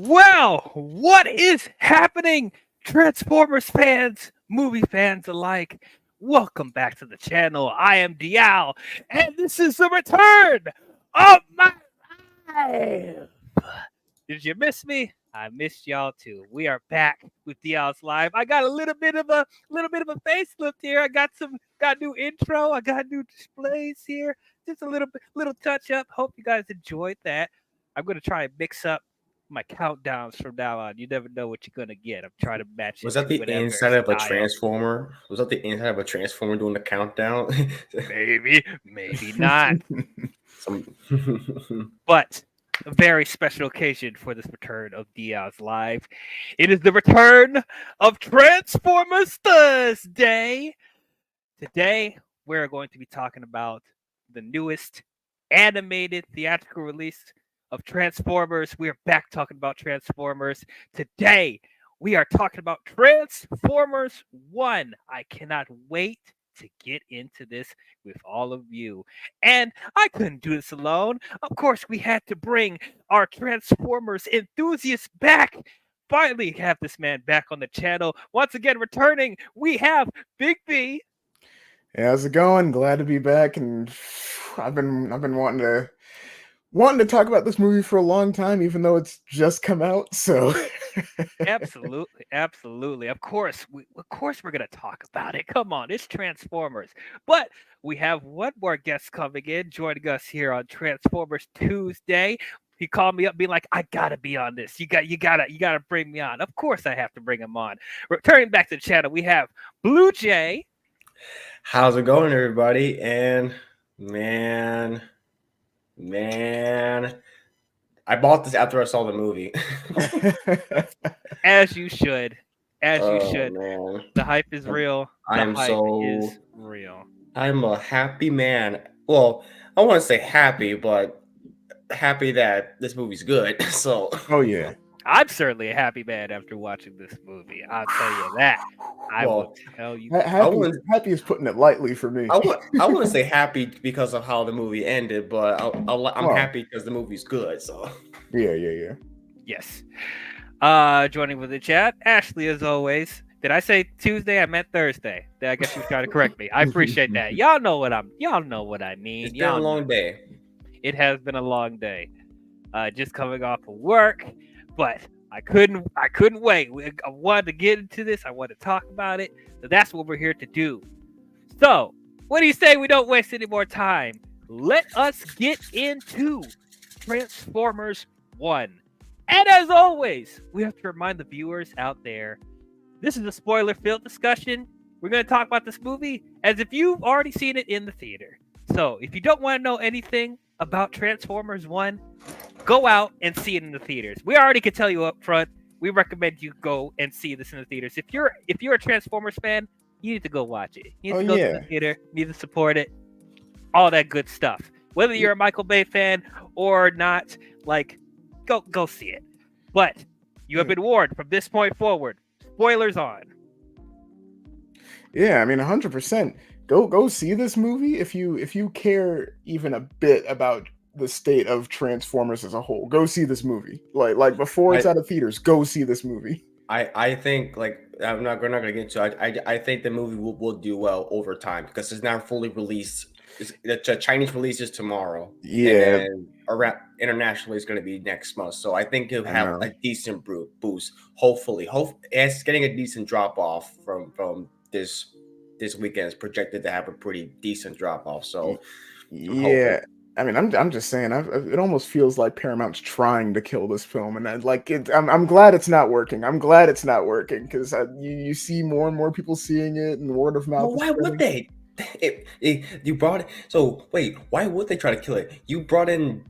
Well, what is happening, Transformers fans, movie fans alike? Welcome back to the channel. I am Dial, and this is the return of my life. Did you miss me? I missed y'all too. We are back with Dial's live. I got a little bit of a facelift here. I got new intro. I got new displays here. Just a little touch up. Hope you guys enjoyed that. I'm gonna try and mix up my countdowns from now on. You never know what you're gonna get. I'm trying to match it Was that to the whatever inside of a style. transformer? Was that the inside of a transformer doing the countdown? Maybe not. Some... But a very special occasion for this return of Diaz Live. It is the return of Transformers Thursday. Today, we're going to be talking about the newest animated theatrical release of Transformers. We are back talking about Transformers. Today, we are talking about Transformers 1. I cannot wait to get into this with all of you. And I couldn't do this alone. Of course, we had to bring our Transformers enthusiasts back. Finally, have this man back on the channel. Once again, returning, we have Big B. Hey, how's it going? Glad to be back, and I've been wanting to talk about this movie for a long time, even though it's just come out. So Absolutely, absolutely. Of course, we're gonna talk about it. Come on, it's Transformers. But we have one more guest coming in, joining us here on Transformers Tuesday. He called me up, being like, "I gotta be on this. You gotta bring me on." Of course, I have to bring him on. Returning back to the channel, we have Blue Jay. How's it going, everybody? And man, I bought this after I saw the movie. As you should. As you should. Man. The hype is real. The hype is real. I'm a happy man. Well, I want to say happy, but happy that this movie's good. So. Oh yeah. I'm certainly a happy man after watching this movie. I'll tell you that. I will tell you. Happy is putting it lightly for me. I wouldn't say happy because of how the movie ended, but I'm happy because the movie's good. So yeah. Yes. Joining with the chat, Ashley, as always. Did I say Tuesday? I meant Thursday. I guess you trying to correct me. I appreciate that. Y'all know what I mean. It's been a long day. It has been a long day. Just coming off of work. But I couldn't wait. I wanted to get into this. I wanted to talk about it. So that's what we're here to do. So, what do you say we don't waste any more time? Let us get into Transformers 1. And as always, we have to remind the viewers out there, this is a spoiler-filled discussion. We're going to talk about this movie as if you've already seen it in the theater. So, if you don't want to know anything about Transformers 1, go out and see it in the theaters. We already could tell you up front, we recommend you go and see this in the theaters. If you're a Transformers fan, you need to go watch it. You need to go to the theater, you need to support it, all that good stuff. Whether you're a Michael Bay fan or not, like, go see it. But you have been warned from this point forward. Spoilers on. Yeah, I mean 100%. Go see this movie if you care even a bit about the state of Transformers as a whole. Go see this movie. Like before it's out of theaters, go see this movie. I think, like, we're not gonna get into it. I think the movie will do well over time because it's not fully released. The Chinese release is tomorrow. Yeah. And around internationally is going to be next month. So I think it'll have a decent boost. Hopefully, it's getting a decent drop off from this weekend. Is projected to have a pretty decent drop off. So yeah. I mean, I'm just saying. It almost feels like Paramount's trying to kill this film, and I'm glad it's not working. I'm glad it's not working because you see more and more people seeing it, and word of mouth. Well, why would they? You brought it. So wait, why would they try to kill it? You brought in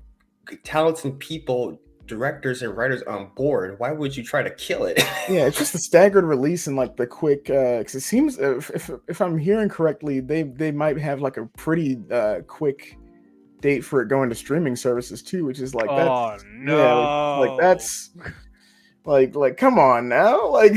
talented people, directors and writers on board. Why would you try to kill it? Yeah, it's just the staggered release and like the quick. Because it seems, if I'm hearing correctly, they might have like a pretty quick date for it going to streaming services too, which is like that's like come on now, like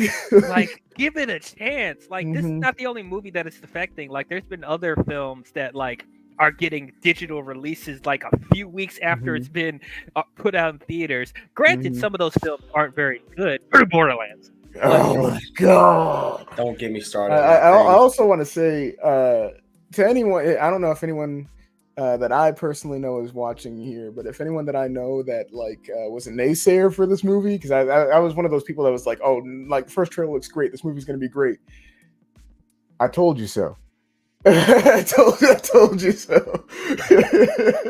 give it a chance. Like this is not the only movie that it's affecting. Like there's been other films that like are getting digital releases like a few weeks after it's been put out in theaters. Granted, some of those films aren't very good. Borderlands. Oh my god! Don't get me started. I also want to say to anyone, I don't know if anyone that I personally know is watching here, but if anyone that I know that like was a naysayer for this movie, because I was one of those people that was like, oh, like the first trailer looks great, this movie's gonna be great. I told you so. I told you so.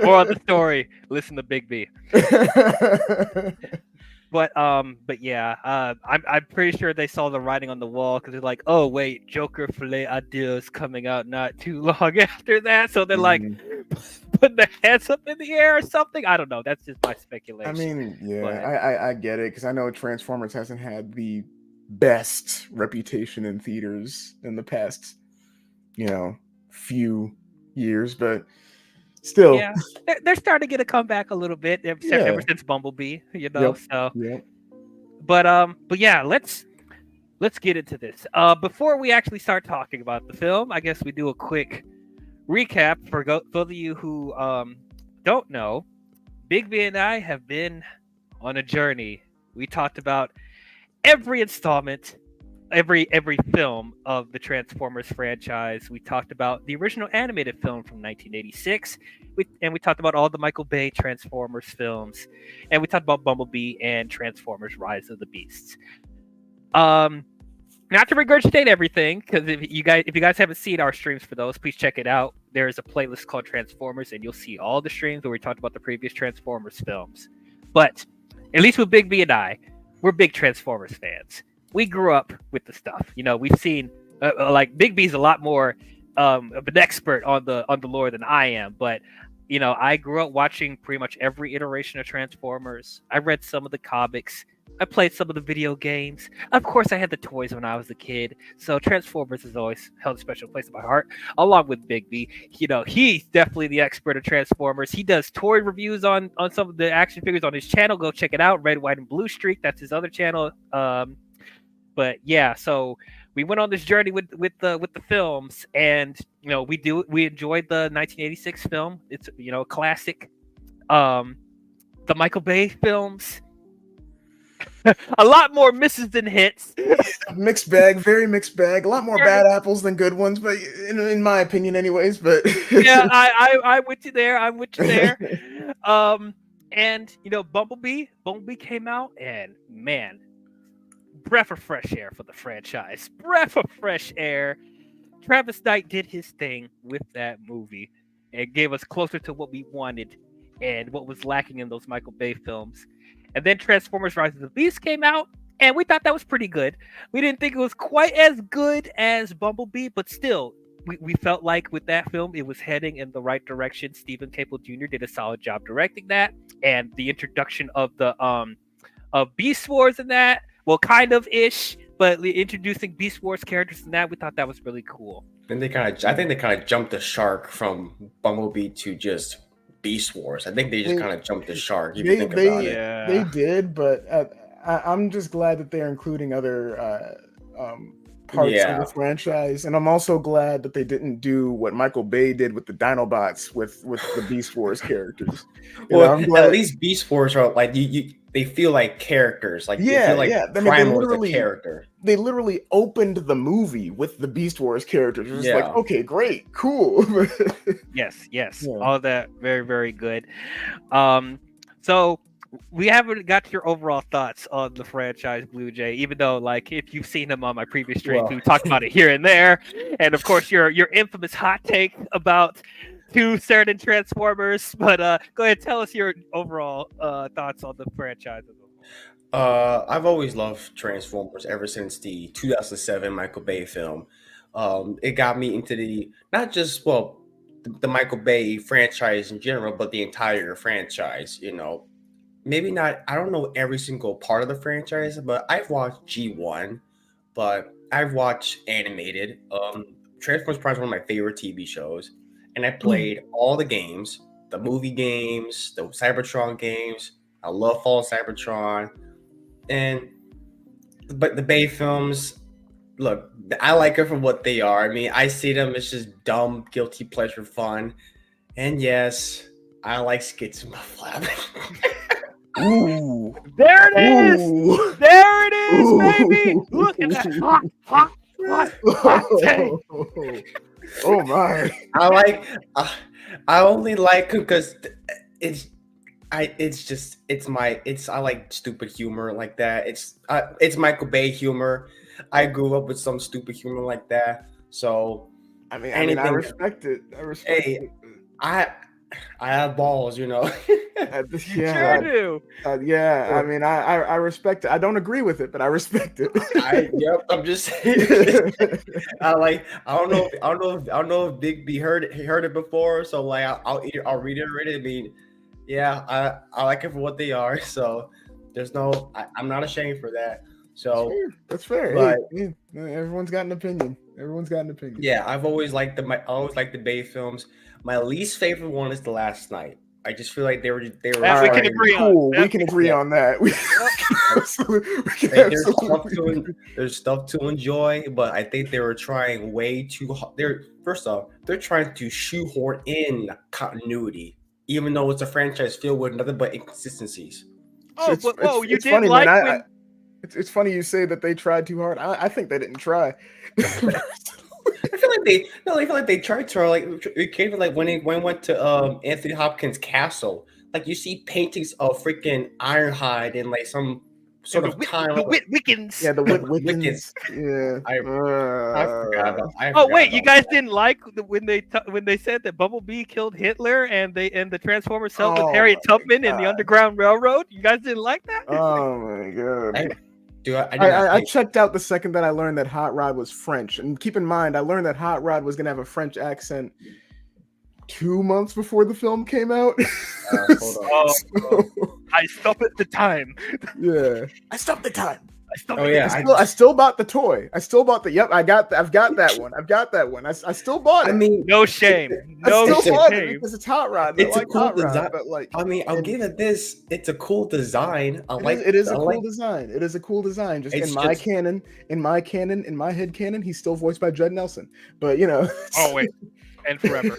More on the story. Listen to Big B. But yeah, I'm pretty sure they saw the writing on the wall because they're like, oh wait, Joker Filet Adieu is coming out not too long after that, so they're like putting their hands up in the air or something. I don't know. That's just my speculation. I mean, yeah, but I get it because I know Transformers hasn't had the best reputation in theaters in the past, few years, but still, yeah, they're starting to get a comeback a little bit ever since Bumblebee, Yep. So, yep. but yeah, let's get into this. Before we actually start talking about the film, I guess we do a quick recap for those of you who don't know. Big B and I have been on a journey. We talked about every installment, every film of the Transformers franchise. We talked about the original animated film from 1986, and we talked about all the Michael Bay Transformers films, and we talked about Bumblebee and Transformers: Rise of the Beasts. Not to regurgitate everything, because if you guys haven't seen our streams for those, please check it out. There is a playlist called Transformers, and you'll see all the streams where we talked about the previous Transformers films. But at least with Big B and I, we're big Transformers fans. We grew up with the stuff. We've seen like Big B's a lot more of an expert on the lore than I am, but I grew up watching pretty much every iteration of Transformers. I read some of the comics. I played some of the video games. Of course, I had the toys when I was a kid. So Transformers has always held a special place in my heart, along with Big B. He's definitely the expert of Transformers. He does toy reviews on some of the action figures on his channel. Go check it out. Red, White, and Blue Streak. That's his other channel. But yeah, so we went on this journey with the films, and we enjoyed the 1986 film. It's a classic. The Michael Bay films. A lot more misses than hits. Mixed bag, very mixed bag. A lot more bad apples than good ones, but in my opinion, anyways. But yeah, I'm with you there. I'm with you there. And Bumblebee came out, and man, breath of fresh air for the franchise. Breath of fresh air. Travis Knight did his thing with that movie and gave us closer to what we wanted and what was lacking in those Michael Bay films. And then Transformers: Rise of the Beast came out, and we thought that was pretty good. We didn't think it was quite as good as Bumblebee, but still, we felt like with that film, it was heading in the right direction. Stephen Caple Jr. did a solid job directing that, and the introduction of the of Beast Wars in that, well, kind of ish, but introducing Beast Wars characters in that, we thought that was really cool. And I think they kind of jumped the shark from Bumblebee to just Beast Wars. I think they just kind of jumped the shark. If you think about it, they did, but I'm just glad that they're including other parts of the franchise, and I'm also glad that they didn't do what Michael Bay did with the Dinobots with the Beast Wars characters. At least Beast Wars are like they feel like characters. Like they feel like Primal is a character. They literally opened the movie with the Beast Wars characters. It was like, okay, great, cool. Yes. All of that, very, very good. So we haven't got your overall thoughts on the franchise, Blue Jay, even though, like, if you've seen them on my previous stream, we talked about it here and there. And of course, your infamous hot take about two certain Transformers. But go ahead, tell us your overall thoughts on the franchise. I've always loved Transformers ever since the 2007 Michael Bay film. It got me into the the Michael Bay franchise in general, but the entire franchise. Maybe not. I don't know every single part of the franchise, but I've watched G1, but I've watched animated. Transformers is probably one of my favorite TV shows, and I played all the games, the movie games, the Cybertron games. I love Fall Cybertron. But the Bay films, look, I like it for what they are. I mean, I see them as just dumb, guilty pleasure fun. And yes, I like skits in my flap. Ooh. There it is. Ooh. There it is, baby. Ooh. Look at that hot take. Oh my! I like. I only like because it's. I like stupid humor like that. It's Michael Bay humor. I grew up with some stupid humor like that. So I mean, I anything. respect it. I respect Hey, it. I have balls, Yeah, Sure do. yeah. I mean, I respect it. I don't agree with it, but I respect it. Yep. I'm just saying. I don't know if Big B heard it before. So like, I'll reiterate it. I mean, yeah, I like it for what they are. So I'm not ashamed for that. So That's fair. But Hey, everyone's got an opinion. Everyone's got an opinion. yeah, I always liked the Bay films. My least favorite one is The Last Night. I just feel like they were. That we can agree on. Cool. We can agree on that. There's stuff to enjoy, but I think they were trying way too hard. They're trying to shoehorn in continuity, even though it's a franchise filled with nothing but inconsistencies. Oh, but whoa, you didn't funny, like man. when It's funny you say that they tried too hard. I think they didn't try. I feel like they tried to. Like it came to like when it went to Anthony Hopkins' castle. Like you see paintings of freaking Ironhide and like some sort of time. The Wiccans. Yeah, the Wiccans. Yeah. I forgot about. Oh wait, you guys didn't like when they said that Bumblebee killed Hitler and the Transformers settled with Harriet Tubman in the Underground Railroad? You guys didn't like that? Oh my god. I checked out the second that I learned that Hot Rod was French. And keep in mind, I learned that Hot Rod was going to have a French accent 2 months before the film came out. I stopped at the time. Yeah. I stopped the time. I still bought the toy. I still bought the. Yep, I've got that one. I still bought it. I mean, no shame. No shame because it's Hot Rod. It's a cool design, but like, I mean, I'll give it this. It's a cool design. It is a cool design. It is a cool design. Just in my canon, in my head canon, he's still voiced by Judd Nelson. But you know. Oh wait, and forever.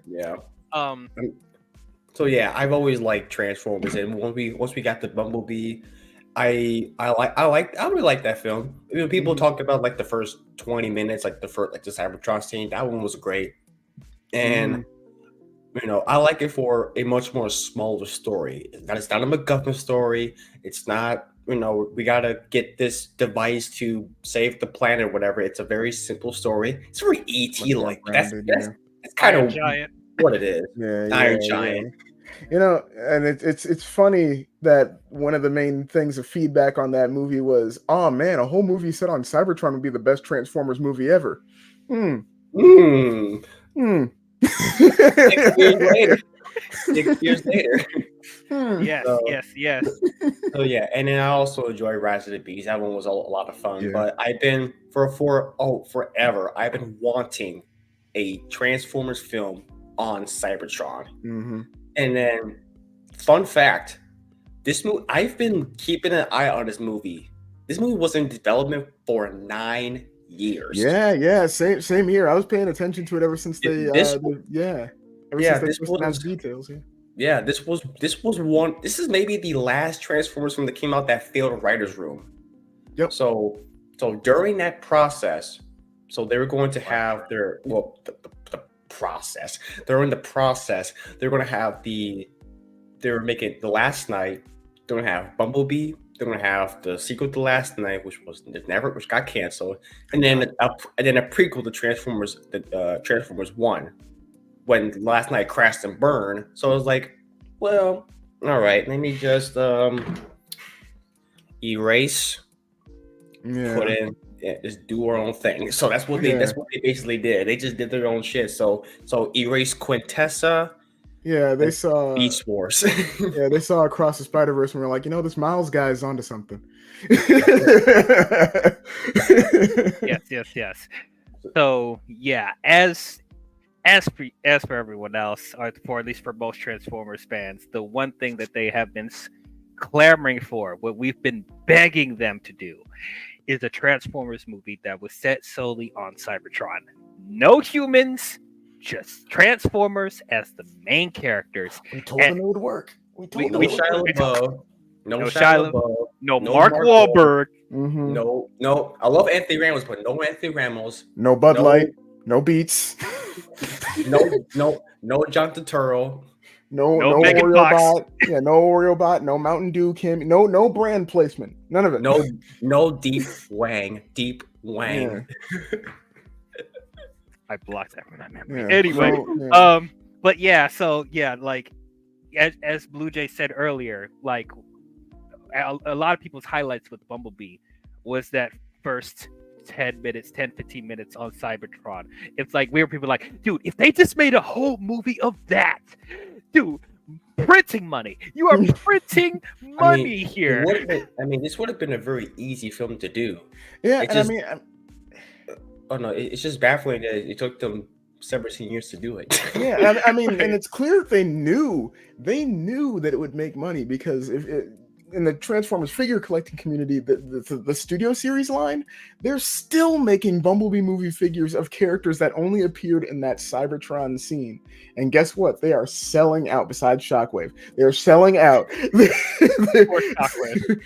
Yeah. So yeah, I've always liked Transformers, and once we got the Bumblebee. I really like that film. You know, people talk about like the first 20 minutes, like the Cybertron scene. That one was great, and you know I like it for a much more smaller story. It's not a MacGuffin story. It's not we gotta get this device to save the planet or whatever. It's a very simple story. It's very ET like. That's kind of giant. What it is. Iron Giant. Yeah. You know, and it's funny that one of the main things of feedback on that movie was, oh man, a whole movie set on Cybertron would be the best Transformers movie ever. 6 years later. Yes. So yeah, and then I also enjoy Rise of the Beast. That one was a lot of fun. Yeah. But I've been forever. I've been wanting a Transformers film on Cybertron. And then, fun fact, this movie, I've been keeping an eye on this movie. This movie was in development for 9 years. Yeah, same here. I was paying attention to it ever since they, details. Yeah, this is maybe the last Transformers film that came out that failed a writer's room. Yep. So during that process, so they were going to have their process. They're in the process. They're going to have they're making The Last Night. They're going to have Bumblebee. They're going to have the sequel to Last Night, which got canceled, and then a prequel to Transformers, Transformers 1, when Last Night crashed and burned. So I was like, well, all right, let me just erase, put in. Yeah, just do our own thing. So that's what they basically did. They just did their own shit. So erase Quintessa. Yeah, they saw Beast Wars. Yeah, they saw Across the Spider-Verse and were like, this Miles guy is onto something. Yes. So yeah, as for everyone else, or for at least for most Transformers fans, the one thing that they have been clamoring for, what we've been begging them to do, is a Transformers movie that was set solely on Cybertron. No humans, just Transformers as the main characters. We told them it would work. We told them No it would Shia work. LaBeouf. No No Shia Shia- LaBeouf. No, No Mark Mark Wahlberg. Mhm. No. I love Anthony Ramos, but no Anthony Ramos. No Bud Light. No Beats. No John Turturro. No Megan Oreo Fox. bot. Yeah, no Oreo bot. No Mountain Dew Kim. No brand placement. None of it. No Deep Wang. Deep Wang. Yeah. I blocked that from my memory. Yeah, Anyway, so, yeah. but yeah, so yeah, like as Blue Jay said earlier, like a lot of people's highlights with Bumblebee was that first 10 minutes, 10-15 minutes on Cybertron. It's like we were people like, dude, if they just made a whole movie of that, dude, printing money. You are printing money here. This would have been a very easy film to do. Yeah, It and just- Oh no, it's just baffling that it took them 17 years to do it. yeah, I mean, and it's clear they knew that it would make money, because in the Transformers figure collecting community, the studio series line, they're still making Bumblebee movie figures of characters that only appeared in that Cybertron scene. And guess what? They are selling out. Besides Shockwave, they're selling out. Poor Shockwave.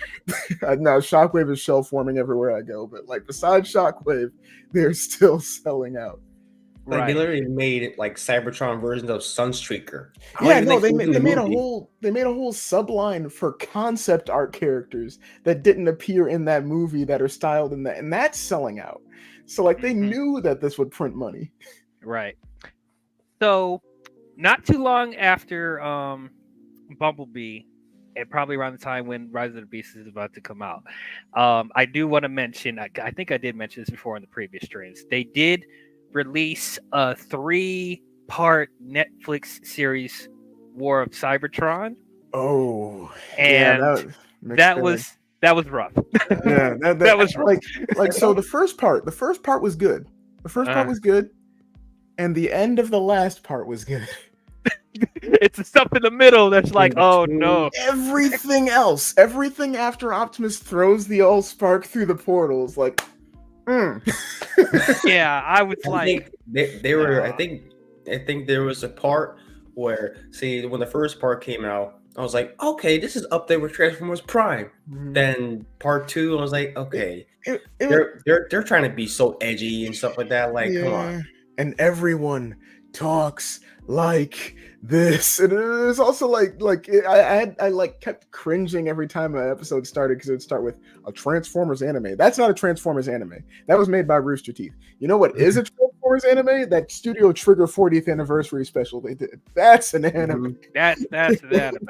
Now Shockwave is shell forming everywhere I go, but like besides Shockwave, they're still selling out. Like Right. they literally made like Cybertron versions of Sunstreaker. Yeah, no, they made a whole subline for concept art characters that didn't appear in that movie that are styled in that, and that's selling out. So like they knew that this would print money. Right. So, not too long after Bumblebee, and probably around the time when Rise of the Beast is about to come out, I do want to mention, I think I did mention this before in the previous streams, they did release a 3-part Netflix series, War of Cybertron. Oh, And yeah, that was rough. yeah, That was rough. like so the first part was good. The first part was good, and the end of the last part was good. It's the stuff in the middle that's like, oh no. Everything else, everything after Optimus throws the Allspark through the portals, like, Yeah, I was I like, think they were. I think there was a part where, see, when the first part came out, I was like, okay, this is up there with Transformers Prime. Then part 2, I was like, okay, they're trying to be so edgy and stuff like that. Like, come on. And everyone talks like this, and it was also like I like kept cringing every time an episode started, because it would start with a Transformers anime. That's not a Transformers anime. That was made by Rooster Teeth. You know what is a Transformers anime? That Studio Trigger 40th anniversary special they did. That's an anime. that's an anime.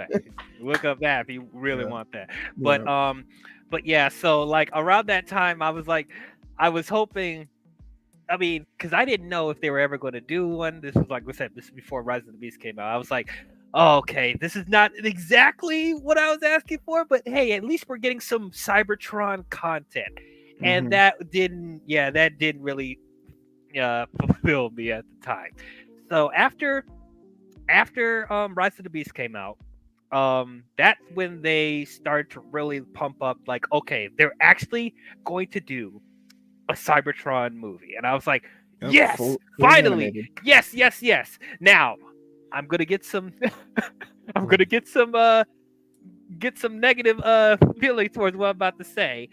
Look up that if you really want that. But yeah, so like around that time, I was hoping. I mean, because I didn't know if they were ever going to do one. This was like we said, this is before Rise of the Beast came out. I was like, oh, okay, this is not exactly what I was asking for, but hey, at least we're getting some Cybertron content, and that didn't really fulfill me at the time. So after Rise of the Beast came out, that's when they started to really pump up. Like, okay, they're actually going to do a Cybertron movie, and I was like, yes, finally, animated. yes. Now I'm gonna get some get some negative feeling towards what I'm about to say.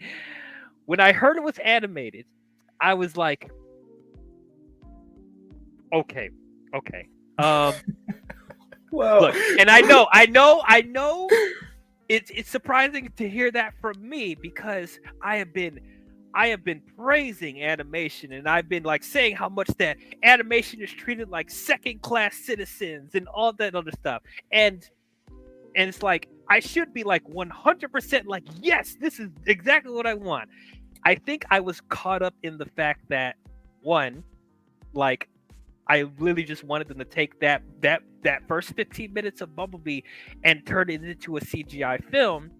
When I heard it was animated, I was like, okay. Well, look, and I know it's surprising to hear that from me, because I have been praising animation, and I've been like saying how much that animation is treated like second-class citizens and all that other stuff. And it's like I should be like 100% like, yes, this is exactly what I want. I think I was caught up in the fact that, one, like, I really just wanted them to take that first 15 minutes of Bumblebee and turn it into a CGI film.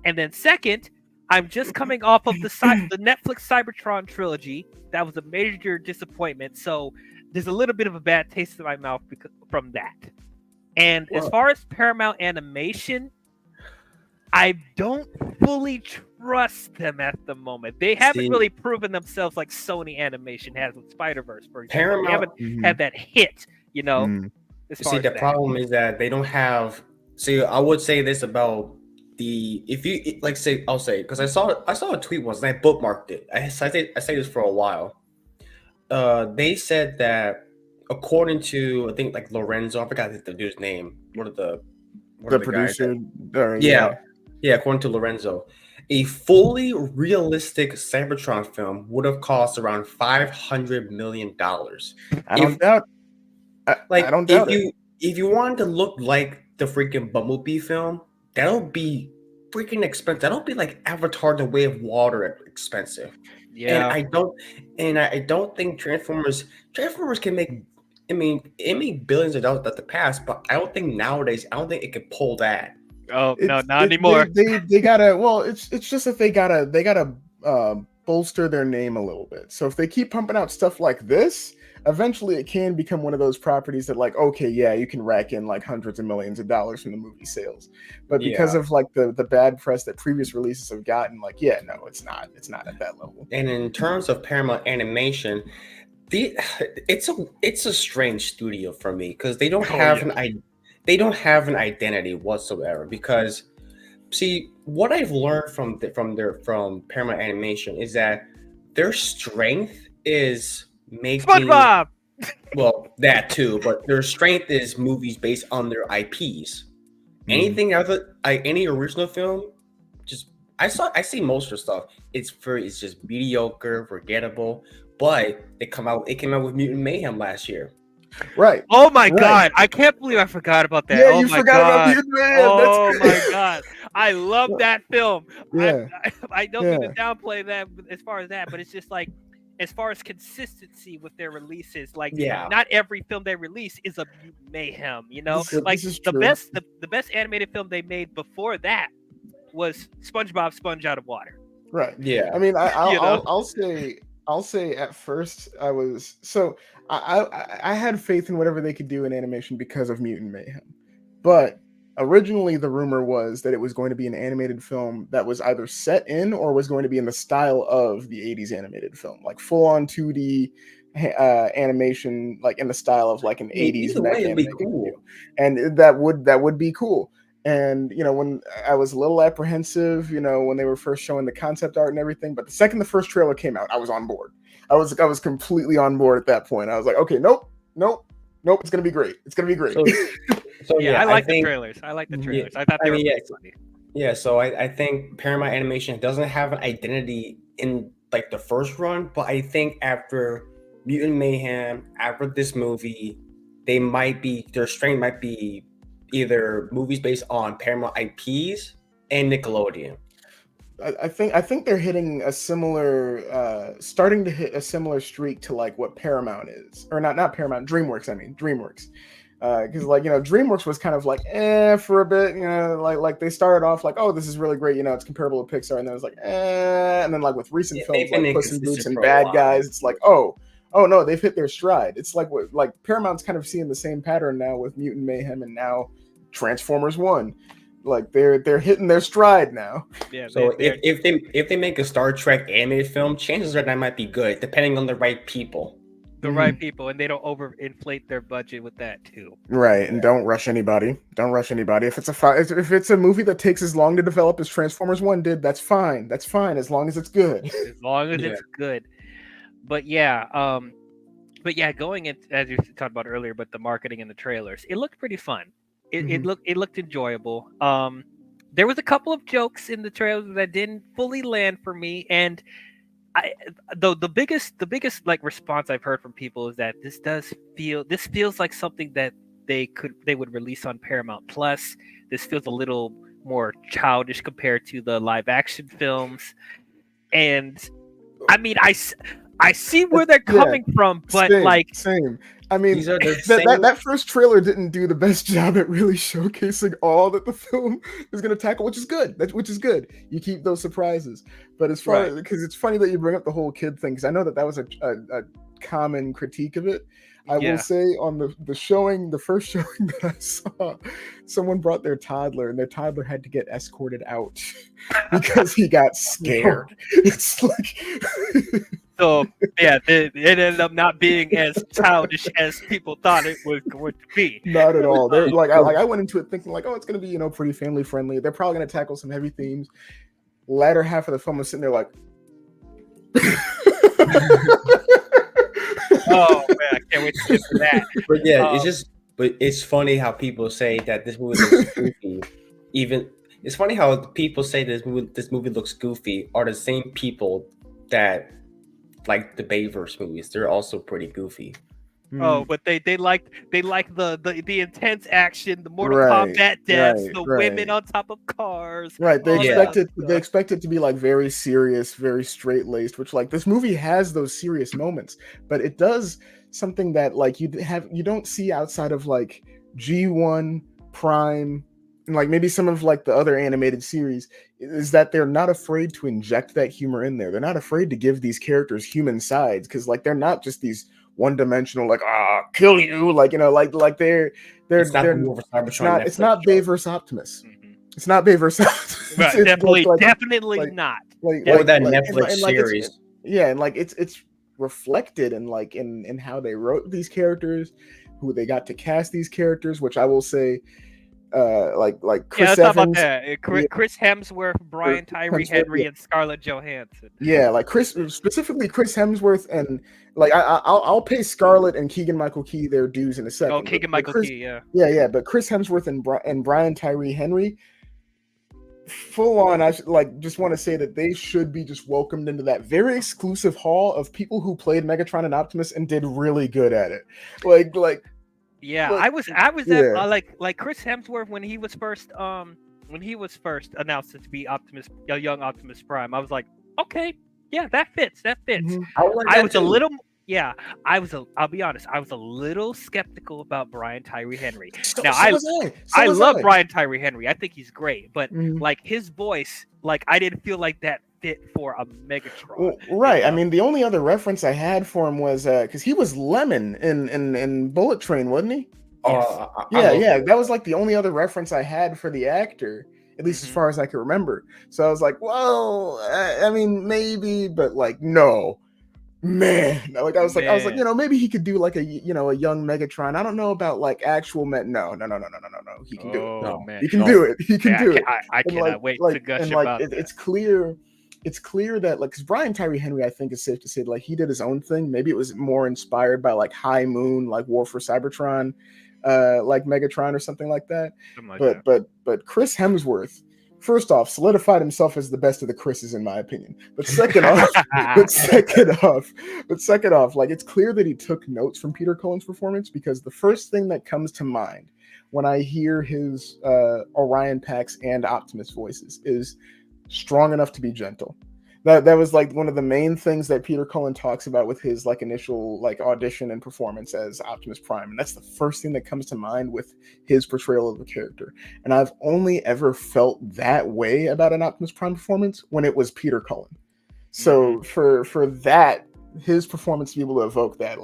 And then second, I'm just coming off of the Netflix Cybertron trilogy. That was a major disappointment. So there's a little bit of a bad taste in my mouth from that. And as far as Paramount Animation, I don't fully trust them at the moment. They haven't See, really proven themselves like Sony Animation has with Spider-Verse, for example. They Paramount. haven't had that hit, as far See, as the that. problem is that they don't have. See, I would say this about if you like say I'll say because I saw a tweet once and I bookmarked it. I say this for a while. They said that according to I think like Lorenzo, I forgot the dude's name. One of the producer. Yeah, according to Lorenzo, a fully realistic Cybertron film would have cost around $500 million. I don't doubt. Like I don't doubt it. If you wanted to look like the freaking Bumblebee film, that'll be freaking expensive. That'll be like Avatar: The Way of Water expensive. Yeah. And I don't think Transformers can make. I mean, it made billions of dollars at the past, but I don't think nowadays. I don't think it could pull that. Oh no, not anymore. They gotta. Well, it's just that they gotta bolster their name a little bit. So if they keep pumping out stuff like this, eventually it can become one of those properties that like, okay, yeah, you can rack in like hundreds of millions of dollars from the movie sales. But because of like the bad press that previous releases have gotten, like, yeah, no, it's not at that level. And in terms of Paramount Animation, it's a strange studio for me because they don't have an identity whatsoever. Because see, what I've learned from Paramount Animation is that their strength is making SpongeBob. Well, that too, but their strength is movies based on their IPs. Anything other, any original film, just I see most of the stuff. It's just mediocre, forgettable. But it came out with Mutant Mayhem last year. Right. Oh my God! I can't believe I forgot about that. Yeah, you forgot about Mutant Mayhem. Oh my God! I love that film. Yeah. I don't mean to downplay that as far as that, but it's just like, as far as consistency with their releases, like not every film they release is a Mutant Mayhem. The best animated film they made before that was SpongeBob Sponge Out of Water. Right. Yeah. I mean, I'll say at first I had faith in whatever they could do in animation because of Mutant Mayhem. But originally the rumor was that it was going to be an animated film that was either set in or was going to be in the style of the 80s animated film, like full on 2D animation, like in the style of like an 80s mech anime. Cool. And that would be cool. And when I was a little apprehensive, when they were first showing the concept art and everything, but the second the first trailer came out, I was on board. I was completely on board at that point. I was like, okay, nope, it's gonna be great. It's gonna be great. So I like the trailers. I like the trailers. I thought they were funny. Yeah, so I think Paramount Animation doesn't have an identity in like the first run, but I think after Mutant Mayhem, after this movie, their strength might be either movies based on Paramount IPs and Nickelodeon. I think they're hitting a similar, starting to hit a similar streak to like what Paramount is, or not Paramount, DreamWorks. I mean DreamWorks, because DreamWorks was kind of like for a bit, like they started off like, oh, this is really great, it's comparable to Pixar, and then it was like and then like with recent films like Puss in Boots and Bad Guys, it's like oh no, they've hit their stride. It's like Paramount's kind of seeing the same pattern now with Mutant Mayhem and now Transformers 1. Like they're hitting their stride now. Yeah. So if they make a Star Trek animated film, chances are that might be good, depending on the right people. Right people, and they don't overinflate their budget with that too. Right, and don't rush anybody. If it's a movie that takes as long to develop as Transformers 1 did, that's fine. That's fine as long as it's good. As long as it's good. But going in, as you talked about earlier, but the marketing and the trailers, it looked pretty fun. It looked enjoyable. There was a couple of jokes in the trailers that didn't fully land for me, and the biggest like response I've heard from people is that this feels like something that they would release on Paramount Plus. This feels a little more childish compared to the live action films, and I mean I see where they're coming from, but same. I mean, that first trailer didn't do the best job at really showcasing all that the film is going to tackle, which is good. Which is good. You keep those surprises. But as far because it's funny that you bring up the whole kid thing, because I know that was a common critique of it. I will say on the first showing that I saw, someone brought their toddler, and their toddler had to get escorted out because he got scared. It's like so yeah, it ended up not being as childish as people thought it was going to be. Not at all. They're like I went into it thinking like, oh, it's gonna be pretty family friendly. They're probably gonna tackle some heavy themes. Latter half of the film, was sitting there like. Oh man, I can't wait to get to that. But yeah, it's funny how people say that this movie looks goofy. It's funny how people say this movie looks goofy are the same people that like the Bayverse movies. They're also pretty goofy. Oh, but they like the intense action, the Mortal Kombat deaths, the women on top of cars. Right. They expect it to be like very serious, very straight laced, which like this movie has those serious moments, but it does something that like you don't see outside of like G1, Prime, and like maybe some of like the other animated series, is that they're not afraid to inject that humor in there. They're not afraid to give these characters human sides, because like they're not just these one-dimensional like kill you, like like they're it's not Bayverse Optimus. It's not Bayverse Optimus. Right, definitely not. Like that Netflix series. And like it's reflected in like in how they wrote these characters, who they got to cast these characters, which I will say like Chris Evans, Chris Hemsworth, Brian Tyree Henry, and Scarlett Johansson. Yeah, like specifically Chris Hemsworth, and like I'll pay Scarlett and Keegan-Michael Key their dues in a second. Oh, Keegan-Michael Key, yeah. But Chris Hemsworth and Brian Tyree Henry, full on. I just want to say that they should be just welcomed into that very exclusive hall of people who played Megatron and Optimus and did really good at it. Yeah, I was at like Chris Hemsworth when he was first announced to be a young Optimus Prime. I was like, okay, yeah, that fits. Mm-hmm. I'll be honest, I was a little skeptical about Brian Tyree Henry. I love Brian Tyree Henry. I think he's great, but like his voice, like I didn't feel like that fit for a Megatron. Well, right. You know? I mean, the only other reference I had for him was because he was Lemon in Bullet Train, wasn't he? Yeah. That was like the only other reference I had for the actor, at least as far as I can remember. So I was like, well, I mean, maybe, but like, no, man. Like I was like, maybe he could do like a young Megatron. I don't know about like actual No. He can do it. No, man. He can do it. He can do it. I cannot wait to gush about it. It's clear that like, because Brian Tyree Henry, I think it's safe to say like he did his own thing. Maybe it was more inspired by like High Moon, like War for Cybertron, like Megatron or something like that. But Chris Hemsworth, first off, solidified himself as the best of the Chris's, in my opinion. But second off, like it's clear that he took notes from Peter Cullen's performance, because the first thing that comes to mind when I hear his Orion Pax and Optimus voices is strong enough to be gentle. That was like one of the main things that Peter Cullen talks about with his like initial like audition and performance as Optimus Prime, and that's the first thing that comes to mind with his portrayal of the character. And I've only ever felt that way about an Optimus Prime performance when it was Peter Cullen. So for that, his performance to be able to evoke that,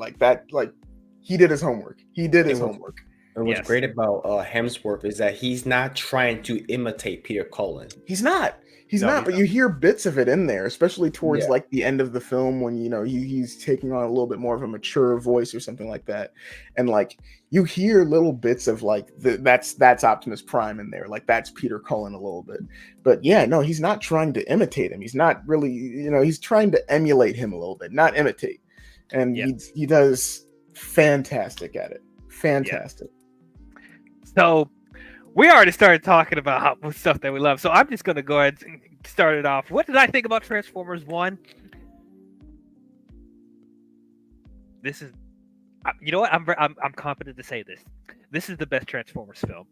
he did his homework. And what's great about Hemsworth is that he's not trying to imitate Peter Cullen. He's not. But you hear bits of it in there, especially towards like the end of the film when he's taking on a little bit more of a mature voice or something like that, and like you hear little bits of like that's Optimus Prime in there, like that's Peter Cullen a little bit. But yeah, no, he's not trying to imitate him. He's not really, he's trying to emulate him a little bit, not imitate, and he does fantastic at it. Fantastic. So we already started talking about stuff that we love, so I'm just going to go ahead and start it off. What did I think about Transformers 1? This is, you know what? I'm confident to say this. This is the best Transformers film.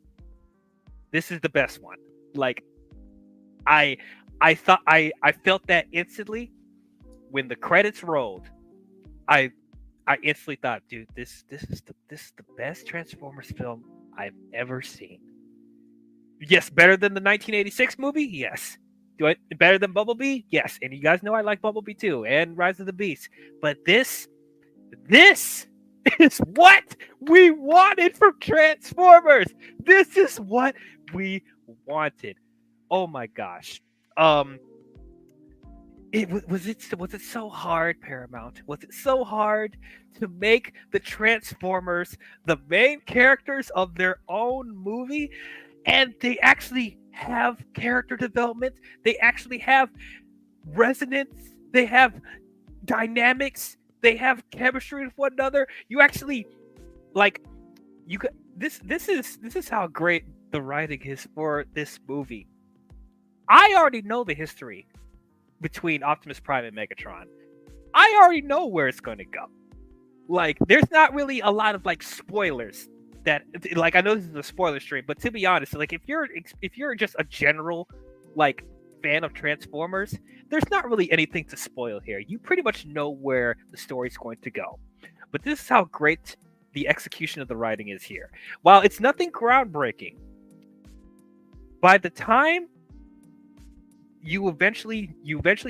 This is the best one. Like, I felt that instantly when the credits rolled. I instantly thought, dude, this is the best Transformers film I've ever seen. Yes, better than the 1986 movie? Yes. Better than Bumblebee? Yes. And you guys know I like Bumblebee too, and Rise of the Beast. But this This is what we wanted from Transformers. This is what we wanted. Oh my gosh. Was it so hard, Paramount? Was it so hard to make the Transformers the main characters of their own movie, and they actually have character development, they actually have resonance, they have dynamics, they have chemistry with one another. You actually like you could this is how great the writing is for this movie. I already know the history between Optimus Prime and Megatron. I already know where it's going to go. Like, there's not really a lot of like spoilers that, like, I know this is a spoiler stream, but to be honest, like, if you're just a general like fan of Transformers, there's not really anything to spoil here. You pretty much know where the story's going to go. But this is how great the execution of the writing is here. While it's nothing groundbreaking, by the time you eventually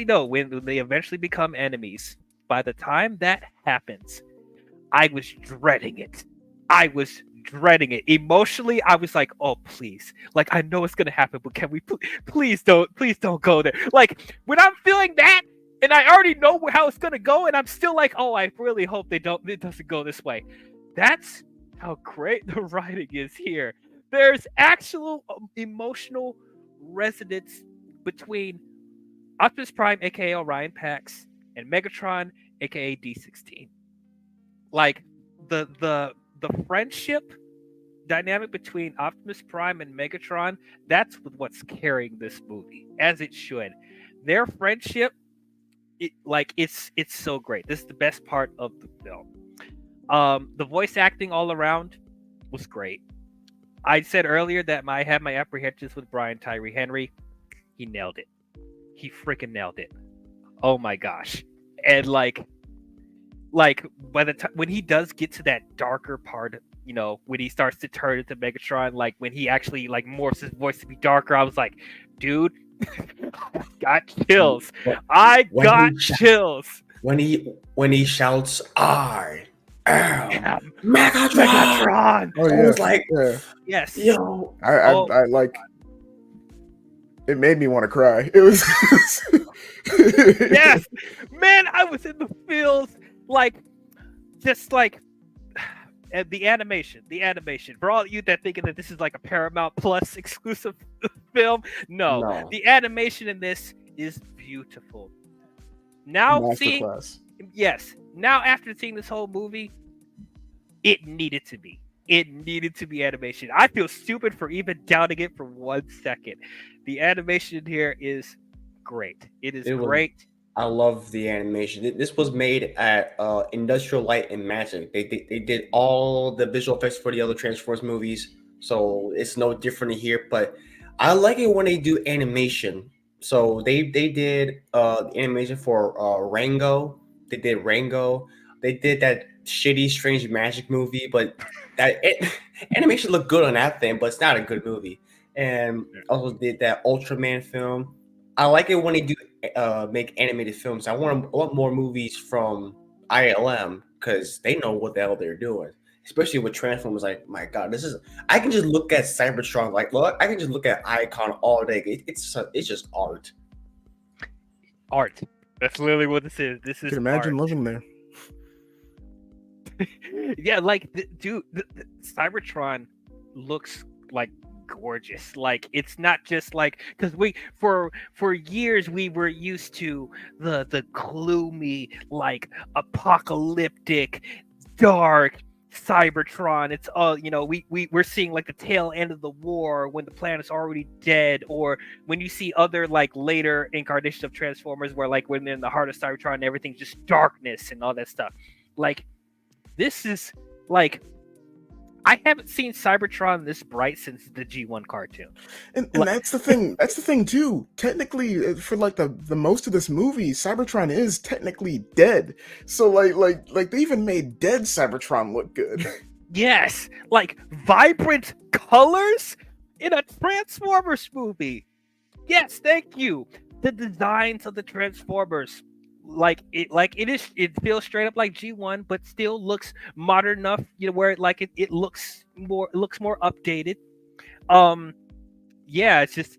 know when they eventually become enemies, by the time that happens, I was dreading it. Emotionally, I was like, oh please, like, I know it's gonna happen, but can we please don't go there. Like, when I'm feeling that and I already know how it's gonna go, and I'm still like, oh, I really hope it doesn't go this way. That's how great the writing is here. There's actual emotional resonance between Optimus Prime, aka Orion Pax, and Megatron, aka D-16. Like, the friendship dynamic between Optimus Prime and Megatron, that's what's carrying this movie, as it should. Their friendship, it's so great. This is the best part of the film. The voice acting all around was great. I said earlier that I had my apprehensions with Brian Tyree Henry. He nailed it. He freaking nailed it. Oh my gosh. And like by the time when he does get to that darker part, you know, when he starts to turn into Megatron, like when he actually like morphs his voice to be darker, I was like, dude, got chills. Chills. When he shouts, I am Megatron. Oh, yeah. I was like, yes. Yo. I like, it made me want to cry. It was yes, man, I was in the feels, like, just like the animation. For all of you that thinking that this is like a Paramount Plus exclusive film, no. The animation in this is beautiful. Now after seeing this whole movie, it needed to be. It needed to be animation. I feel stupid for even doubting it for 1 second. The animation here is great. It is great. I love the animation. This was made at Industrial Light and Magic. They did all the visual effects for the other Transformers movies, so it's no different here. But I like it when they do animation. So they did animation for Rango. They did Rango. They did that shitty Strange Magic movie, but animation looked good on that thing, but it's not a good movie. And also did that Ultraman film. I like it when they do make animated films. I want more movies from ILM because they know what the hell they're doing. Especially with Transformers, like, my God, I can just look at Cybertron, like, look, I can just look at Icon all day. It's just art. Art. That's literally what this is. This is. I can imagine living there. Yeah, like, dude, Cybertron looks like gorgeous. Like, it's not just like, because for years we were used to the gloomy, like, apocalyptic, dark Cybertron. It's all, you know, we're seeing like the tail end of the war when the planet's already dead, or when you see other like later incarnations of Transformers where like when they're in the heart of Cybertron and everything's just darkness and all that stuff. Like, this is like, I haven't seen Cybertron this bright since the G1 cartoon. And that's the thing. That's the thing too. Technically, for like the most of this movie, Cybertron is technically dead. So like they even made dead Cybertron look good. Yes, like vibrant colors in a Transformers movie. Yes, thank you. The designs of the Transformers it feels straight up like G1, but still looks modern enough, where it looks more updated. Um, yeah, it's just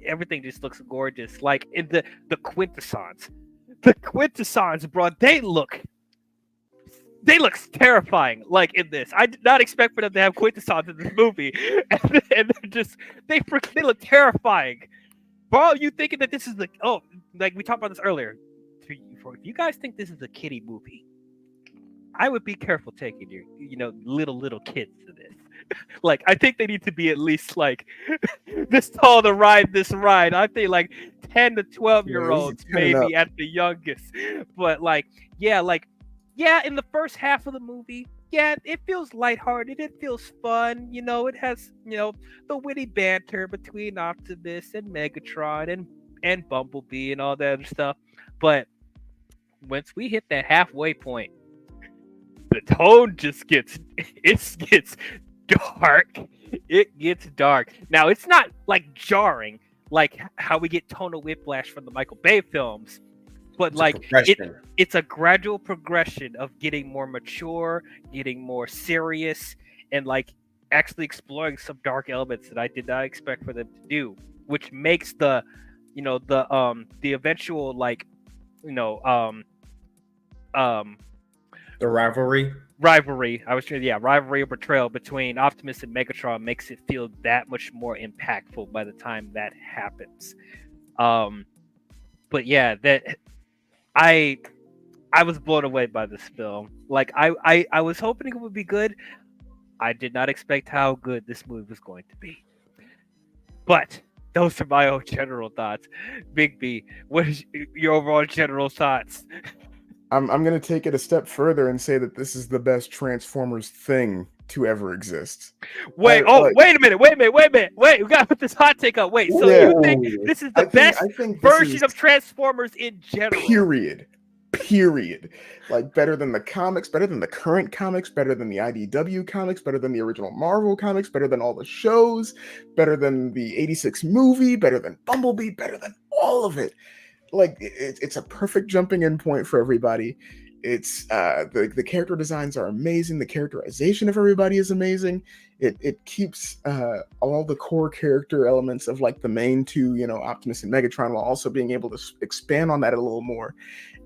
everything just looks gorgeous. Like in the quintessons, bro, they look terrifying. Like in this, I did not expect for them to have quintessons in this movie, and they look terrifying. Bro, you thinking that this is like we talked about this earlier? If you guys think this is a kiddie movie, I would be careful taking your little kids to this. Like, I think they need to be at least like this tall to ride this ride. I think like 10 to 12-year-olds maybe at the youngest. But yeah, in the first half of the movie, yeah, it feels lighthearted. It feels fun. It has, the witty banter between Optimus and Megatron and Bumblebee and all that other stuff. But once we hit that halfway point, the tone just gets dark. It gets dark. Now, it's not like jarring like how we get tonal whiplash from the Michael Bay films, but it's a gradual progression of getting more mature, getting more serious, and like actually exploring some dark elements that I did not expect for them to do, which makes the eventual the rivalry. Rivalry or betrayal between Optimus and Megatron makes it feel that much more impactful by the time that happens. But yeah, that I was blown away by this film. Like I was hoping it would be good. I did not expect how good this movie was going to be. But those are my own general thoughts. Big B, what is your overall general thoughts? I'm going to take it a step further and say that this is the best Transformers thing to ever exist. Wait a minute. Wait, we got to put this hot take up. Wait, so you think this is the best version of Transformers in general? Period. Like, better than the comics, better than the current comics, better than the IDW comics, better than the original Marvel comics, better than all the shows, better than the 86 movie, better than Bumblebee, better than all of it. Like, it's a perfect jumping in point for everybody. It's the character designs are amazing. The characterization of everybody is amazing. It keeps all the core character elements of like the main two, Optimus and Megatron, while also being able to expand on that a little more.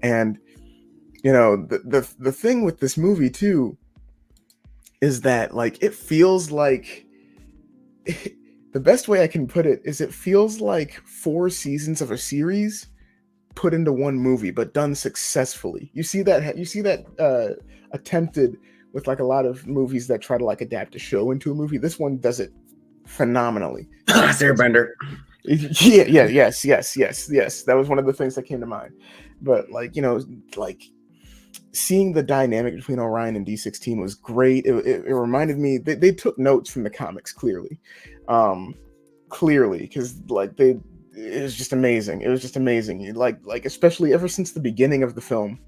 And the thing with this movie too is that like it feels like the best way I can put it is it feels like 4 seasons of a series put into one movie, but done successfully. You see that attempted with like a lot of movies that try to like adapt a show into a movie. This one does it phenomenally. Airbender. Yes. That was one of the things that came to mind. But like, like seeing the dynamic between Orion and D16 was great. It reminded me they took notes from the comics clearly, because like it was just amazing. It was just amazing. Like especially ever since the beginning of the film,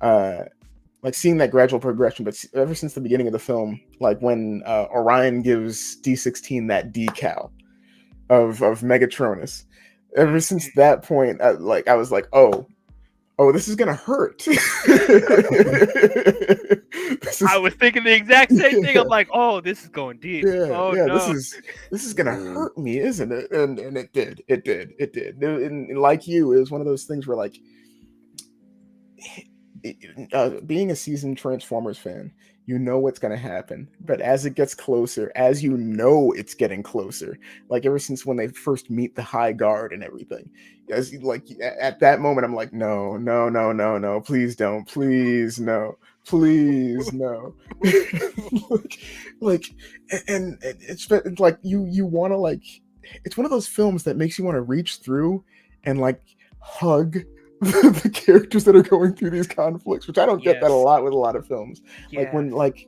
like seeing that gradual progression. But ever since the beginning of the film, like when Orion gives D16 that decal of Megatronus, ever since that point, I was like, oh, this is gonna hurt. I was thinking the exact same thing. I'm like, oh, this is going deep. No. This is gonna hurt me, isn't it? And it did. It did. And like you, it was one of those things where like being a seasoned Transformers fan, you know what's going to happen. But as it gets closer, as you know it's getting closer, like ever since when they first meet the High Guard and everything, as like at that moment, I'm like, no, please don't, please no. like, and it's like you want to like, it's one of those films that makes you want to reach through and like hug the characters that are going through these conflicts, which I don't get that a lot with a lot of films. Like when like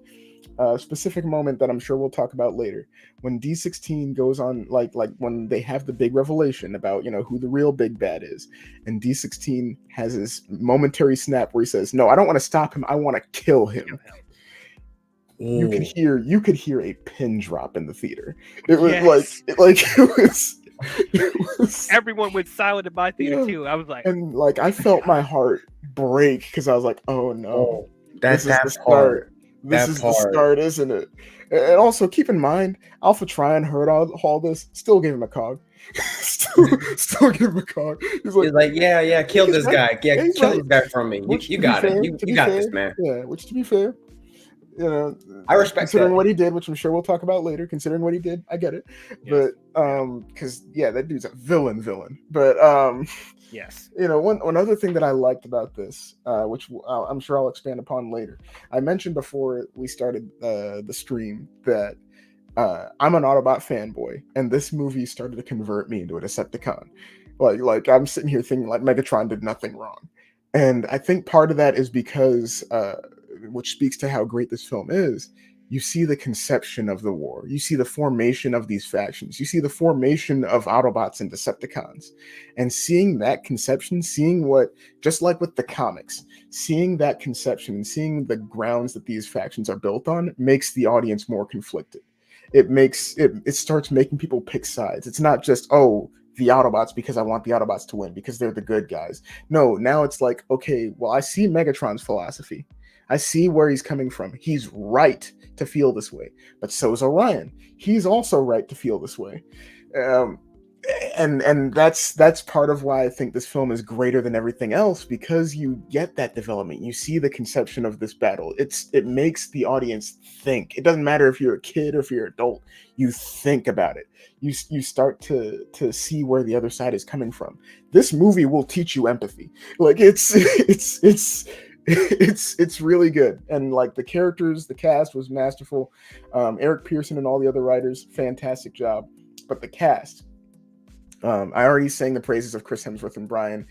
a specific moment that I'm sure we'll talk about later, when D16 goes on, like when they have the big revelation about who the real big bad is, and D16 has his momentary snap where he says, no, I don't want to stop him, I want to kill him. You could hear a pin drop in the theater. It was like it Everyone went silent in my theater too. I was like, and like I felt my heart break because I was like, oh no, Oh, this is that the part. start. This That is the part. start, isn't it? And also keep in mind, Alpha Trion heard all this, still gave him a cog. still gave him a cog. He's He's like, yeah, kill he's this right. guy. Yeah, He's kill right. this guy from me. Which, You to be got it. fair, You got this, man. yeah. Which, to be fair, you know, I respect considering that. what he did, which I'm sure we'll talk about later. Considering what he did, I get it. yes, But because that dude's a villain. But yes. you know, one other thing that I liked about this, which I'm sure I'll expand upon later. I mentioned before we started the stream that I'm an Autobot fanboy, and this movie started to convert me into a Decepticon. Like I'm sitting here thinking like Megatron did nothing wrong, and I think part of that is because, which speaks to how great this film is. You see the conception of the war. You see the formation of these factions. You see the formation of Autobots and Decepticons, and seeing that conception, seeing what, just like with the comics, seeing that conception and seeing the grounds that these factions are built on makes the audience more conflicted. It starts making people pick sides. It's not just, oh, the Autobots because I want the Autobots to win because they're the good guys. No, now it's like, okay, well, I see Megatron's philosophy. I see where he's coming from. He's right to feel this way, but so is Orion. He's also right to feel this way. And that's part of why I think this film is greater than everything else, because you get that development. You see the conception of this battle. It makes the audience think. It doesn't matter if you're a kid or if you're an adult. You think about it. You start to see where the other side is coming from. This movie will teach you empathy. Like it's really good. And like the characters, the cast was masterful. Eric Pearson and all the other writers, fantastic job. But the cast, I already sang the praises of Chris Hemsworth and Brian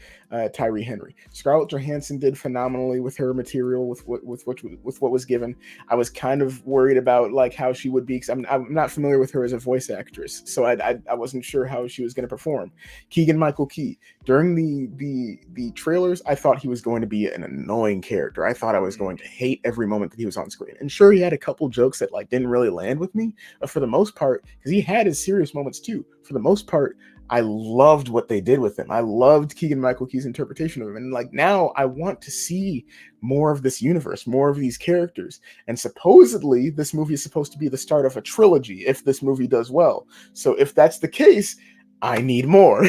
Tyree Henry. Scarlett Johansson did phenomenally with her material, with what was given. I was kind of worried about like how she would be, because I'm not familiar with her as a voice actress, so I wasn't sure how she was going to perform. Keegan-Michael Key, during the trailers, I thought he was going to be an annoying character. I thought I was going to hate every moment that he was on screen. And sure, he had a couple jokes that like didn't really land with me, but for the most part, because he had his serious moments too, for the most part, I loved what they did with him. I loved Keegan-Michael Key's interpretation of him. And like now I want to see more of this universe, more of these characters. And supposedly this movie is supposed to be the start of a trilogy if this movie does well. So if that's the case, I need more.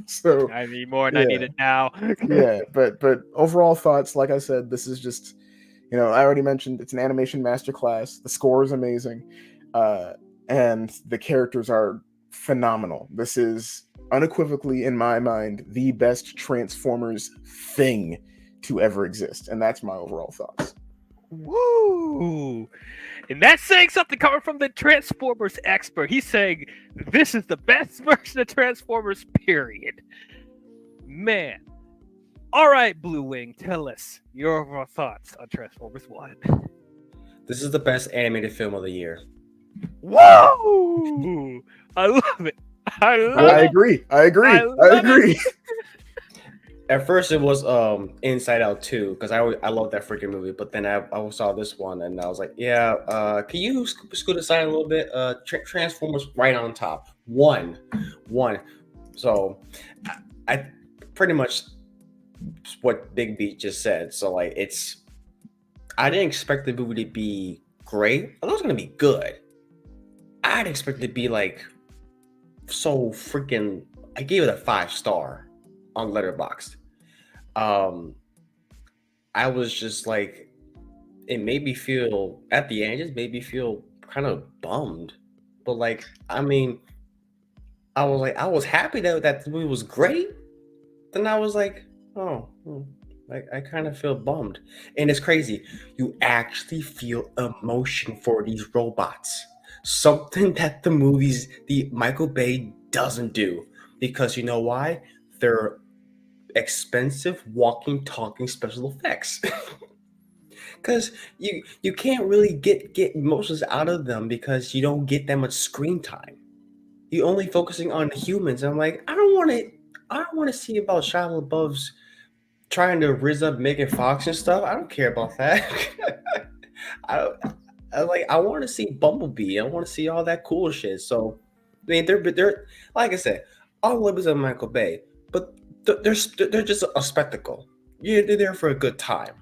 So I need more, and I need it now. Yeah, but overall thoughts, like I said, this is just, I already mentioned it's an animation masterclass. The score is amazing, and the characters are phenomenal. This is unequivocally, in my mind, the best Transformers thing to ever exist, and that's my overall thoughts. Woo! And that's saying something coming from the Transformers expert. He's saying this is the best version of Transformers, period. Man. All right, Blue Wing, tell us your overall thoughts on Transformers 1. This is the best animated film of the year. Whoa! I love it. I agree. At first, it was Inside Out 2, because I love that freaking movie. But then I saw this one, and I was like, yeah, can you scoot aside a little bit? Transformers right on top. One. So I pretty much what Big B just said. So like I didn't expect the movie to be great. I thought it was gonna be good. I'd expect it to be like so freaking. I gave it a 5-star on Letterboxd. I was just like, it made me feel at the end. It just made me feel kind of bummed. But like, I mean, I was happy that the movie was great. Then I was like, oh. I kind of feel bummed. And it's crazy. You actually feel emotion for these robots. Something that the Michael Bay doesn't do. Because you know why? They're expensive walking, talking special effects. Because you can't really get emotions out of them because you don't get that much screen time. You're only focusing on humans. I'm like, I don't want to see about Shia LaBeouf's trying to rizz up Megan Fox and stuff. I don't care about that. I want to see Bumblebee. I want to see all that cool shit. So mean, they're like I said, all Olympus and Michael Bay, but they're just a spectacle. They're there for a good time.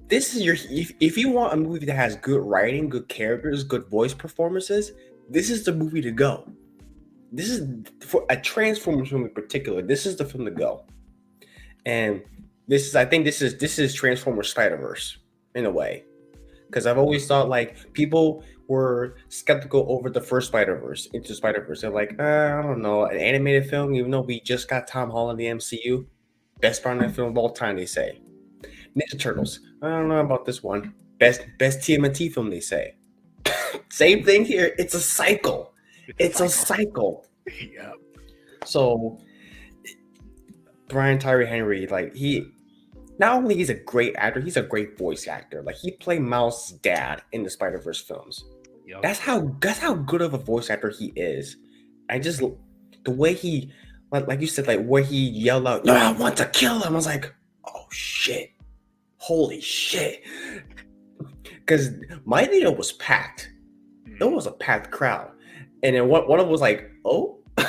This is if you want a movie that has good writing, good characters, good voice performances, this is the movie to go. This is for a Transformers film in particular. This is the film to go. And I think this is Transformers Spider-Verse in a way. Because I've always thought like people were skeptical over the first Spider-Verse, Into Spider-Verse. They're like, I don't know, an animated film, even though we just got Tom Holland in the MCU. Best Spider-Man film of all time, they say. Ninja Turtles. I don't know about this one. Best TMNT film, they say. Same thing here. It's a cycle. It's a cycle. Yeah. So Brian Tyree Henry, like not only he's a great actor, he's a great voice actor. Like he played Miles' dad in the Spider-Verse films. Yep. That's how good of a voice actor he is. I just the way he like you said, like where he yelled out, "No, I want to kill him." I was like, oh shit. Holy shit. Because my theater was packed. It was a packed crowd. And then one of them was like, oh. But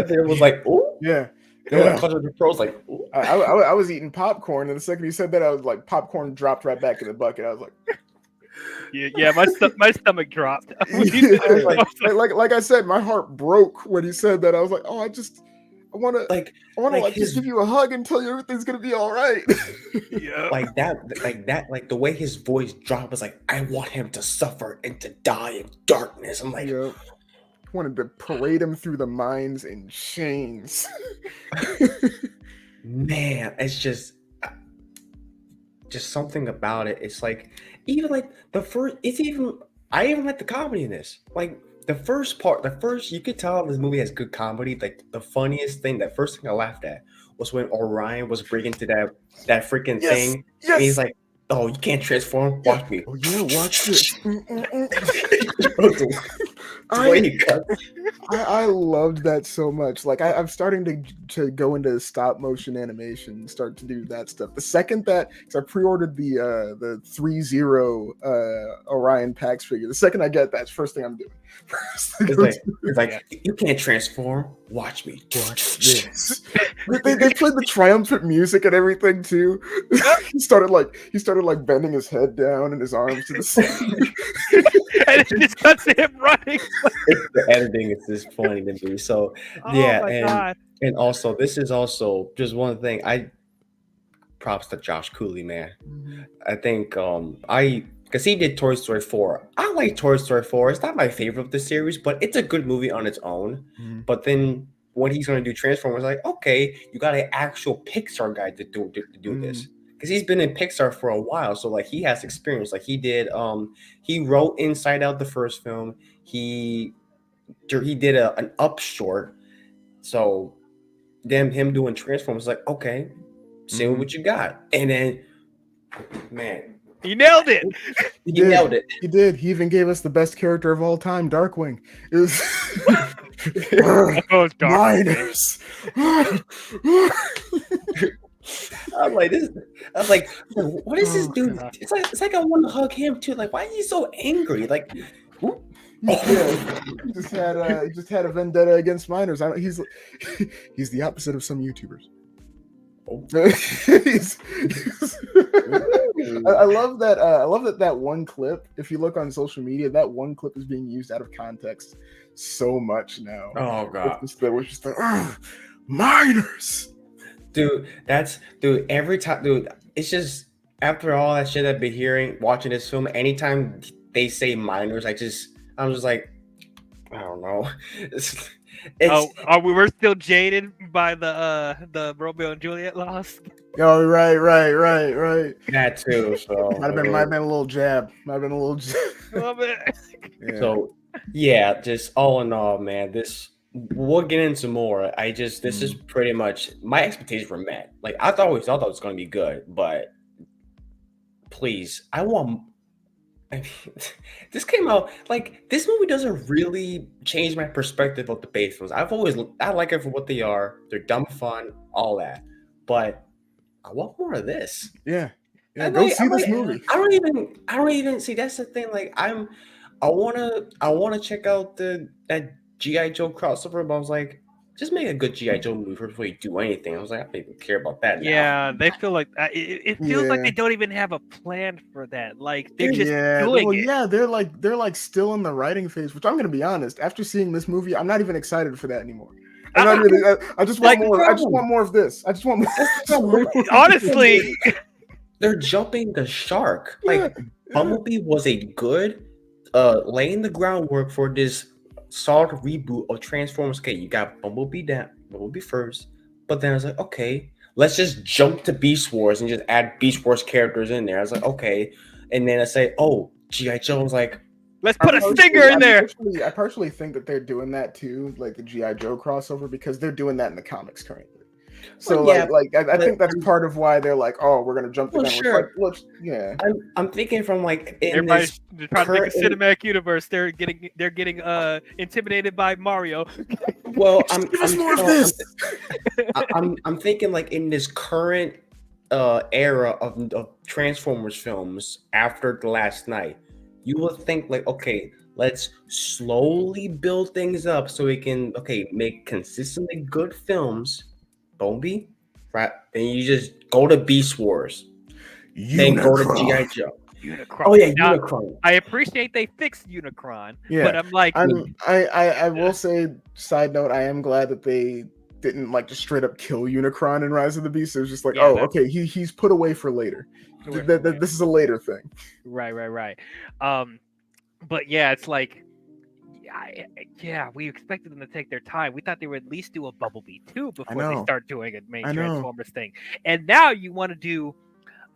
there was like, oh. Yeah. The pros like, ooh. I was eating popcorn, and the second he said that, I was like, popcorn dropped right back in the bucket. I was like, yeah, my stomach dropped. like I said, my heart broke when he said that. I was like, oh, I want to just give you a hug and tell you everything's gonna be all right. Yeah, like the way his voice dropped was like, I want him to suffer and to die in darkness. I'm like, I wanted to parade him through the mines in chains. Man, it's just something about it. It's like even like the first. I even like the comedy in this. Like the first you could tell this movie has good comedy. Like the funniest thing, that first thing I laughed at was when Orion was breaking to that freaking thing. Yes. And he's like, "Oh, you can't transform. Watch me." Oh yeah, watch this. I loved that so much. Like I'm starting to go into stop motion animation, start to do that stuff. The second that, because I pre-ordered the 3-0 Orion Pax figure. The second I get that, it's the first thing I'm doing. It's like you can't transform. Watch me. Watch this. they played the triumphant music and everything too. he started like bending his head down and his arms to the side. And it just cuts to him running. The editing is just funny to me. So God. And also this is also just one thing. Props to Josh Cooley, man. Mm-hmm. I think because he did Toy Story 4. I like Toy Story 4. It's not my favorite of the series, but it's a good movie on its own. Mm-hmm. But then when he's going to do Transformers, like, okay, you got an actual Pixar guy to do this. Because he's been in Pixar for a while, so like he has experience. Like he did, he wrote Inside Out, the first film. He did an Up short. So then him doing Transformers, like, okay, see what you got. And then, man, he nailed it. He nailed it. He did. He even gave us the best character of all time, Darkwing. It was Miners. I'm like, what is this dude? It's like I want to hug him too. Like, why is he so angry? Like, he just had a vendetta against miners. He's the opposite of some YouTubers. I love that. I love that one clip. If you look on social media, that one clip is being used out of context so much now. Oh god, which is miners. Dude, every time, dude, it's just after all that shit I've been hearing, watching this film, anytime they say minors, I'm just like, I don't know. We were still jaded by the Romeo and Juliet loss. Oh, right. That too. So might have been a little jab. A little bit. Yeah. So yeah, just all in all, man, we'll get into more. This is pretty much my expectations were met. Like I always thought that was going to be good, but please, this came out like this movie doesn't really change my perspective of the base films. I like it for what they are. They're dumb fun, all that, but I want more of this. Yeah. Yeah, go see this movie. I don't even see. That's the thing. Like I wanna check out that GI Joe crossover, but I was like, just make a good GI Joe movie before you do anything. I was like, I don't even care about that now. Yeah, they feel like it feels like they don't even have a plan for that. Like they're just doing it. Yeah, they're like still in the writing phase. Which I'm gonna be honest. After seeing this movie, I'm not even excited for that anymore. I just want more. I just want more of this. I just want more. Honestly, they're jumping the shark. Like Bumblebee was a good laying the groundwork for this solid reboot of Transformers. Okay, you got Bumblebee first, but then I was like, okay, let's just jump to Beast Wars and just add Beast Wars characters in there. I was like, okay, and then I say, oh, G.I. Joe. I was like, let's put a stinger in there. I partially think that they're doing that too, like the G.I. Joe crossover, because they're doing that in the comics currently. So I think that's part of why they're like, oh, we're gonna jump the gun. Sure. Yeah. I'm thinking from like everybody's trying to make a cinematic universe. They're getting intimidated by Mario. Well, I'm thinking like in this current era of Transformers films after The Last Night, you would think like, okay, let's slowly build things up so we can make consistently good films. Bumblebee, right? Then you just go to Beast Wars. Then go to G.I. Joe. Unicron. Oh yeah, Unicron. I appreciate they fixed Unicron, but I'm like, I will say, side note, I am glad that they didn't like just straight up kill Unicron in Rise of the Beast. It was just like, okay, he's put away for later. This is a later thing. Right. But yeah, it's like. We expected them to take their time. We thought they would at least do a Bumblebee 2 before they start doing a main Transformers thing. And now you want to do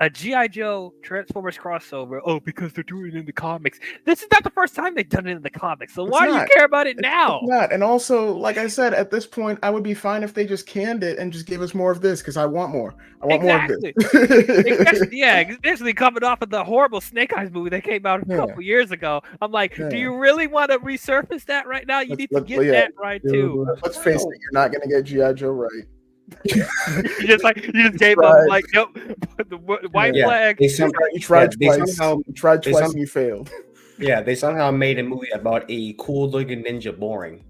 a G.I. Joe Transformers crossover. Oh, because they're doing it in the comics. This is not the first time they've done it in the comics. So why do you care about it now? It's not. And also, like I said, at this point, I would be fine if they just canned it and just gave us more of this, because I want more. I want more of this. Especially coming off of the horrible Snake Eyes movie that came out a couple years ago. I'm like, do you really want to resurface that right now? You need to get that right too. Let's face it, you're not going to get G.I. Joe right. you just gave up like, nope, the white flag. You tried twice and you failed. Yeah, they somehow made a movie about a cool looking ninja boring.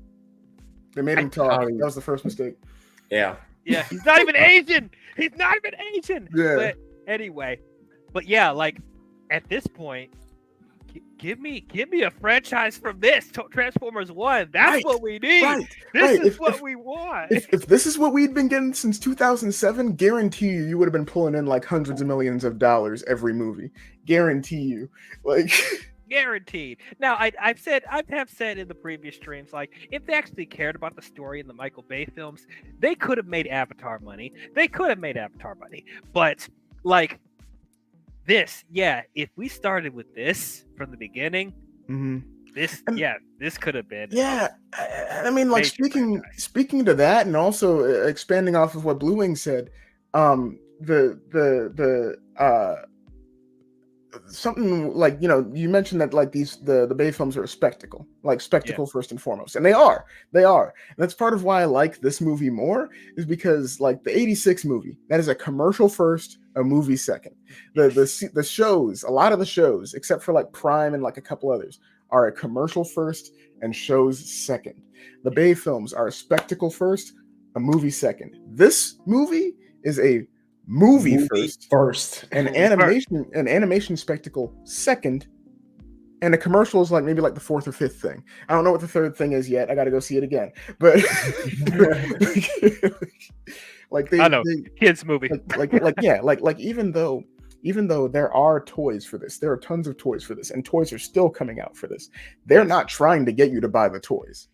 They made him talk. That was the first mistake. Yeah, he's not even Asian. Yeah. But anyway, like at this point, give me a franchise from this Transformers 1. That's what we need. This is what we want. If this is what we'd been getting since 2007, guarantee you would have been pulling in like hundreds of millions of dollars every movie. Guarantee you, like. Guaranteed. Now, I have said in the previous streams, like, if they actually cared about the story in the Michael Bay films, they could have made Avatar money. But like. This, if we started with this from the beginning, this could have been. Yeah, I mean, like speaking to that, and also expanding off of what Blue Wing said, something like, you mentioned that like the Bay films are a spectacle, first and foremost, and they are, and that's part of why I like this movie more, is because like the '86 movie, that is a commercial first, a movie second. The shows, a lot of the shows, except for like Prime and like a couple others, are a commercial first and shows second. The Bay films are a spectacle first, a movie second. This movie is a movie first, an animation spectacle second, and a commercial is like maybe like the fourth or fifth thing. I don't know what the third thing is yet. I got to go see it again. But like I know kids movie. Like even though there are toys for this, there are tons of toys for this, and toys are still coming out for this. They're not trying to get you to buy the toys.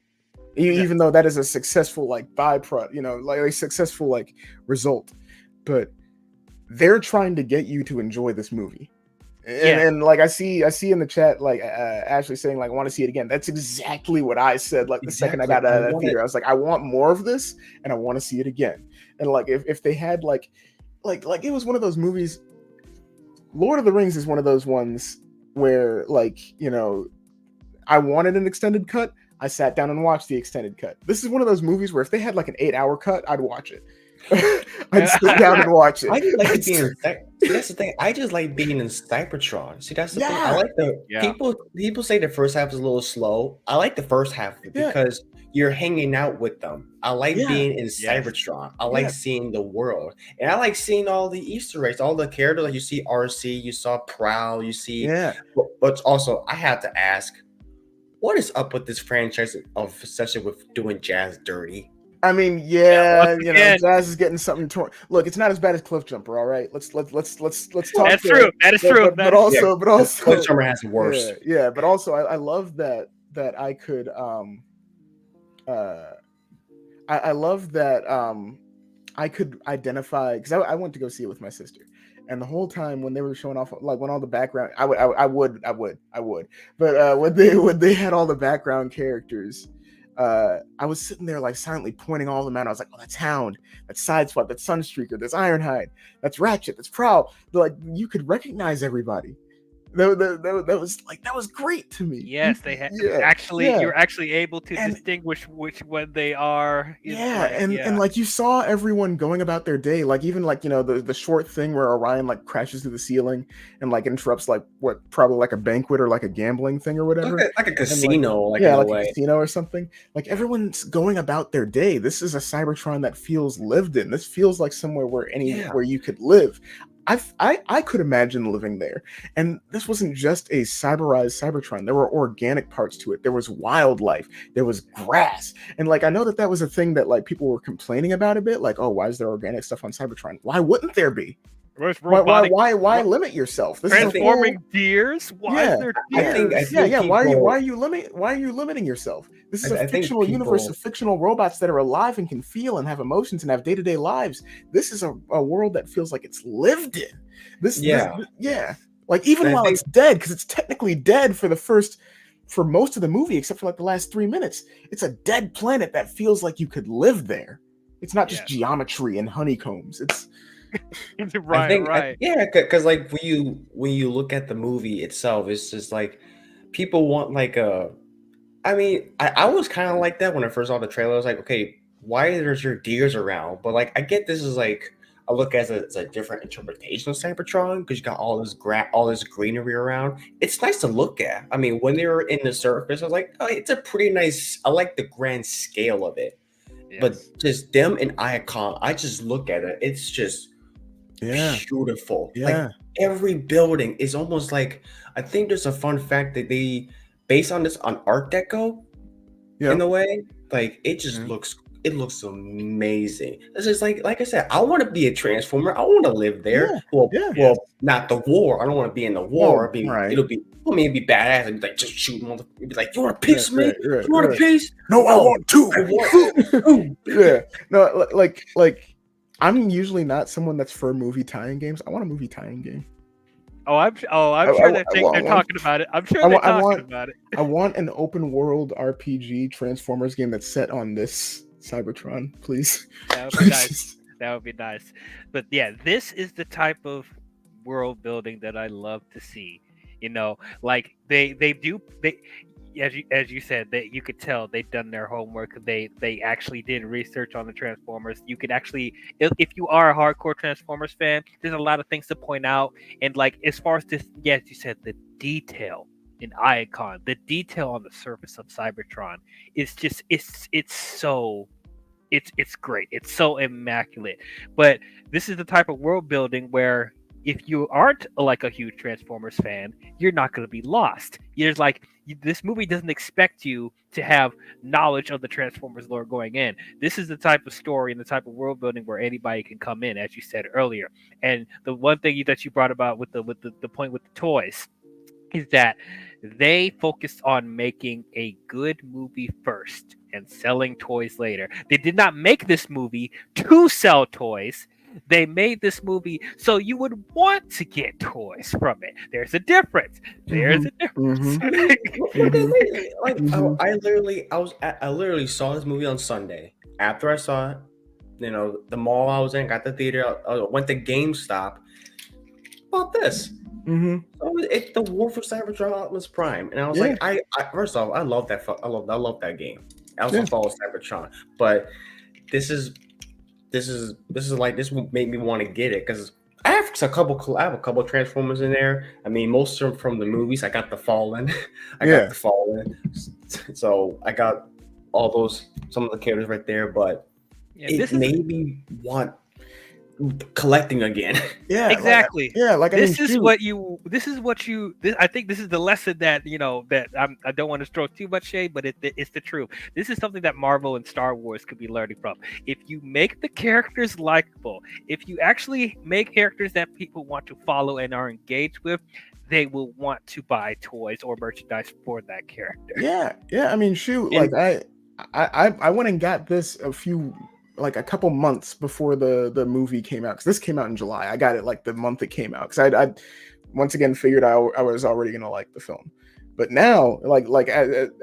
Even though that is a successful like byproduct, like a successful like result, but they're trying to get you to enjoy this movie. And like I see in the chat like Ashley saying like I want to see it again. That's exactly what I said like the second I got out of that theater. I was like, I want more of this and I want to see it again. And like if they had like it was one of those movies. Lord of the Rings is one of those ones where like, I wanted an extended cut. I sat down and watched the extended cut. This is one of those movies where if they had like an 8-hour cut, I'd watch it. I'd sit down and watch it. I just like being in. See, that's the thing. I just like being in Cybertron. See, that's the thing. I like the people say the first half is a little slow. I like the first half of it because you're hanging out with them. I like being in Cybertron. I like seeing the world, and I like seeing all the Easter eggs, all the characters. Like you see RC, you saw Prowl, you see. But also, I have to ask, what is up with this franchise of obsession with doing Jazz dirty? I mean, Jazz is getting something torn. Look, it's not as bad as Cliff Jumper, all right. Let's talk. That's true. That is true. But also, Cliff Jumper has it worse. Yeah, but also, I love that I could I love that I could identify, because I went to go see it with my sister, and the whole time when they were showing off, like when all the background, I would, but when they had all the background characters. I was sitting there like silently pointing all of them out. I was like, "Oh, that's Hound, that's Sideswipe, that's Sunstreaker, that's Ironhide, that's Ratchet, that's Prowl." Like you could recognize everybody. That was great to me. Yes, they had you're actually able to distinguish which one they are. And like you saw everyone going about their day. Like even like the short thing where Orion like crashes through the ceiling and like interrupts like what probably like a banquet or like a gambling thing or whatever, like a casino, like a casino or something. Like everyone's going about their day. This is a Cybertron that feels lived in. This feels like somewhere where where you could live. I could imagine living there. And this wasn't just a cyberized Cybertron. There were organic parts to it. There was wildlife. There was grass. And like I know that was a thing that like people were complaining about a bit. Like, oh, why is there organic stuff on Cybertron? Why wouldn't there be? Why limit yourself? This transforming deers? Why is there deers? Why are you limiting yourself? This is a fictional universe of fictional robots that are alive and can feel and have emotions and have day-to-day lives. This is a world that feels like it's lived in. Like even while it's dead, because it's technically dead for most of the movie, except for like the last 3 minutes. It's a dead planet that feels like you could live there. It's not just geometry and honeycombs. It's right. Because like when you look at the movie itself, it's just like people want like a. I mean, I was kind of like that when I first saw the trailer. I was like, okay, why there's your deers around? But like, I get this is like I look as a different interpretation of Cybertron because you got all this greenery around. It's nice to look at. I mean, when they were in the surface, I was like, oh, it's a pretty nice. I like the grand scale of it. Yes. But just them and Icon, I just look at it. It's just beautiful. Like every building is almost like. I think there's a fun fact that they. Based on this on Art Deco, in a way, like it just looks amazing. It's just like I said, I want to be a Transformer. I want to live there. Well, not the war. I don't want to be in the war. It'd be badass. It'd be like just shoot them. It'd be like, you want a piece of me? You want a piece? No, I want two. No, like I'm usually not someone that's for movie tie-in games. I want a movie tie-in game. I'm sure they're talking about it. I'm sure they're talking about it. I want an open world RPG Transformers game that's set on this Cybertron, please. That would be nice. That would be nice. But yeah, this is the type of world building that I love to see. Like they as you said, that you could tell they've done their homework. They actually did research on the Transformers. You could actually, if you are a hardcore Transformers fan, there's a lot of things to point out. And like as far as this, yes, you said the detail in Icon, the detail on the surface of Cybertron is just it's great. It's so immaculate. But this is the type of world building where if you aren't like a huge Transformers fan, you're not going to be lost. There's like this movie doesn't expect you to have knowledge of the Transformers lore going in. This is the type of story and the type of world building where anybody can come in, as you said earlier. And the one thing that you brought about with the point with the toys is that they focused on making a good movie first and selling toys later. They did not make this movie to sell toys. They made this movie so you would want to get toys from it. There's a difference. I literally saw this movie on Sunday. After I saw it, the mall I was in, got the theater, I went to GameStop. Bought this. So it's the War for Cybertron Optimus Prime, and I was like, I first off, I love that. I love that game. I also follow Cybertron, but this is this made me want to get it because I have a couple Transformers in there. I mean, most of them from the movies. I got the Fallen, so I got all those some of the characters right there. But it made me want collecting again. Yeah, exactly. This is what you. I think this is the lesson that that I don't want to throw too much shade, but it's the truth. This is something that Marvel and Star Wars could be learning from. If you make the characters likable, if you actually make characters that people want to follow and are engaged with, they will want to buy toys or merchandise for that character. Yeah. I mean, shoot, like I went and got this a couple months before the movie came out, because this came out in July. I got it like the month it came out, because I once again figured I was already gonna like the film. But now,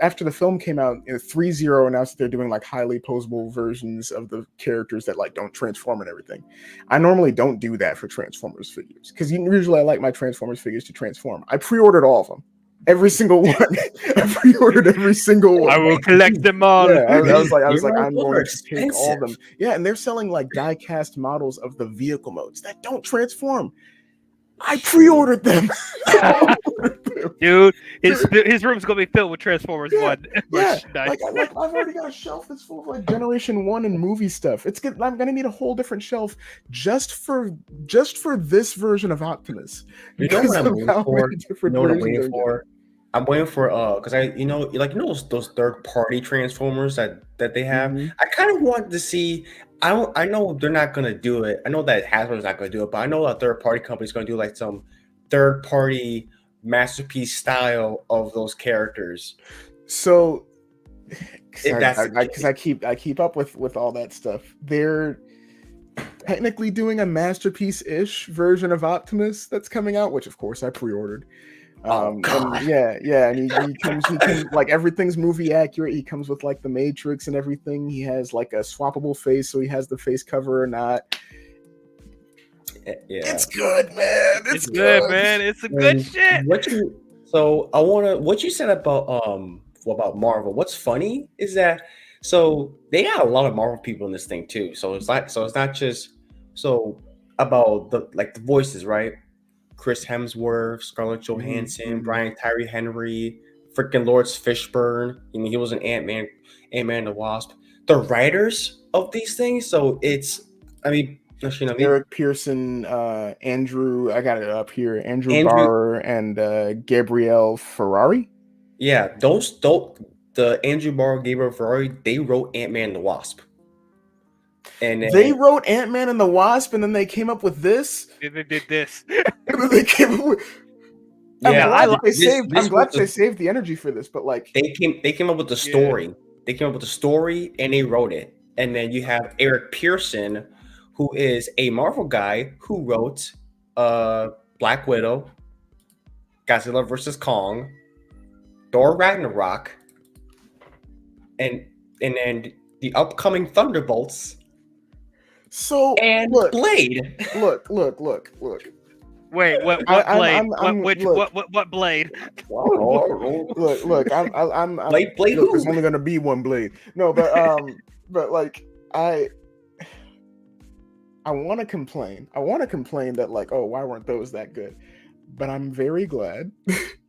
after the film came out, 3.0 announced that they're doing like highly posable versions of the characters that like don't transform and everything. I normally don't do that for Transformers figures, because usually I like my Transformers figures to transform. I pre-ordered all of them. Every single one. I pre-ordered every single one. I will collect them all. Yeah, I was like, I'm going to take all of them. Yeah, and they're selling like die-cast models of the vehicle modes that don't transform. I pre-ordered them. Dude, his room's gonna be filled with Transformers 1. Yeah, like I've already got a shelf that's full of like Generation 1 and movie stuff. It's good. I'm gonna need a whole different shelf just for this version of Optimus. You know what I'm waiting for? I'm waiting for because those third party Transformers that they have. Mm-hmm. I kind of want to see. I know they're not gonna do it. I know that Hasbro's not gonna do it, but I know a third party company's gonna do like some third party masterpiece style of those characters. So, because I keep up with all that stuff. They're technically doing a masterpiece-ish version of Optimus that's coming out, which of course I pre-ordered. And he comes like everything's movie accurate. He comes with like the Matrix and everything. He has like a swappable face, so he has the face cover or not. Yeah, it's good, man. It's good, man. It's a good shit. What you said about Marvel? What's funny is that they got a lot of Marvel people in this thing too. So it's not just about the voices, right? Chris Hemsworth, Scarlett Johansson, Brian Tyree Henry, freaking Lawrence Fishburne. He was an Ant-Man and the Wasp. The writers of these things. So Eric Pearson, Andrew, I got it up here. Andrew Barr and Gabrielle Ferrari. Yeah, the Andrew Barr, Gabriel Ferrari, they wrote Ant-Man and the Wasp. And they wrote Ant-Man and the Wasp, and then they came up with this. They did this. And then they came up with. I'm glad they saved the energy for this, but like they came up with the story. Yeah. They came up with the story and they wrote it. And then you have Eric Pearson, who is a Marvel guy who wrote Black Widow, Godzilla vs. Kong, Thor Ragnarok, and then the upcoming Thunderbolts. Blade. Look. Wait, what Blade? What Blade? Look. I'm Blade. There's only gonna be one Blade. No, but like I want to complain. That like, oh, why weren't those that good? But I'm very glad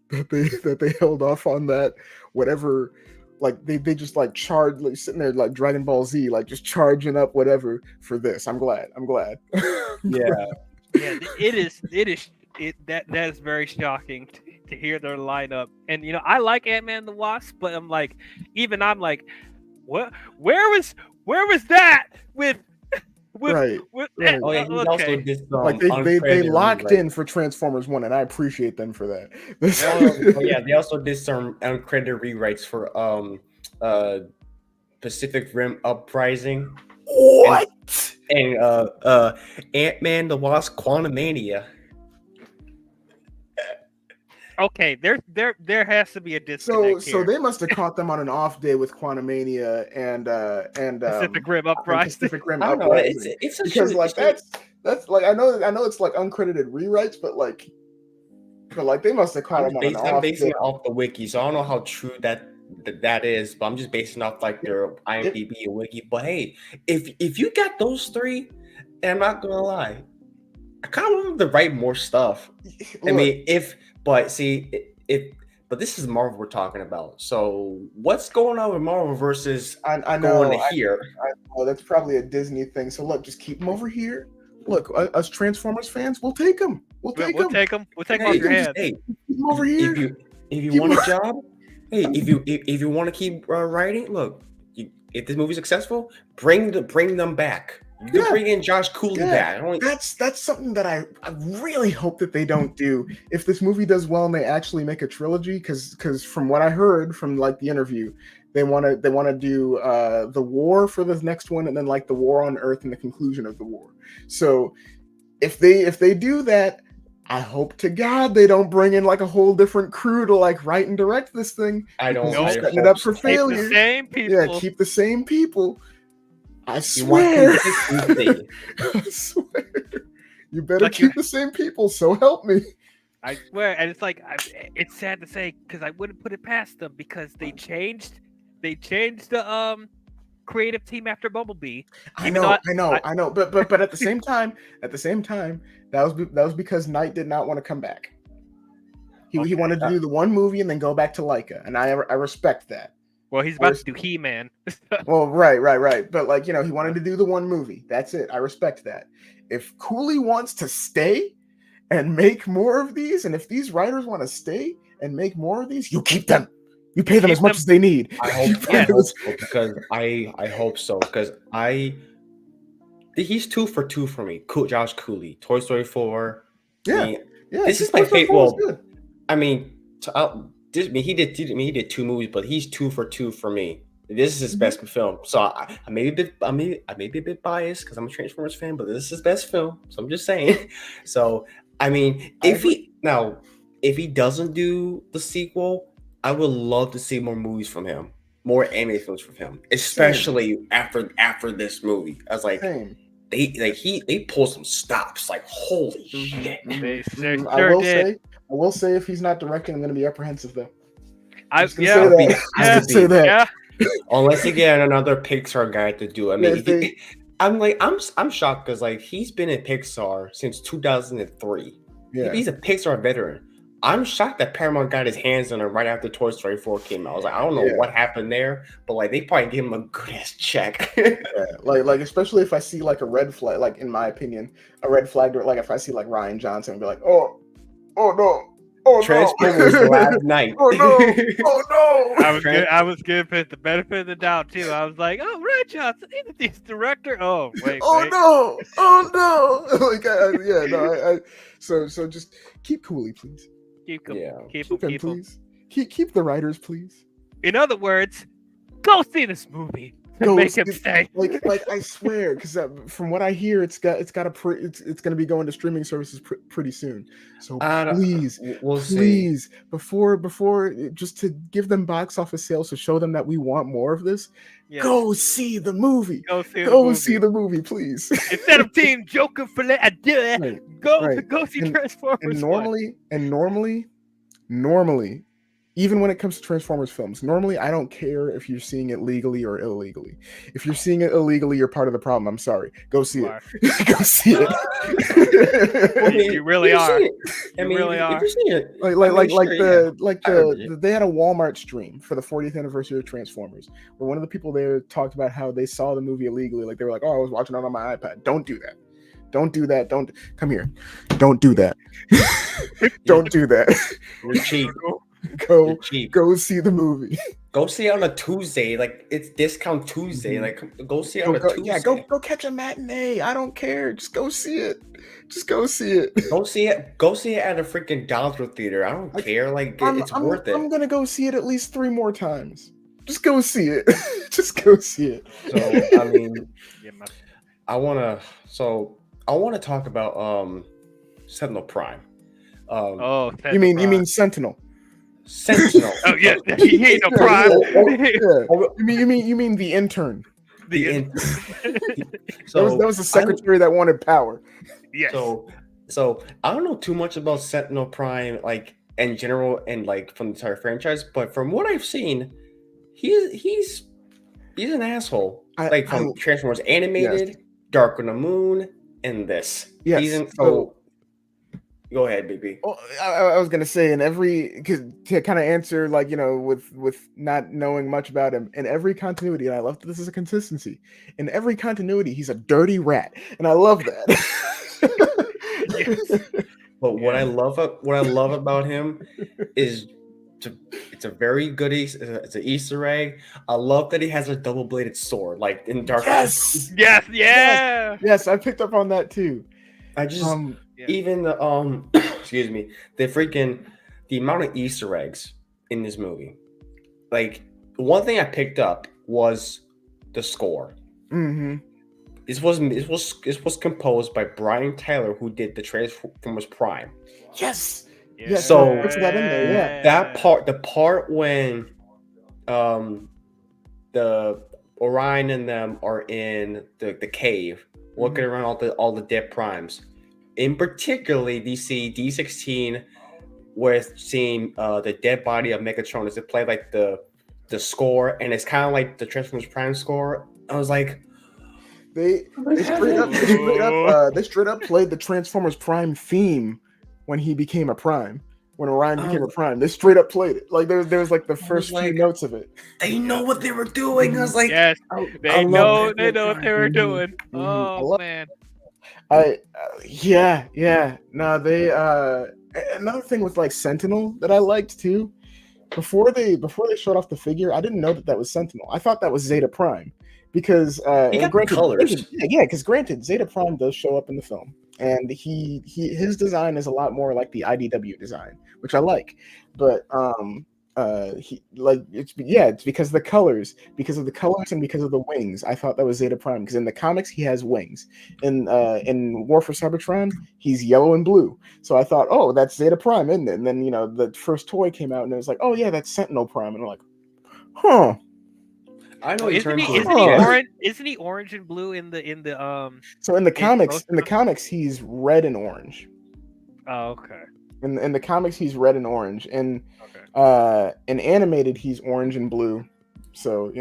that they held off on that. Whatever. Like they just like charged, like sitting there like Dragon Ball Z, like just charging up whatever for this. I'm glad. Yeah. It is. That is very shocking to hear their lineup. And I like Ant-Man and the Wasp, but I'm like, what? Where was that with? Right. He also did some they locked in for Transformers 1, and I appreciate them for that. They also did some uncredited rewrites for Pacific Rim Uprising. What? And Ant-Man the Wasp Quantumania. Okay, there has to be a disconnect so they must have caught them on an off day with Quantumania and Pacific Rim Uprising. Pacific Rim Uprising. It's because like that's like I know it's like uncredited rewrites, but like they must have caught them on an off day. I'm basing it off the wiki, so I don't know how true that is, but I'm just basing off like their IMDb and Wiki. But hey, if you got those three, and I'm not gonna lie, I kind of want them to write more stuff. Look, I mean, but this is Marvel we're talking about. So what's going on with Marvel versus I going know. to here? I know that's probably a Disney thing. So look, just keep them over here. Look, us Transformers fans, we'll take them. We'll take them. We'll take them off your hands. Hey, Keep them over here. if you want a job, hey, if you want to keep writing, look, if this movie's successful, bring them back. You can bring in Josh Cooley back. That's something that I really hope that they don't do. If this movie does well and they actually make a trilogy, because from what I heard from like the interview, they want to do the war for the next one, and then like the war on Earth and the conclusion of the war. So if they do that, I hope to God they don't bring in like a whole different crew to like write and direct this thing. Setting it up for failure. Keep the same people. Yeah, keep the same people. I swear. I swear. You better keep the same people. So help me. I swear, and it's like it's sad to say because I wouldn't put it past them because they changed the creative team after Bumblebee. I know. But at the same time, that was because Knight did not want to come back. He wanted to do the one movie and then go back to Laika, and I respect that. Well, he's about to do He-Man. Well, right. But like, he wanted to do the one movie. That's it. I respect that. If Cooley wants to stay and make more of these, and if these writers want to stay and make more of these, you keep them. You pay them as much as they need. I hope so because he's 2 for 2 for me. Josh Cooley, Toy Story 4. Yeah. This is my favorite. Well, I mean, he did 2 movies, but he's 2 for 2 for me. This is his best film. So I may be a bit biased because I'm a Transformers fan, but this is his best film. So I'm just saying. So I mean, if he doesn't do the sequel, I would love to see more movies from him, more animated films from him, especially after this movie. I was like, they pull some stops. Like, holy shit! I will say, if he's not directing, I'm going to be apprehensive though. I say that. Yeah. Unless you get another Pixar guy to do it. I mean, I'm shocked because like he's been in Pixar since 2003. Yeah, he's a Pixar veteran. I'm shocked that Paramount got his hands on him right after Toy Story 4 came out. I was like, I don't know what happened there, but like they probably gave him a good ass check. like especially if I see like a red flag, like in my opinion, a red flag. Like if I see like Ryan Johnson, I'd be like, oh no, Transformers last night. Oh no! I was giving the benefit of the doubt too. I was like, oh, Ryan Johnson, he's the director. Oh wait. No! Like So just keep Cooley, please. Keep him, please. Keep the writers, please. In other words, go see this movie. Make him stay. Like I swear, because from what I hear, it's going to be going to streaming services pretty soon. So please, please, before just to give them box office sales to show them that we want more of this. Yes. Go see the movie. Go see the movie, please. Instead of Team Joker for go see Transformers. And normally, even when it comes to Transformers films, normally I don't care if you're seeing it legally or illegally. If you're seeing it illegally, you're part of the problem. I'm sorry. Go see it. Go see it. You really are. You really are. They had a Walmart stream for the 40th anniversary of Transformers, where one of the people there talked about how they saw the movie illegally. Like they were like, "Oh, I was watching it on my iPad." Don't do that. Don't do that. Don't come here. Don't do that. Don't do that. You're cheap. Go see the movie. Go see it on a Tuesday. Like it's discount Tuesday. Like go see it on a Tuesday. Yeah, go catch a matinee. I don't care. Just go see it. Go see it at a freaking Dollar Theater. I don't care. Like it's worth it. I'm gonna go see it at least 3 more times. Just go see it. Just go see it. So I mean, I wanna talk about Sentinel Prime. You mean Sentinel? Sentinel. Oh yeah, he ain't no Prime. You mean the intern? So that was the secretary that wanted power. Yes. So I don't know too much about Sentinel Prime, like in general, and like from the entire franchise. But from what I've seen, he's an asshole. Like from Transformers animated, yes. Dark on the Moon, and this. Yes. So go ahead, BB. Well, I was gonna say to kind of answer, like, with not knowing much about him, in every continuity, and I love that this is a consistency. In every continuity, he's a dirty rat, and I love that. Yes. But what I love about him is it's a very good it's an Easter egg. I love that he has a double-bladed sword, like in Dark. Yes. Yes. Yeah. Yes, I picked up on that too. I just even the excuse me, the amount of Easter eggs in this movie. Like, one thing I picked up was the score. Mm-hmm. This was composed by Brian Tyler, who did the Transformers Prime. Yes. Yeah. Yeah, So puts that in there, yeah. the part when the Orion and them are in the cave looking around all the dead primes. In particularly, you see D16 with seeing the dead body of Megatron as it played like the score, and it's kind of like the Transformers Prime score. I was like, they straight up played the Transformers Prime theme when he became a Prime. When Orion became a Prime, they straight up played it. Like there was like the first few notes of it. They know what they were doing. I was like, yes, they know what they were doing. Oh man. Yeah. No, they another thing with like Sentinel that I liked too. Before they showed off the figure, I didn't know that was Sentinel. I thought that was Zeta Prime because colors. Granted, Zeta Prime does show up in the film, and his design is a lot more like the IDW design, which I like. But it's because of the colors and because of the wings. I thought that was Zeta Prime because in the comics he has wings. In War for Cybertron, he's yellow and blue. So I thought, oh, that's Zeta Prime, isn't it? And then the first toy came out and it was like, oh yeah, that's Sentinel Prime, and I'm like, huh. I know isn't he orange and blue in the So in the comics he's red and orange. Oh, okay. In the comics he's red and orange, and in animated he's orange and blue. So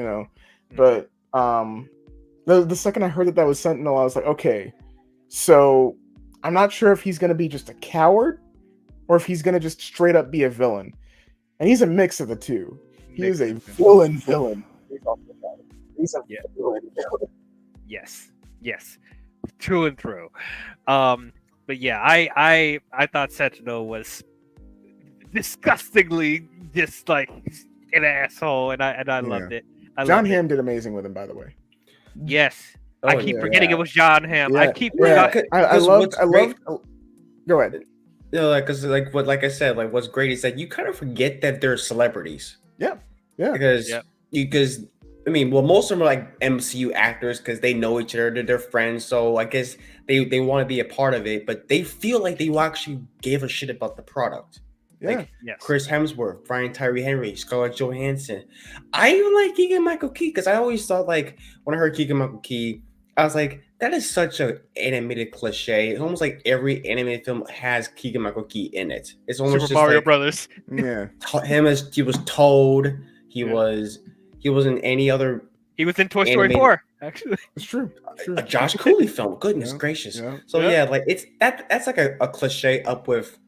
but the second I heard that was Sentinel, I was like, okay, so I'm not sure if he's gonna be just a coward or if he's gonna just straight up be a villain, and he's a mix of the two. He is a villain. He's a villain. Yes, true and true. But yeah, I thought Sentinel was disgustingly just like an asshole, and I loved it. John Hamm did amazing with him, by the way. Yes, I keep forgetting it was John Hamm. I keep forgetting. I loved. Go ahead. Because like I said, like what's great is that you kind of forget that they're celebrities. Yeah. Because I mean, well, most of them are like MCU actors because they know each other, they're friends. So I guess they want to be a part of it, but they feel like they actually gave a shit about the product. Yeah. Like Chris Hemsworth, Brian Tyree Henry, Scarlett Johansson. I even like Keegan-Michael Key because I always thought, like, when I heard Keegan-Michael Key, I was like, that is such an animated cliche. It's almost like every animated film has Keegan-Michael Key in it. It's almost Super Mario Brothers. Yeah. He was Toad. He was in any other. He was in Toy Story 4. Actually, it's true. A Josh Cooley film. Goodness gracious. Yeah. So like it's that's like a cliche up with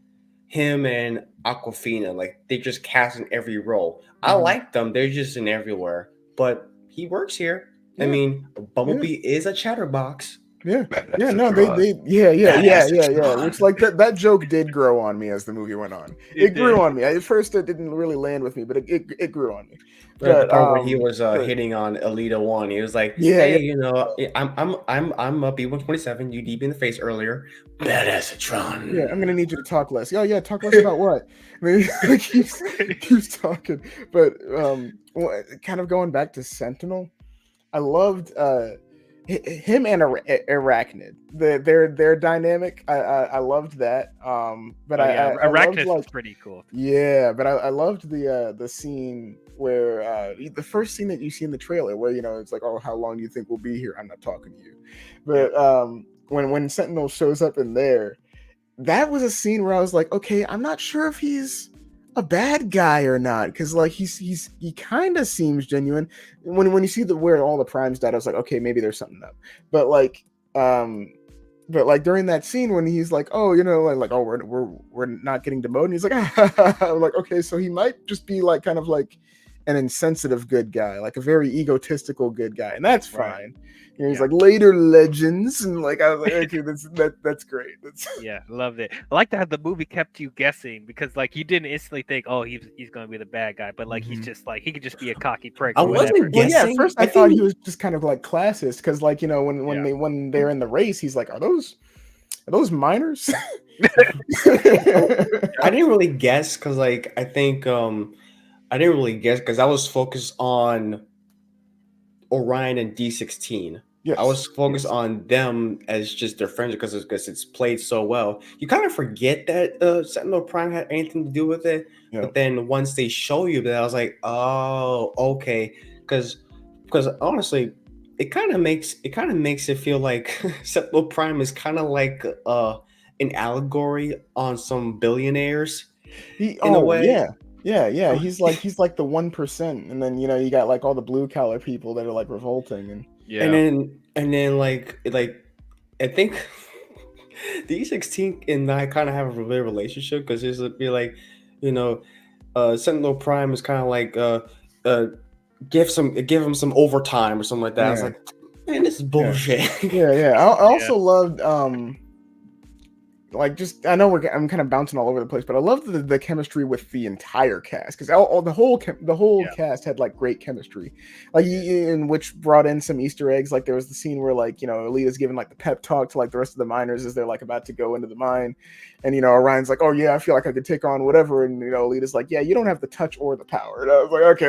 him and Aquafina. Like they just cast in every role. I like them. They're just in everywhere. But he works here. Yeah. I mean, Bumblebee is a chatterbox. Yeah. No, Which like that joke did grow on me as the movie went on. It grew on me. At first, it didn't really land with me, but it grew on me. But the part where he was hitting on Alita 1, he was like, "Hey, I'm a B-127. You deep in the face earlier, badass-atron. Yeah, I'm gonna need you to talk less. Yeah, talk less about what? I mean, he keeps talking. But kind of going back to Sentinel, I loved him and Arachnid. Their dynamic. I loved that. But Arachnid is pretty cool. Yeah, but I loved the scene where the first scene that you see in the trailer, where it's like, oh, how long do you think we'll be here? I'm not talking to you. But when Sentinel shows up in there, that was a scene where I was like, okay, I'm not sure if he's a bad guy or not, because like he kind of seems genuine. When you see where all the primes died, I was like, okay, maybe there's something up. But like during that scene when he's like, oh, oh, we're not getting demoted, and he's like, I'm like, okay, so he might just be like kind of like an insensitive good guy, like a very egotistical good guy, and that's fine. Right. He's like later legends, and like I was like, okay, that's great. Yeah, loved it. I like that the movie kept you guessing, because like you didn't instantly think, oh, he's gonna be the bad guy, but like he's just like, he could just be a cocky prick. I or whatever. wasn't guessing. Well, yeah, at first I thought he was just kind of like classist, because like when they're in the race, he's like, are those minors? I didn't really guess because like I think I didn't really guess because I was focused on Orion and D16. Yes. I was focused on them as just their friends because it's played so well. You kind of forget that Sentinel Prime had anything to do with it, but then once they show you that, I was like, oh, okay, because honestly, it kind of makes it feel like Sentinel Prime is kind of like an allegory on some billionaires in a way. Yeah. He's like the 1%, and then you got like all the blue collar people that are like revolting, and and then like I think D16 and I kind of have a real relationship because it's be like, Sentinel Prime is kind of like give him some overtime or something like that. I was like, man, this is bullshit. Yeah. I also loved like, just I know I'm kind of bouncing all over the place, but I love the chemistry with the entire cast, because the whole cast had like great chemistry, like in which brought in some Easter eggs. Like there was the scene where like Alita's giving like the pep talk to like the rest of the miners as they're like about to go into the mine, and Orion's like, oh yeah, I feel like I could take on whatever, and Alita's like, yeah, you don't have the touch or the power, and I was like, okay,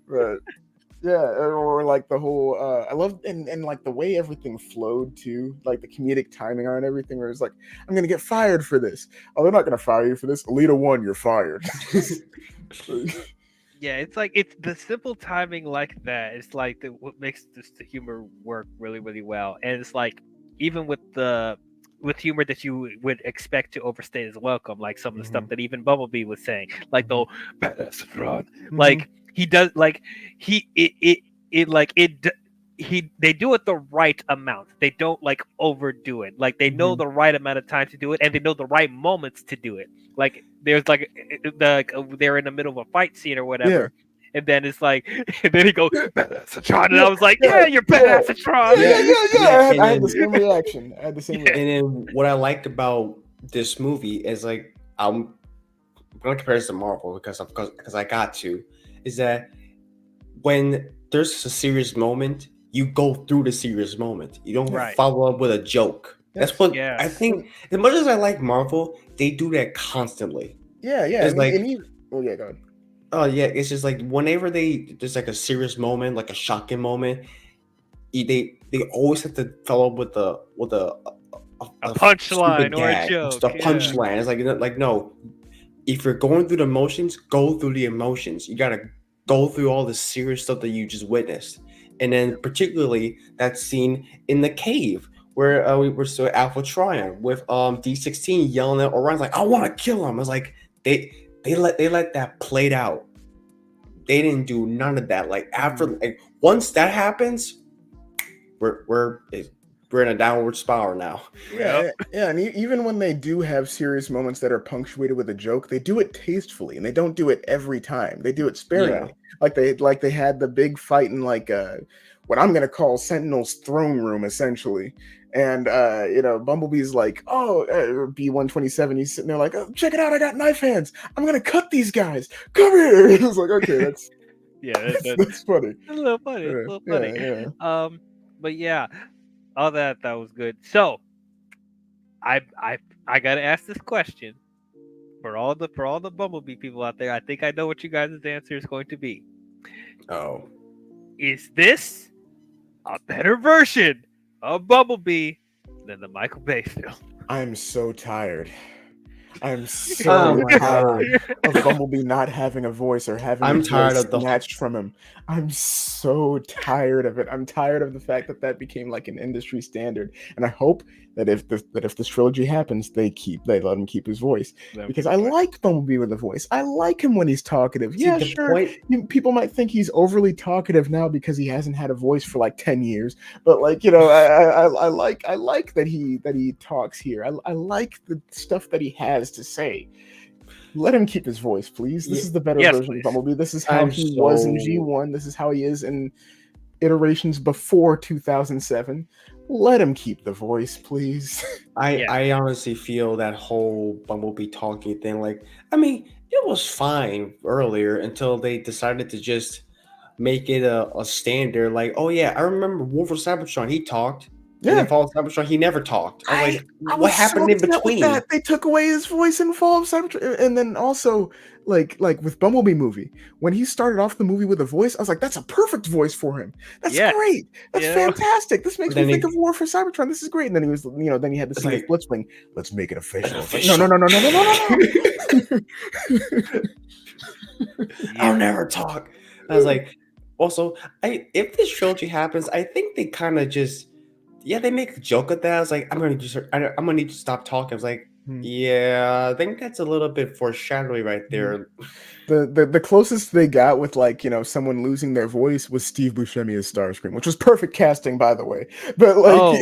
right. Yeah, or like the whole I love and like the way everything flowed too, like the comedic timing on everything, where it's like, I'm gonna get fired for this. Oh, they're not gonna fire you for this. Alita 1, you're fired. Yeah, it's like, it's the simple timing like that. It's like what makes the humor work really, really well. And it's like, even with humor that you would expect to overstay his welcome, like some of the stuff that even Bumblebee was saying, like the badass run, like he does, like they do it the right amount. They don't like overdo it. Like they know the right amount of time to do it, and they know the right moments to do it. Like there's like they're in the middle of a fight scene or whatever. And then it's like, and then he goes, Badassatron, and I was like, yeah, you're Badassatron. Yeah. I had the same reaction. And then what I liked about this movie is like, I'm gonna compare this to Marvel because I got to, is that when there's a serious moment, you go through the serious moment. You don't follow up with a joke. That's what I think. As much as I like Marvel, they do that constantly. Yeah. It's go ahead. Oh yeah, it's just like whenever there's like a serious moment, like a shocking moment, they always have to follow up with a punchline or a joke. Just a punchline. It's like no, if you're going through the emotions, go through the emotions. You gotta go through all the serious stuff that you just witnessed, and then particularly that scene in the cave where we were so Alpha Trion with D16 yelling at Orion's like, I want to kill him. I was like, they let that played out. They didn't do none of that. Like after, like once that happens, we're in a downward spiral now. Yeah, and even when they do have serious moments that are punctuated with a joke, they do it tastefully, and they don't do it every time. They do it sparingly. Like they had the big fight in like what I'm gonna call Sentinel's throne room, essentially. And Bumblebee's like, oh, B-127. He's sitting there like, oh, check it out, I got knife hands. I'm gonna cut these guys. Come here. It was like, okay, that's that's funny. A little funny. Yeah. But yeah, all that was good. So I gotta ask this question for all the Bumblebee people out there. I think I know what you guys' answer is going to be. Oh, is this a better version of Bumblebee than the Michael Bay film? I'm so tired. I'm so my tired of Bumblebee not having a voice or having I'm his tired voice of the snatched from him. I'm so tired of it. I'm tired of the fact that that became like an industry standard. And I hope that if this trilogy happens, they let him keep his voice, because I like Bumblebee with a voice. I like him when he's talkative. See, Yeah, the sure. point- People might think he's overly talkative now because he hasn't had a voice for like 10 years. But like, you know, I like that he talks here. I like the stuff that he has to say. Let him keep his voice, please. This is the better version of Bumblebee. This is how he was in G1. This is how he is in iterations before 2007. Let him keep the voice, please. I honestly feel that whole Bumblebee talking thing, like, I mean, it was fine earlier until they decided to just make it a standard. Like, oh yeah, I remember War for Cybertron, he talked. And then Fall of Cybertron, he never talked. I was like, what happened in between? That. They took away his voice in Fall of Cybertron. And then also, like with Bumblebee movie, when he started off the movie with a voice, I was like, that's a perfect voice for him. That's great. That's fantastic. This makes me think of War for Cybertron. This is great. And then he was, then he had the scene with Blitzwing. Let's make it official. No. I'll never talk. I was like, also, if this trilogy happens, I think they kind of just, they make a joke of that. I was like, I'm gonna need to stop talking. I was like, yeah, I think that's a little bit foreshadowing right there. The closest they got with someone losing their voice was Steve Buscemi as Starscream, which was perfect casting, by the way. But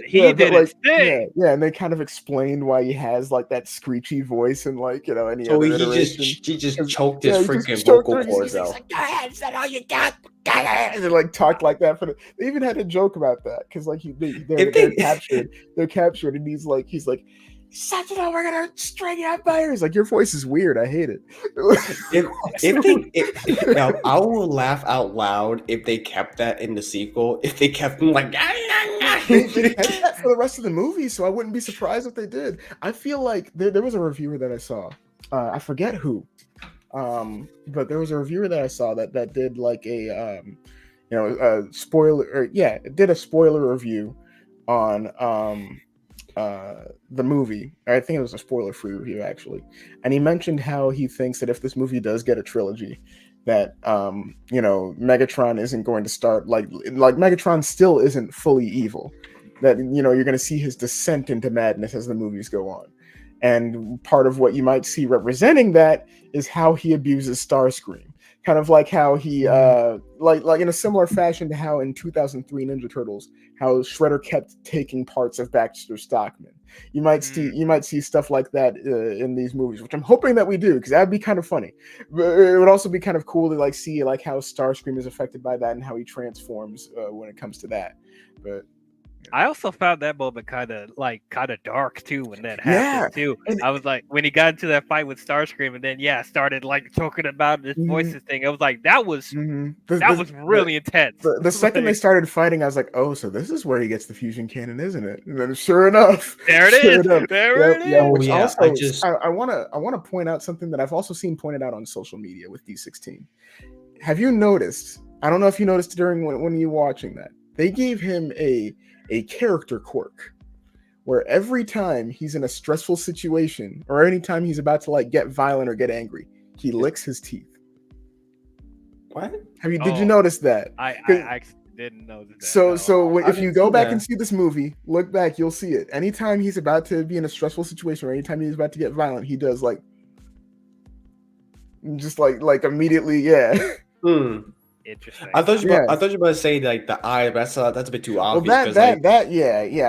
he did his thing. Yeah, and they kind of explained why he has like that screechy voice and any other iteration. He just choked his freaking vocal cords out. Like, is that all you got? And they talked like that they even had a joke about that because they're captured and he's like Sentinel, we're gonna string you up by. He's like, your voice is weird. I hate it. I will laugh out loud if they kept that in the sequel. If they kept him like they kept that for the rest of the movie, so I wouldn't be surprised if they did. I feel like there was a reviewer that I saw. I forget who, but there was a reviewer that I saw that did like a spoiler. It did a spoiler review on the movie. I think it was a spoiler-free review actually, and he mentioned how he thinks that if this movie does get a trilogy, that Megatron isn't going to start like Megatron still isn't fully evil. That you're going to see his descent into madness as the movies go on, and part of what you might see representing that is how he abuses Starscream. Kind of like how he, like in a similar fashion to how in 2003 Ninja Turtles, how Shredder kept taking parts of Baxter Stockman. You might see stuff like that in these movies, which I'm hoping that we do, because that'd be kind of funny. But it would also be kind of cool to see how Starscream is affected by that and how he transforms when it comes to that. But I also found that moment kind of dark too when that happened too. I was like, when he got into that fight with Starscream and then started talking about this voices thing. I was like, that was really intense. The second they started fighting, I was like, oh, so this is where he gets the fusion cannon, isn't it? And then sure enough, there it is. There it is. I want to point out something that I've also seen pointed out on social media with D16. Have you noticed? I don't know if you noticed during when you were watching that they gave him a character quirk where every time he's in a stressful situation or anytime he's about to get violent or get angry, he licks his teeth. What? Did you notice that? I didn't know that. So if you go back and see this movie, look back, you'll see it. Anytime he's about to be in a stressful situation or anytime he's about to get violent, he does just immediately, Interesting. I thought you were about to say the eye, but that's a bit too obvious. I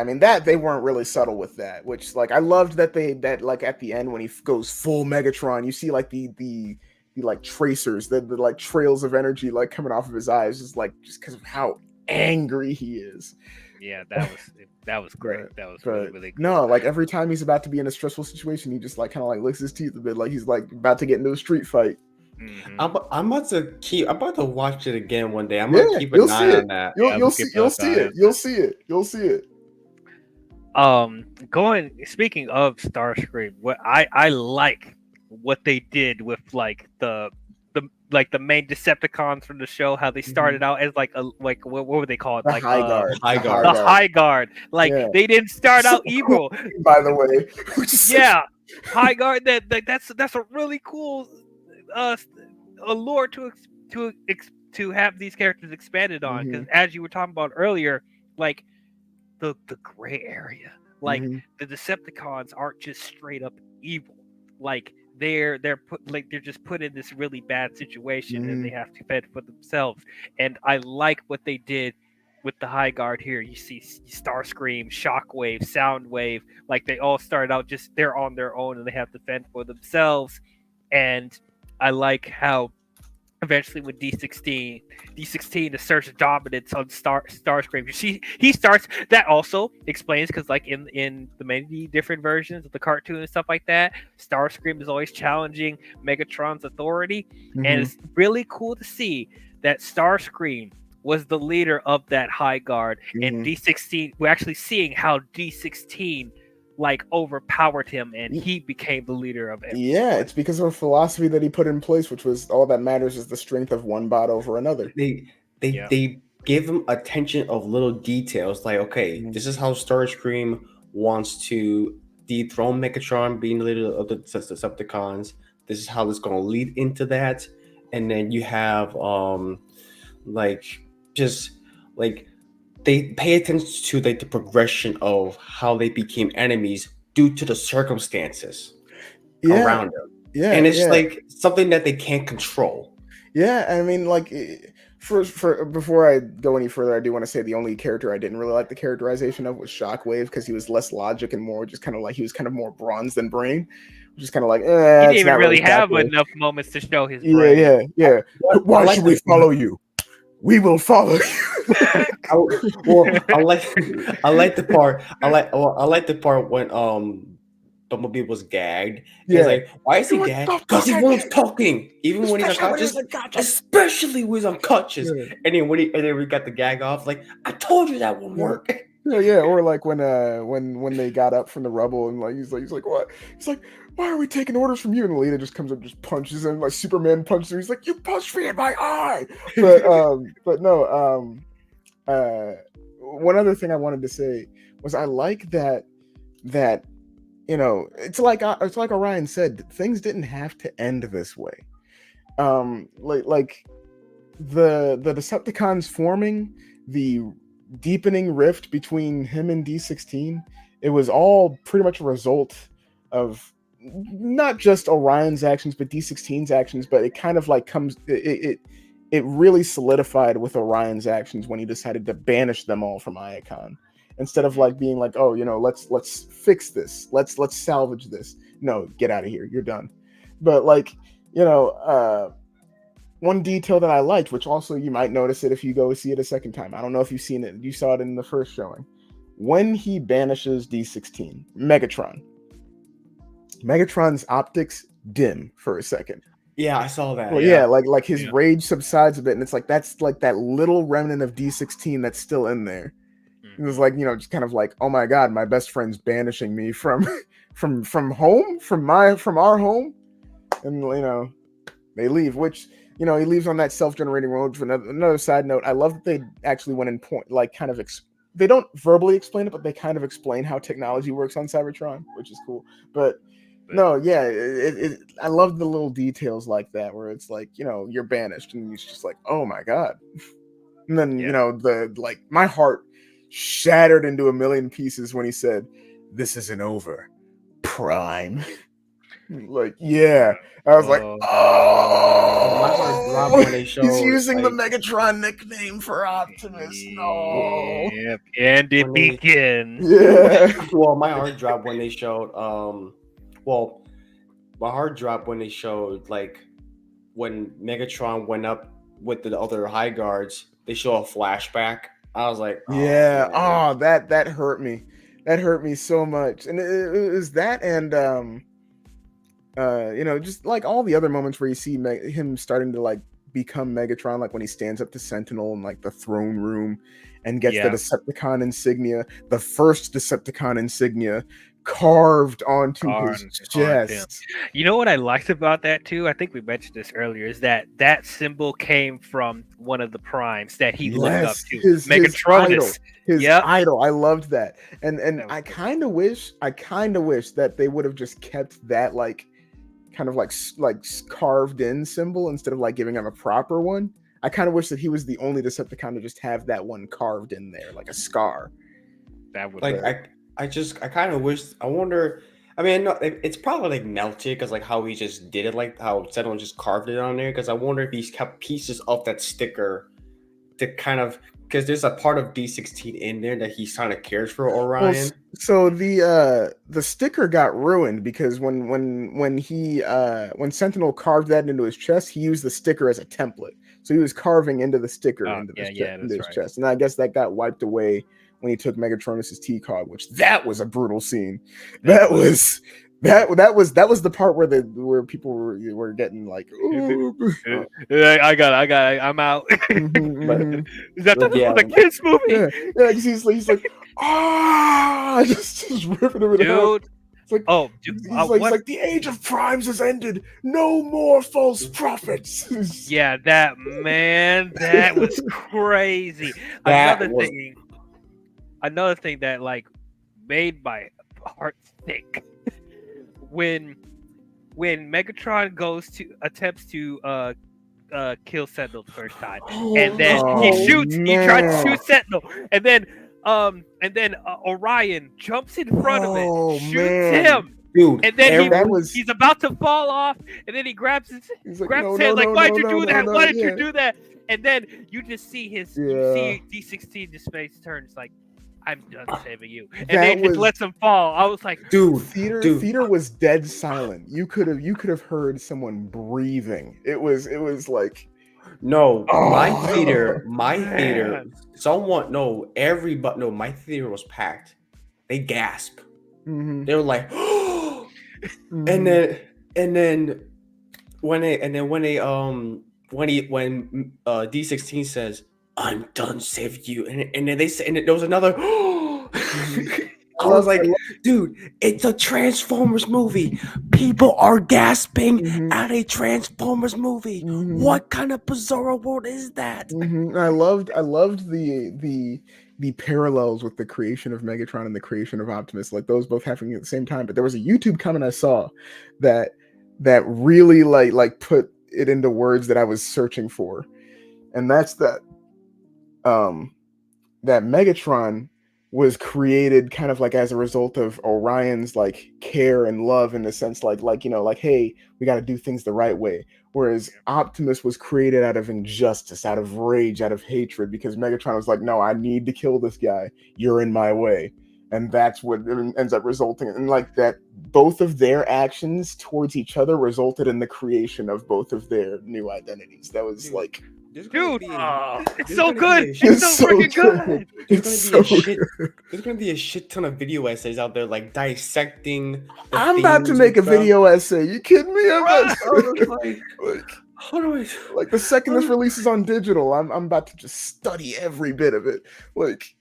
mean that they weren't really subtle with that. Which I loved that at the end when he goes full Megatron, you see the tracers, the trails of energy coming off of his eyes, just because of how angry he is. Yeah, that was great. That was really good. No, every time he's about to be in a stressful situation, he just kind of licks his teeth a bit, he's about to get into a street fight. Mm-hmm. I'm about to watch it again one day. I'm gonna keep an eye on that. You'll see it. Speaking of Starscream, what I like what they did with the main Decepticons from the show, how they started out as what were they called? The High Guard. The High Guard. They didn't start out evil. By the way. High Guard. That's a really cool uh allure to have these characters expanded on, because as you were talking about earlier, like the gray area, like the Decepticons aren't just straight up evil, like they're just put in this really bad situation and they have to fend for themselves. And I like what they did with the High Guard here. You see Starscream, Shockwave, Soundwave, like they all started out just they're on their own and they have to fend for themselves. And I like how eventually with D16 asserts dominance on Starscream. You see, he starts. That also explains because, like in the many different versions of the cartoon and stuff like that, Starscream is always challenging Megatron's authority, and it's really cool to see that Starscream was the leader of that High Guard, and D16. We're actually seeing how D16 like overpowered him and he became the leader of it. Yeah, it's because of a philosophy that he put in place, which was all that matters is the strength of one bot over another. They give him attention of little details, like, okay, this is how Starscream wants to dethrone Megatron being the leader of the Decepticons. This is how it's going to lead into that. And then you have they pay attention to the progression of how they became enemies due to the circumstances around them. Yeah, and it's like something that they can't control. Yeah, I mean, like, for before I go any further, I do want to say the only character I didn't really like the characterization of was Shockwave, because he was less logic and more just kind of like he was kind of more bronze than brain. Just kind of like, he didn't even really have enough moments to show his brain. Yeah. Why should we follow you? We will follow you. I like the part when Bumblebee was gagged. He's like, why is he gagged? Because he was talking, even when he's unconscious, especially when he's unconscious. Yeah. And then when we got the gag off, like, I told you that won't work. Yeah. Or like when they got up from the rubble and like he's like what? He's like, why are we taking orders from you? And Lita just comes up, just punches him like Superman punches him. He's like, you punched me in my eye. But no. One other thing I wanted to say was I like that it's like Orion said, things didn't have to end this way. Like the Decepticons forming, the deepening rift between him and D16, it was all pretty much a result of not just Orion's actions but D16's actions, but it kind of like it really solidified with Orion's actions when he decided to banish them all from Iacon, instead of like being like, oh, let's fix this, let's salvage this. No, get out of here, you're done. But like, one detail that I liked, which also you might notice it if you go see it a second time. I don't know if you've seen it. You saw it in the first showing. When he banishes D16, Megatron's optics dim for a second. Yeah, I saw that. Well, like his rage subsides a bit, and it's like that's like that little remnant of D16 that's still in there. It was like, just kind of like, oh my god, my best friend's banishing me from home, from our home, and they leave, which he leaves on that self-generating road. For another side note, I love that they actually went in point, like kind of they don't verbally explain it, but they kind of explain how technology works on Cybertron, which is cool. But no, yeah, I love the little details like that, where it's like, you're banished, and it's just like, oh my god. And then my heart shattered into a million pieces when he said, "This isn't over, Prime." Like, yeah, I was like, oh, he's using the Megatron nickname for Optimus. No, yep, and it begins. Yeah. Well, my heart dropped when they showed. My heart dropped when they showed, like, when Megatron went up with the other High Guards. They show a flashback. I was like, yeah, man. That hurt me. That hurt me so much. And it was that, and just like all the other moments where you see him starting to like become Megatron, like when he stands up to Sentinel in like the throne room and gets the Decepticon insignia, the first Decepticon insignia carved onto his chest. You know what I liked about that too? I think we mentioned this earlier. Is that symbol came from one of the primes that he looked up to, Megatronus. His idol. I loved that, and I kind of wish that they would have just kept that like kind of like carved in symbol instead of like giving him a proper one. I kind of wish that he was the only Decepticon to just have that one carved in there, like a scar. That would like I kind of wish. I wonder. I mean, no, it's probably like melted because like how he just did it, like how Sentinel just carved it on there. Because I wonder if he's kept pieces of that sticker to kind of, because there's a part of D16 in there that he kind of cares for Orion. Well, so the sticker got ruined because when Sentinel carved that into his chest, he used the sticker as a template. So he was carving into the sticker into his chest, and I guess that got wiped away when he took Megatronus's T-Cog, which that was a brutal scene. That was the part where people were getting like, I got it, I'm out. Is that the kids movie? Yeah, he's like, just ripping him in half. It's like, he's like, the age of primes has ended. No more false prophets. Yeah, that was crazy. Another thing that like made my heart sink when Megatron attempts to kill Sentinel the first time, and then he tried to shoot Sentinel, and then Orion jumps in front of it, shoots him. Dude, and then he's about to fall off, and then he grabs his head, like, why'd you do that? Why did you do that? And then you just see you see D16 just face turns like, I'm done saving you, and then just lets him fall. I was like, dude, theater was dead silent. You could have heard someone breathing. It was like, no, my theater, my theater was packed. They gasped. Mm-hmm. They were like, mm-hmm. and then when D16 says, I'm done saving you, and then they say, and there was another. I was like, dude, it's a Transformers movie. People are gasping at a Transformers movie. What kind of bizarre world is that? I loved the parallels with the creation of Megatron and the creation of Optimus, like those both happening at the same time. But there was a YouTube comment I saw that really like put it into words that I was searching for, and that's that Megatron was created kind of like as a result of Orion's like care and love, in the sense like, you know, like, hey, we got to do things the right way. Whereas Optimus was created out of injustice, out of rage, out of hatred, because Megatron was like, no, I need to kill this guy. You're in my way. And that's what ends up resulting in, like, that both of their actions towards each other resulted in the creation of both of their new identities. That was like, dude, it's so good. It's so freaking good. There's gonna be a shit ton of video essays out there, like dissecting. I'm about to make a video essay. You kidding me? Like the second this releases on digital, I'm about to just study every bit of it. Like,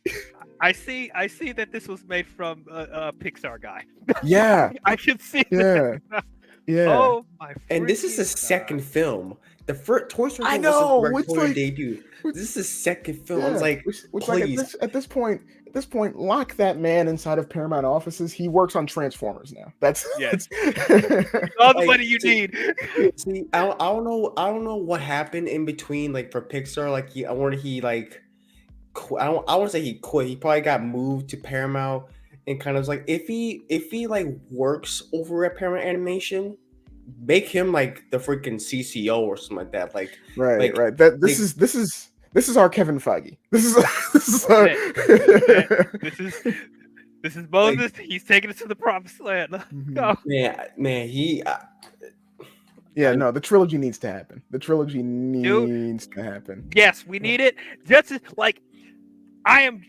I see that this was made from a Pixar guy. Yeah, I can see that. Yeah. Oh my! And this is the second film. The first Toy Story I know, was like debut. This is the second film. Yeah, I was like, please. Like at this point, lock that man inside of Paramount offices. He works on Transformers now. That's all the money you need. See, I don't know what happened in between, like, for Pixar. Like, I want to say he quit. He probably got moved to Paramount, and kind of like, if he like works over at Paramount Animation, make him like the freaking CCO or something like that. Like, right. That this is our Kevin Feige. This is our... this is Moses. Like, he's taking us to the promised land. Go. Man, he. No, the trilogy needs to happen. The trilogy needs to happen. Yes, we need it. Just like I am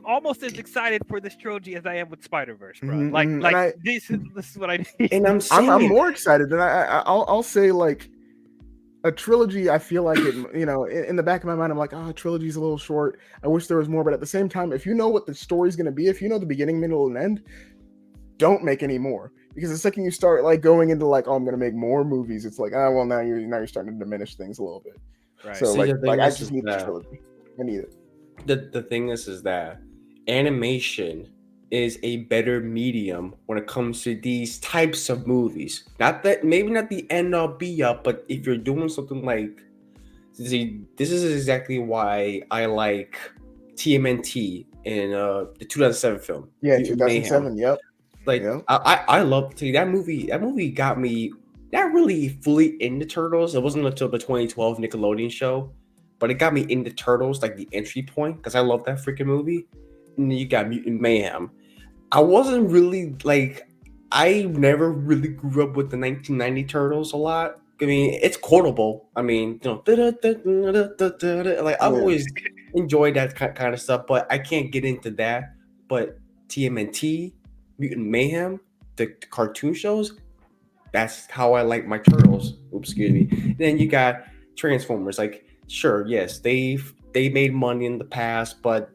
almost as excited for this trilogy as I am with Spider-Verse, bro. This is what I need. And I'm more excited, and I'll say, like, a trilogy, I feel like it, in the back of my mind, I'm like, oh, trilogy's a little short. I wish there was more. But at the same time, if you know what the story's going to be, if you know the beginning, middle, and end, don't make any more. Because the second you start like going into like, oh, I'm going to make more movies, it's like, well, now you're starting to diminish things a little bit. Right. So See, I just need the trilogy. I need it. The thing is that animation is a better medium when it comes to these types of movies. Not that maybe not the end all be all, but if you're doing something like, see, this is exactly why I like TMNT in the 2007 film. Yeah, 2007. Mayhem. Yep. Like I love that movie. That movie got me not really fully into Turtles. It wasn't until the 2012 Nickelodeon show, but it got me into Turtles, like the entry point, because I love that freaking movie. And then you got Mutant Mayhem. I wasn't really like, I never really grew up with the 1990 Turtles a lot. I mean, it's quotable. I mean, like I've always enjoyed that kind of stuff, but I can't get into that. But TMNT, Mutant Mayhem, the cartoon shows, that's how I like my Turtles. Oops, excuse me. And then you got Transformers. Like, sure, yes, they made money in the past, but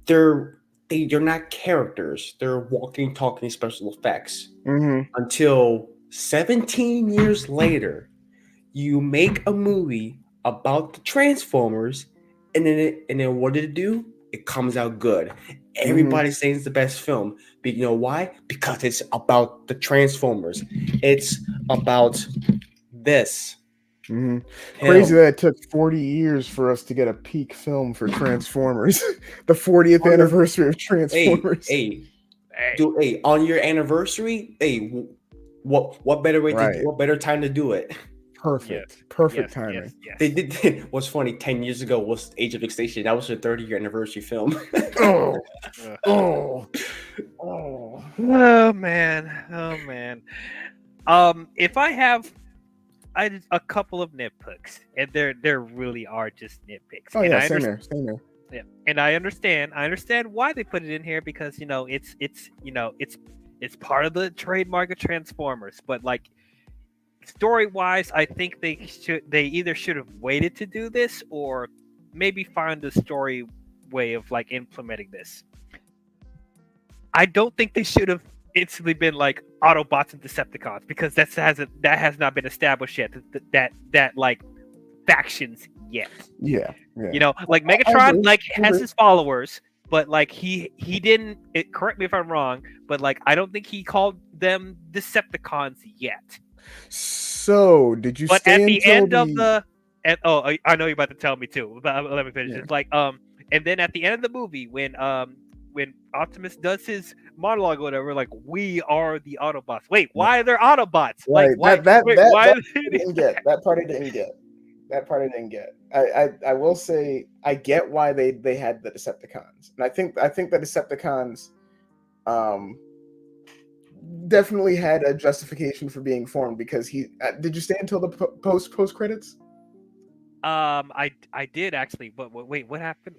they're not characters. They're walking, talking special effects. Until 17 years later, you make a movie about the Transformers, and then what did it do? It comes out good. Everybody's saying it's the best film. But you know why? Because it's about the Transformers. It's about this. Crazy that it took 40 years for us to get a peak film for Transformers. The 40th anniversary of Transformers. Hey, on your anniversary, what better way to what better time to do it? Perfect timing. Yes. They did. What's funny? 10 years ago was Age of Extinction. That was their 30-year anniversary film. Oh man. If I have a couple of nitpicks, and there really are just nitpicks. Oh, yeah, same here. Yeah, and I understand why they put it in here, because it's part of the trademark of Transformers. But like, story wise, I think they either should have waited to do this, or maybe find a story way of like implementing this. I don't think they should have instantly been like Autobots and Decepticons, because that has not been established yet. That like factions yet. Yeah. Like Megatron has his followers, but like he didn't. Correct me if I'm wrong, but like I don't think he called them Decepticons yet. So did you? But at the end of the, I know you're about to tell me too. But let me finish. Yeah. It's like and then at the end of the movie, when Optimus does his monologue or whatever, like, we are the Autobots. Wait, why are there Autobots? Right. Like, why? That didn't get. That part I didn't get. I will say I get why they had the Decepticons, and I think the Decepticons definitely had a justification for being formed, because he did you stay until the post credits? I did actually, but wait, what happened?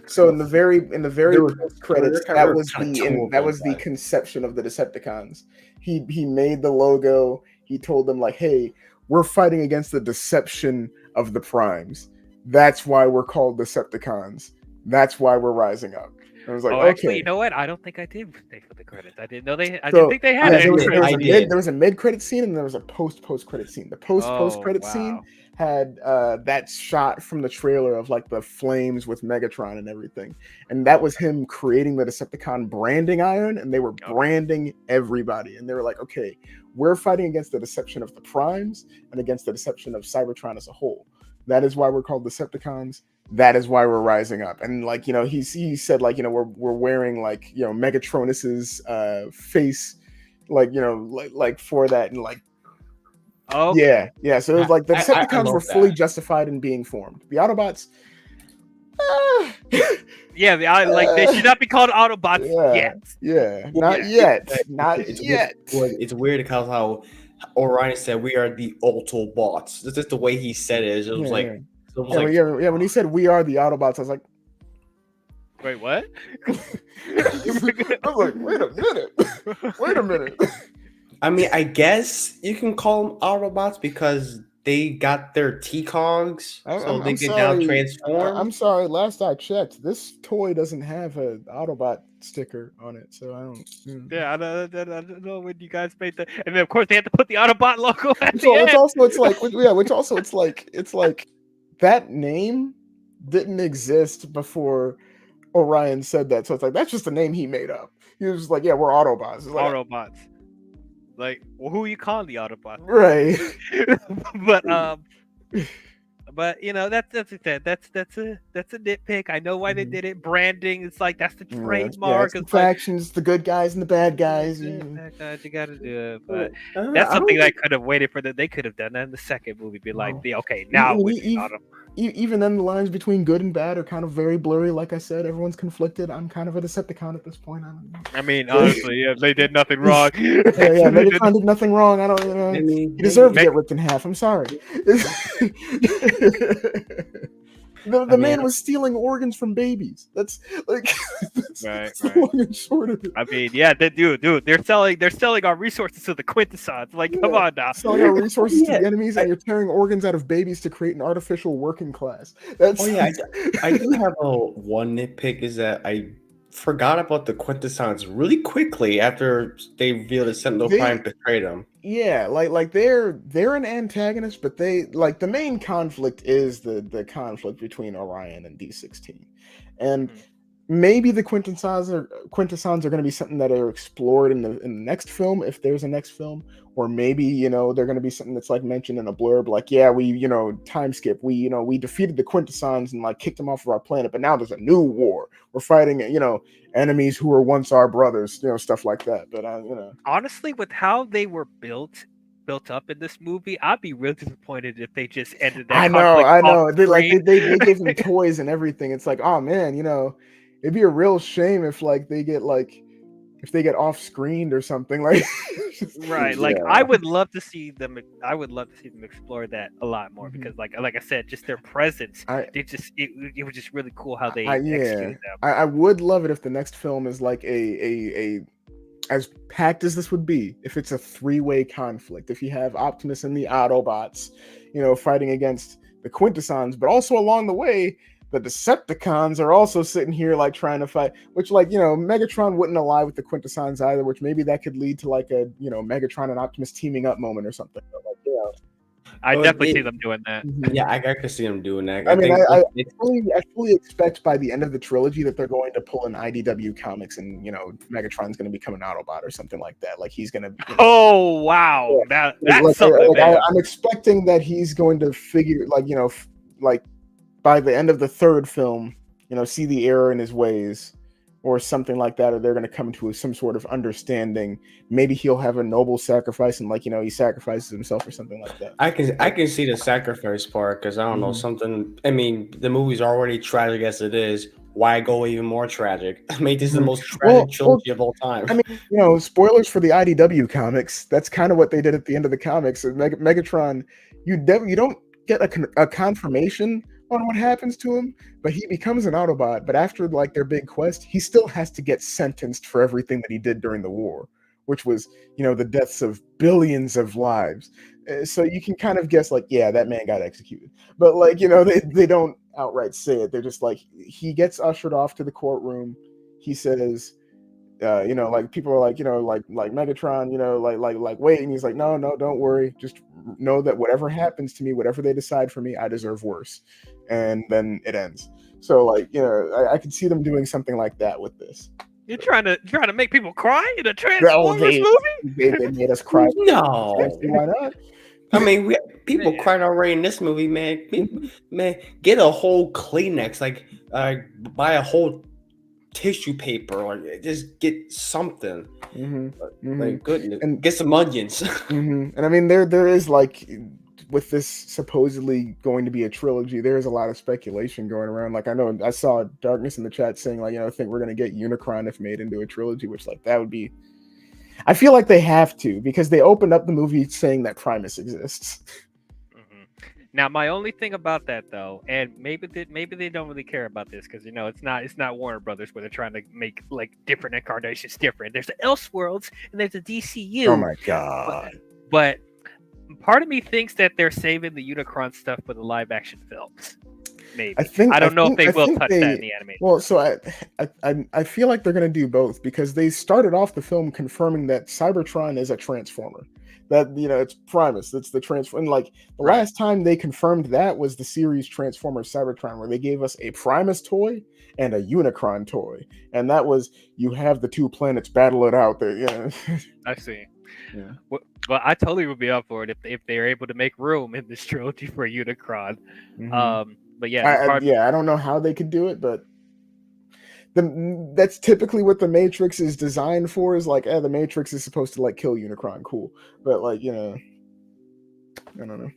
So in the very post credits, that was the conception of the Decepticons. He made the logo. He told them like, hey, we're fighting against the deception of the Primes. That's why we're called Decepticons. That's why we're rising up. I was like, okay. Actually, you know what? I don't think I did stay for the credits. I didn't know they. I didn't think they had it. There was a mid-credit scene, and there was a post-credit scene. The post-credit scene had that shot from the trailer of like the flames with Megatron and everything, and that was him creating the Decepticon branding iron, and they were branding everybody, and they were like, okay, we're fighting against the deception of the Primes and against the deception of Cybertron as a whole. That is why we're called Decepticons. That is why we're rising up. And like, he said like, we're wearing like, Megatronus's face, like, like for that, and like, yeah. So it was like the Decepticons were fully justified in being formed. The Autobots, they should not be called Autobots yet. Yeah, not yet. It's weird because how Orion said we are the Autobots. That's just the way he said it. It was like. When he said we are the Autobots, I was like, wait, what? I was like, wait a minute. I mean, I guess you can call them Autobots because they got their T-Cogs so they I'm can now sorry. transform. I'm sorry. Last I checked, this toy doesn't have an Autobot sticker on it, so I don't. Yeah, I don't know when you guys made that, and then of course they had to put the Autobot logo at the Which end. also it's like yeah, which also it's like that name didn't exist before Orion said that, so it's like that's just a name he made up. He was just like, yeah, we're Autobots. It's like, Autobots. Like, well, who you calling the Autobots? right. But you know that's a nitpick. I know why they did it. Branding. It's like that's the trademark. It's the like, factions, the good guys and the bad guys. Bad guys, you gotta do it. But that's something that I could have waited for. That they could have done that in the second movie. Be like, okay, now even then, the lines between good and bad are kind of very blurry. Like I said, everyone's conflicted. I'm kind of a Decepticon at this point. I mean, honestly, yeah, they did nothing wrong. Megatron did nothing wrong. I don't. He deserved to get ripped in half. I'm sorry. The man was stealing organs from babies. That's like that's long and short of it. I mean, yeah, dude, they're selling our resources to the Quintessons. Like, come on now, selling our resources to the enemies, and you're tearing organs out of babies to create an artificial working class. That's I do have one nitpick is that I forgot about the Quintessons really quickly after they revealed that Sentinel Prime betrayed them. Yeah, like they're an antagonist, but they like the main conflict is the conflict between Orion and D-16, and maybe the Quintessons are going to be something that are explored in the next film if there's a next film, or maybe they're going to be something that's like mentioned in a blurb, like we time skip, we defeated the Quintessons and like kicked them off of our planet, but now there's a new war. We're fighting enemies who were once our brothers, stuff like that. But honestly, with how they were built up in this movie, I'd be real disappointed if they just ended that. I know. They gave them toys and everything. It's like, oh man, it'd be a real shame if they get off screened or something like. Right, like I would love to see them. I would love to see them explore that a lot more because, like I said, just their presence. It was just really cool how they executed them. I would love it if the next film is like a as packed as this would be. If it's a 3-way conflict, if you have Optimus and the Autobots, fighting against the Quintessons, but also along the way, the Decepticons are also sitting here like trying to fight, which Megatron wouldn't ally with the Quintessons either, which maybe that could lead to like a Megatron and Optimus teaming up moment or something. I definitely see them doing that. Yeah, I could see them doing that. I fully expect by the end of the trilogy that they're going to pull an IDW comics and Megatron's going to become an Autobot or something like that. Like he's going to. Oh wow, that's something. I'm expecting that he's going to figure like by the end of the third film, see the error in his ways or something like that, or they're going to come to some sort of understanding. Maybe he'll have a noble sacrifice and he sacrifices himself or something like that. I can see the sacrifice part because I don't know something. I mean, the movie's already tragic as it is. Why go even more tragic? I mean, this is the most tragic trilogy of all time. I mean, spoilers for the IDW comics. That's kind of what they did at the end of the comics. Megatron, you don't get a confirmation on what happens to him, but he becomes an Autobot. But after their big quest, he still has to get sentenced for everything that he did during the war, which was the deaths of billions of lives. So you can kind of guess that man got executed, but they don't outright say it. They're just he gets ushered off to the courtroom. He says, people are like Megatron, wait, and he's like, no, don't worry, just know that whatever happens to me, whatever they decide for me, I deserve worse. And then it ends. So I could see them doing something like that with this. You're trying to make people cry in a Transformers movie? They made us cry. No, why not? I mean, people cried already in this movie, man. Man, get a whole Kleenex, buy a whole tissue paper, or just get something. Goodness, and get some onions. And I mean, there is with this supposedly going to be a trilogy, there is a lot of speculation going around. I know I saw Darkness in the chat saying I think we're going to get Unicron if made into a trilogy, which that would be. I feel like they have to because they opened up the movie saying that Primus exists. Now, my only thing about that though, and maybe they don't really care about this because it's not Warner Brothers where they're trying to make different incarnations different. There's the Elseworlds and there's the DCU. Oh my god! But Part of me thinks that they're saving the Unicron stuff for the live action films. Maybe. I don't know if they will touch that in the animation. Well, so I feel like they're going to do both because they started off the film confirming that Cybertron is a Transformer. That it's Primus. It's the Transformer. And like the last time they confirmed that was the series Transformers Cybertron, where they gave us a Primus toy and a Unicron toy, and that was you have the two planets battle it out there. Yeah, I see. Yeah. Well, I totally would be up for it if they're able to make room in this trilogy for Unicron. Mm-hmm. But yeah, I don't know how they could do it, but that's typically what the Matrix is designed for. Is like, the Matrix is supposed to like kill Unicron, cool, but like I don't know.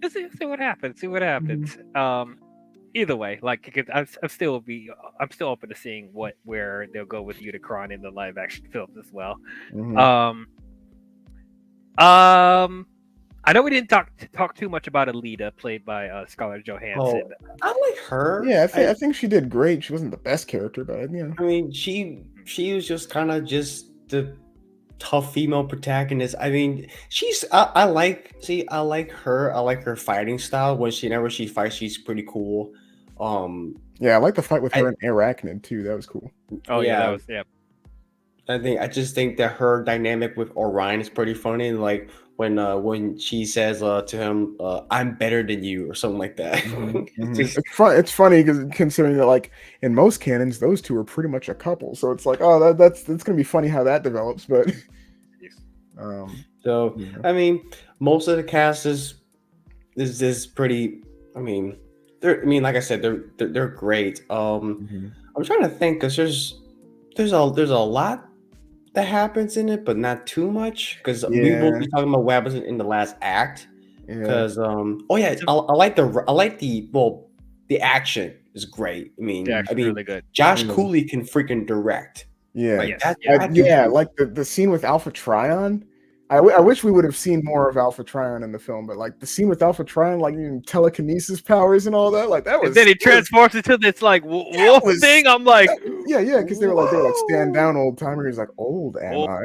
Let's see what happens. See what happens. Mm-hmm. Either way, like I'm still open to seeing where they'll go with Unicron in the live action films as well. Mm-hmm. I know we didn't talk too much about Alita, played by Scarlett Johansson. I like her. Yeah, I think she did great. She wasn't the best character, but I mean, she was just kind of just the tough female protagonist. I mean, I like her. I like her fighting style. Whenever she fights, she's pretty cool. Yeah, I like the fight with her and Arachnid too. That was cool. Oh yeah, I just think that her dynamic with Orion is pretty funny. And like when she says to him, "I'm better than you" or something like that. Mm-hmm. It's funny because considering that like in most canons, those two are pretty much a couple. So it's like, oh, that's gonna be funny how that develops. But I mean, most of the cast is pretty. I mean, like I said, they're great. I'm trying to think because there's a lot that happens in it, but not too much because we will be talking about what happens in the last act. Because I like the action is great. I mean, really good. Josh Cooley can freaking direct. Yeah, like like the scene with Alpha Trion. I wish we would have seen more of Alpha Trion in the film, but like the scene with Alpha Trion, like telekinesis powers and all that, like that was. And then he transforms into this like wolf thing. I'm like, yeah, because they were like stand down, old timer. He's like, old am I?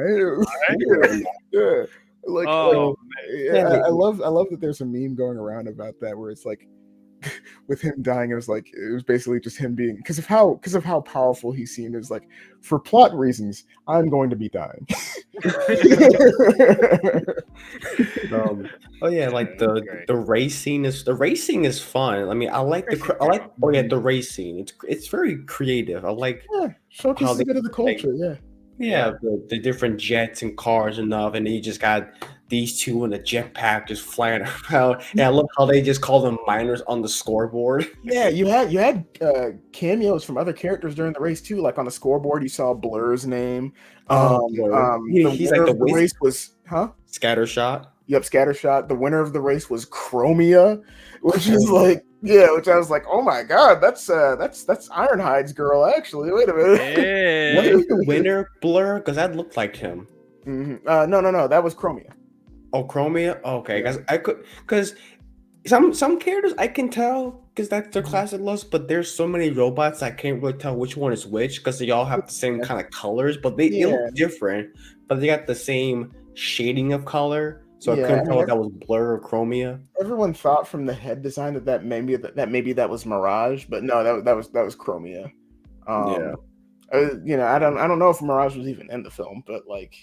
Yeah. Like, I love that there's a meme going around about that where it's like with him dying, it was basically just him being because of how powerful he seemed. It was like, for plot reasons, I'm going to be dying. Like the racing is fun. I mean, I like the race scene. It's very creative. I like showcases a bit of the culture. The different jets and cars and stuff, and then you just got these two in a jetpack just flying around. And I love how they just call them miners on the scoreboard. Yeah, you had cameos from other characters during the race too. Like on the scoreboard, you saw Blur's name. He's like the race was Scattershot. Yep, Scattershot. The winner of the race was Chromia, which is like which I was like, oh my god, that's Ironhide's girl. Actually, wait a minute. Hey. What is the winner, Blur? Because that looked like him. Mm-hmm. No, that was Chromia. Oh, Chromia. Okay, because some characters I can tell because that's their classic looks, but there's so many robots I can't really tell which one is which because they all have the same kind of colors, but they look different. But they got the same shading of color, so I couldn't tell if that was Blur or Chromia. Everyone thought from the head design that maybe that was Mirage, but no, that was Chromia. I don't know if Mirage was even in the film, but like.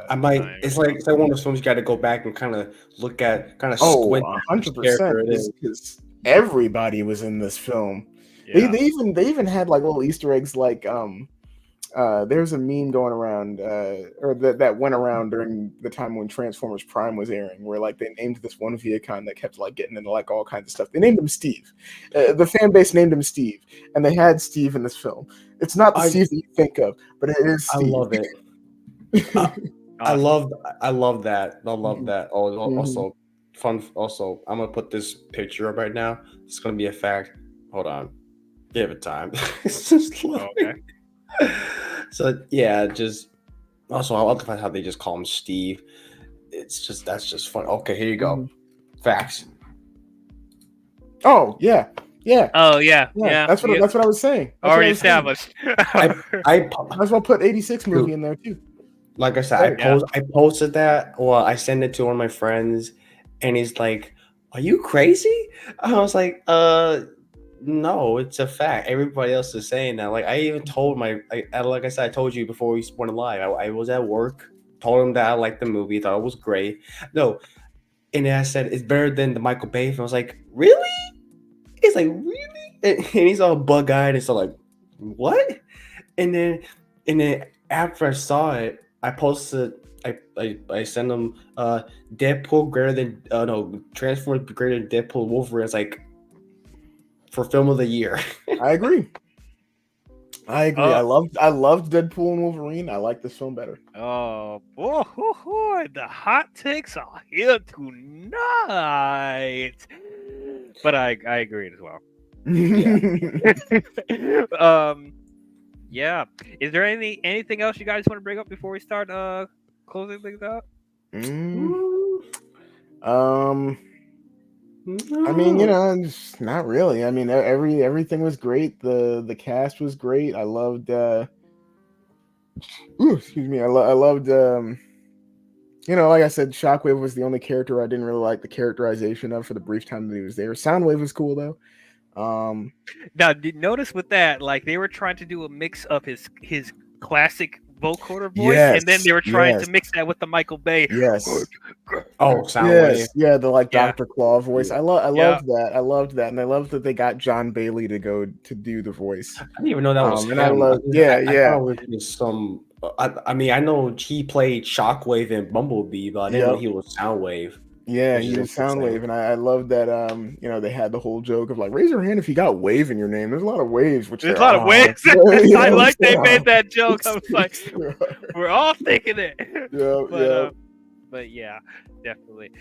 I might. It's like one of those films you got to go back and kind of look at, kind of squint. 100%. Because everybody was in this film. Yeah. They even had like little Easter eggs. Like there's a meme going around, or that went around during the time when Transformers Prime was airing, where like they named this one Viacon that kept like getting into like all kinds of stuff. They named him Steve. The fan base named him Steve, and they had Steve in this film. It's not the Steve that you think of, but it is Steve. I love it. I love that. I love that. Also, fun. Also, I'm gonna put this picture up right now. It's gonna be a fact. Hold on, give it time. It's just okay. So just also I love how they just call him Steve. That's just fun. Okay, here you go. Facts. Oh yeah. Oh yeah. That's what I was saying. Already established. I might as well put 86 movie in there too. Like I said, I posted that. Well, I sent it to one of my friends, And he's like, "Are you crazy?" I was like, no, it's a fact. Everybody else is saying that. Like, I even told like I said, I told you before we went live. I was at work, told him that I liked the movie, thought it was great. No, and then I said it's better than the Michael Bay film. I was like, really? He's like, really? And he's all bug eyed and so like, what? And then after I saw it, I posted. I sent him Deadpool greater than no Transformers greater than Deadpool Wolverine. It's like for film of the year. I agree. I Oh. loved Deadpool and Wolverine. I like this film better. Oh boy, the hot takes are here tonight. But I agree as well. Yeah. Is there anything else you guys want to bring up before we start closing things out? I mean, not really. I mean, everything was great. The cast was great. I loved. Excuse me. I loved. Like I said, Shockwave was the only character I didn't really like the characterization of for the brief time that he was there. Soundwave was cool though. Now, notice with that, like they were trying to do a mix of his classic vocoder voice, and then they were trying to mix that with the Michael Bay. Yes. Oh, Soundwave. Yeah, the Dr. Claw voice. I loved that. I loved that, and I loved that they got John Bailey to go to do the voice. I didn't even know that was him. And I thought it was just some. I mean, I know he played Shockwave in Bumblebee, but I didn't know he was Soundwave. Yeah, he was Soundwave, and I love that. They had the whole joke of like, raise your hand if you got wave in your name. There's a lot of waves, there's a lot of waves. I like they made that joke. I was like, we're all thinking it. But yeah, definitely.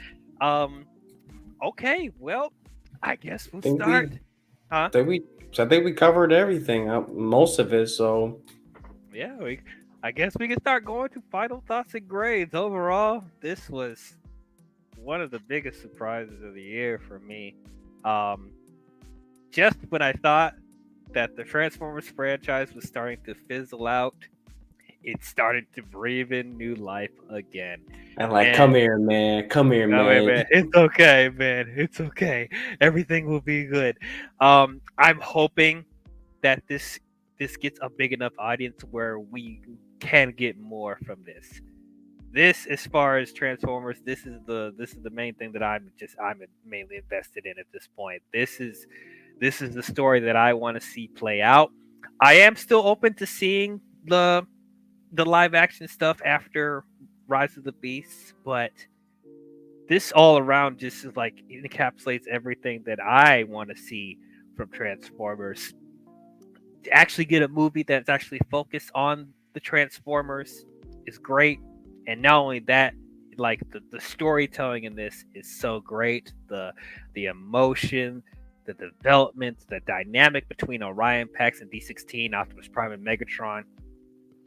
Okay, well, I guess we'll start. I think we covered everything, most of it. So yeah, I guess we can start going to final thoughts and grades. Overall, this was one of the biggest surprises of the year for me. Just when I thought that the Transformers franchise was starting to fizzle out, it started to breathe in new life again. And come here, man. It's okay, man. It's okay. Everything will be good. I'm hoping that this gets a big enough audience where we can get more from this. This, as far as Transformers, this is the main thing that I'm mainly invested in at this point. This is the story that I want to see play out. I am still open to seeing the live action stuff after Rise of the Beasts, but this all around just is like encapsulates everything that I want to see from Transformers. To actually get a movie that's actually focused on the Transformers is great. And not only that, like the storytelling in this is so great. The emotion, the development, the dynamic between Orion Pax and D16, Optimus Prime and Megatron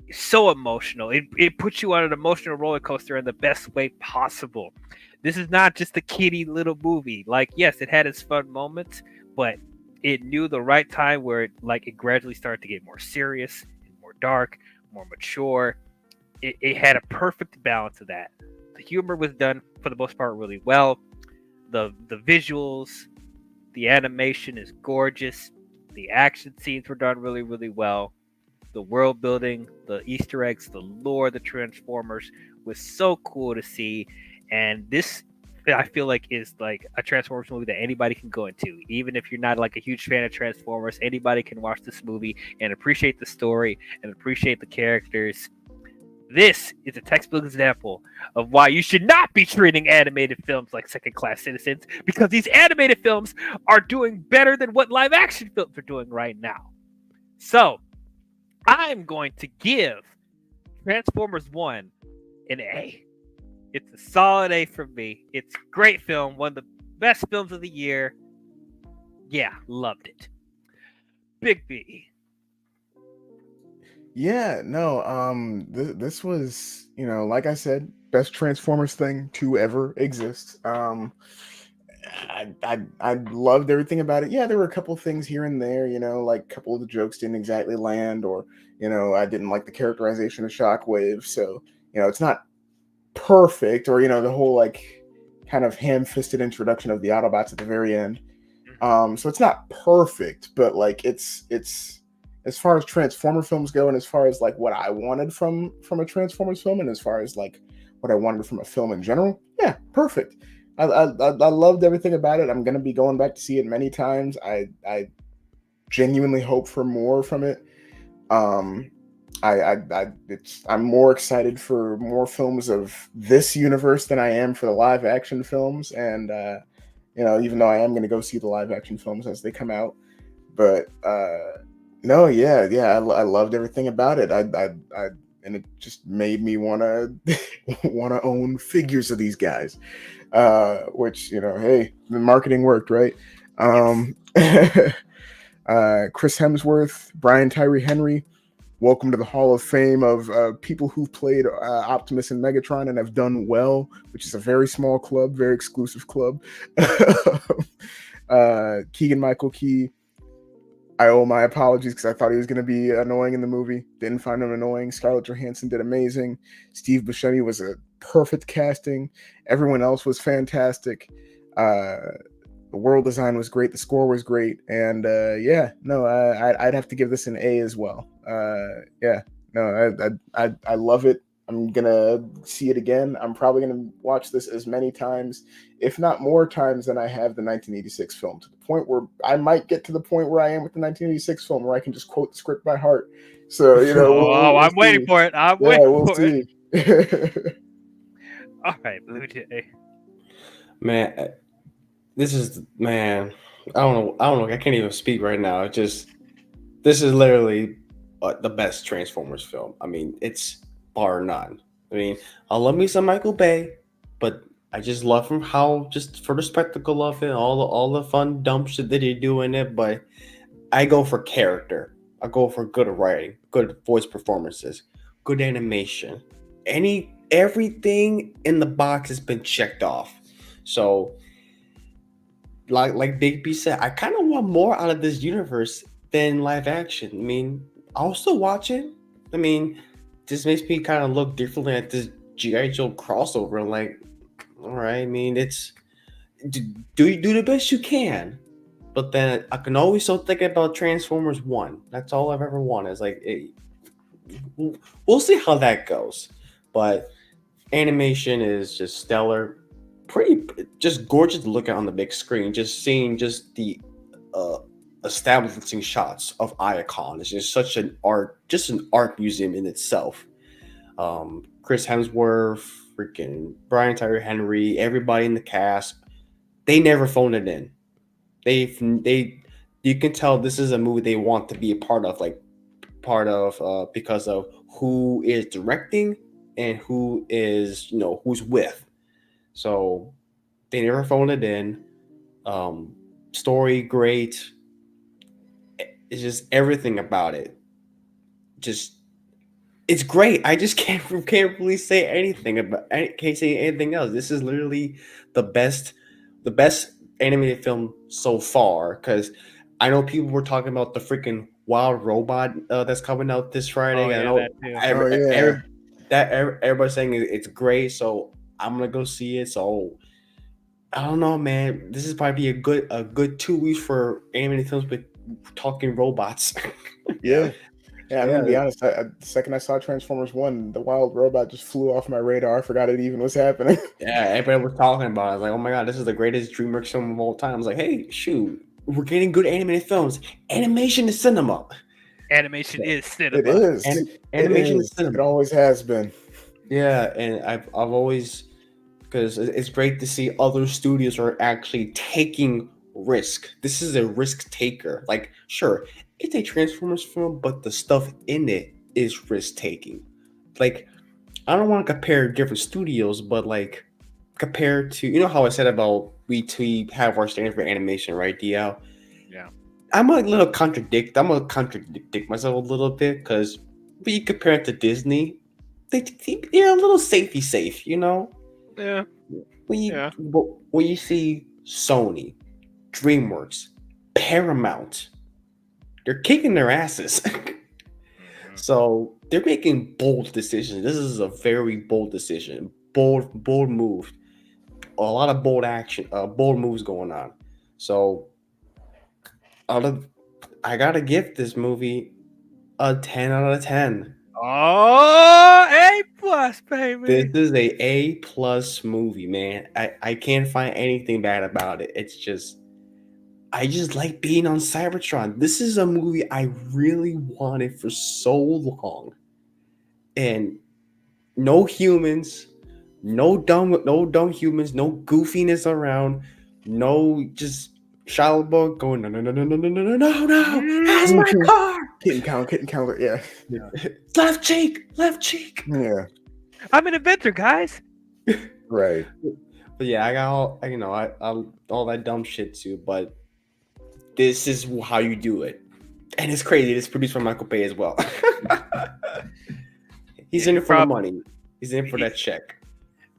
is so emotional. It puts you on an emotional roller coaster in the best way possible. This is not just a kiddie little movie. Like, yes, it had its fun moments, but it knew the right time where it gradually started to get more serious, more dark, more mature. It had a perfect balance of that. The humor was done for the most part really well. The visuals, the animation is gorgeous. The action scenes were done really, really well. The world building, the Easter eggs, the lore, the Transformers was so cool to see. And this, I feel like, is like a Transformers movie that anybody can go into. Even if you're not like a huge fan of Transformers, anybody can watch this movie and appreciate the story and appreciate the characters. This is a textbook example of why you should not be treating animated films like second-class citizens, because these animated films are doing better than what live-action films are doing right now. So, I'm going to give Transformers 1 an A. It's a solid A for me. It's a great film, one of the best films of the year. Yeah, loved it. Big B. Yeah, no, this was, like I said, best Transformers thing to ever exist. I loved everything about it. Yeah, there were a couple things here and there, like a couple of the jokes didn't exactly land, or I didn't like the characterization of Shockwave, so it's not perfect, or the whole kind of ham-fisted introduction of the Autobots at the very end. So it's not perfect, but like it's as far as Transformer films go, and as far as like what I wanted from a Transformers film, and as far as like what I wanted from a film in general, yeah, perfect. I loved everything about it. I'm gonna be going back to see it many times. I genuinely hope for more from it. I'm more excited for more films of this universe than I am for the live action films, and even though I am going to go see the live action films as they come out, but no, yeah, I loved everything about it. And it just made me want to own figures of these guys, which hey, the marketing worked, right? Chris Hemsworth, Brian Tyree Henry, welcome to the Hall of Fame of people who've played Optimus and Megatron and have done well, which is a very small club, very exclusive club. Keegan-Michael Key, I owe my apologies because I thought he was going to be annoying in the movie. Didn't find him annoying. Scarlett Johansson did amazing. Steve Buscemi was a perfect casting. Everyone else was fantastic. The world design was great. The score was great. And I'd have to give this an A as well. I love it. I'm gonna see it again. I'm probably gonna watch this as many times, if not more times, than I have the 1986 film, to the point where I might get to the point where I am with the 1986 film, where I can just quote the script by heart. So I'm waiting for it. We'll see. All right, Blue Jay. Man, this is I don't know. I can't even speak right now. This is literally the best Transformers film. I mean, it's bar none. I mean, I love me some Michael Bay, but I just love him just for the spectacle of it, all the fun dumb shit that they do in it. But I go for character. I go for good writing, good voice performances, good animation. Everything in the box has been checked off. So, like Big B said, I kind of want more out of this universe than live action. I mean, I'll still watch it. I mean, this makes me kind of look differently at this G.I. Joe crossover. Like, all right, I mean, do the best you can. But then I can always still think about Transformers 1. That's all I've ever wanted. It's like, we'll see how that goes. But animation is just stellar. Pretty, just gorgeous to look at on the big screen. Just seeing the establishing shots of Iacon. It's just such an art museum in itself. Chris Hemsworth, freaking Brian Tyree Henry, everybody in the cast, they never phoned it in. You can tell this is a movie they want to be a part of, because of who is directing and who is who's with. So they never phoned it in. Story great. It's just everything about it. It's great. I just can't really say anything can't say anything else. This is literally the best animated film so far. Because I know people were talking about the freaking Wild Robot that's coming out this Friday. I know everybody's saying it's great. So I'm gonna go see it. So I don't know, man. This is probably a good 2 weeks for animated films with talking robots. Yeah, I'm gonna be honest. The second I saw Transformers 1, the Wild Robot just flew off my radar. I forgot it even was happening. Yeah, everybody was talking about it. I was like, oh my god, this is the greatest DreamWorks film of all time. I was like, hey, shoot, we're getting good animated films. Animation is cinema. Animation is cinema. It is. Animation is cinema. It always has been. Yeah, and I've always, because it's great to see other studios are actually taking risk. This is a risk taker. Like, sure, it's a Transformers film, but the stuff in it is risk taking. Like, I don't want to compare different studios, but like compared to how I said about we have our standard for animation, right, DL? Yeah. I'm gonna contradict myself a little bit, because when you compare it to Disney, they're a little safe, Yeah. When you see Sony, DreamWorks, Paramount, they're kicking their asses. So they're making bold decisions. This is a very bold decision, bold move. lot of bold action, bold moves going on. So I gotta give this movie a 10 out of 10. Oh, A+, baby. This is A+ movie, man. I can't find anything bad about it. It's just I just like being on Cybertron. This is a movie I really wanted for so long. And no humans, no dumb humans, no goofiness around, no just Shia LaBeouf going no, how's my car? Kitten counter, yeah. Left cheek. Yeah, I'm an inventor, guys. right. But yeah, I got all that dumb shit too. But this is how you do it, and it's crazy. It's produced by Michael Bay as well. He's in it for the money. He's in it for that check.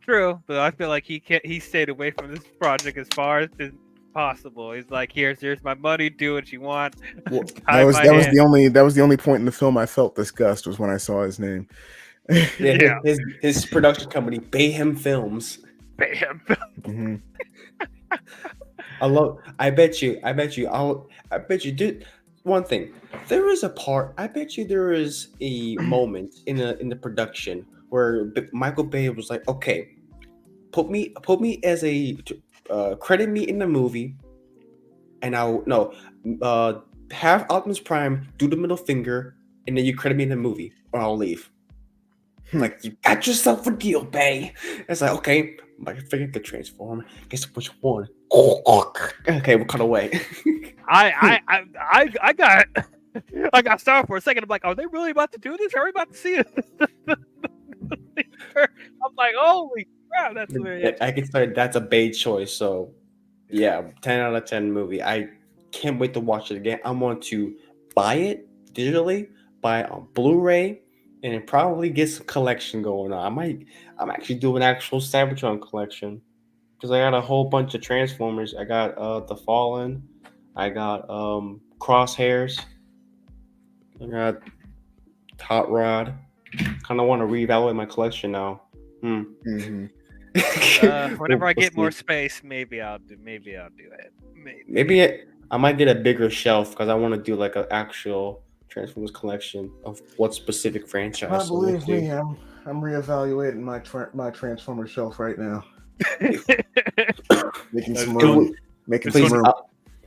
True, but I feel like he stayed away from this project as far as possible. He's like, here's my money, do what you want. Well, that was the only point in the film I felt disgust was when I saw his name. Yeah. His production company, Bayhem Films. Bam. Mm-hmm. I bet you did one thing. There is a part. I bet you there is a moment in the production where Michael Bay was like, okay, put me as a credit me in the movie, and have Optimus Prime do the middle finger, and then you credit me in the movie, or I'll leave. Like, you got yourself a deal, Bay. It's like, okay, my finger could transform. Guess which one? Okay, we'll cut away. I got startled for a second. I'm like, are they really about to do this? Are we about to see it? I'm like, holy crap, that's weird. I can start. That's a Bay choice. So, yeah, 10 out of 10 movie. I can't wait to watch it again. I'm going to buy it digitally, buy it on Blu-ray, and probably get some collection going on. I'm actually doing an actual Cybertron collection because I got a whole bunch of Transformers. I got The Fallen, I got Crosshairs, I got Hot Rod. Kind of want to reevaluate my collection now. Mm-hmm. Whenever I get more space, maybe I'll do it. Maybe I might get a bigger shelf because I want to do like an actual Transformers collection of what specific franchise. Believe me, I'm reevaluating my Transformer shelf right now. Making some room.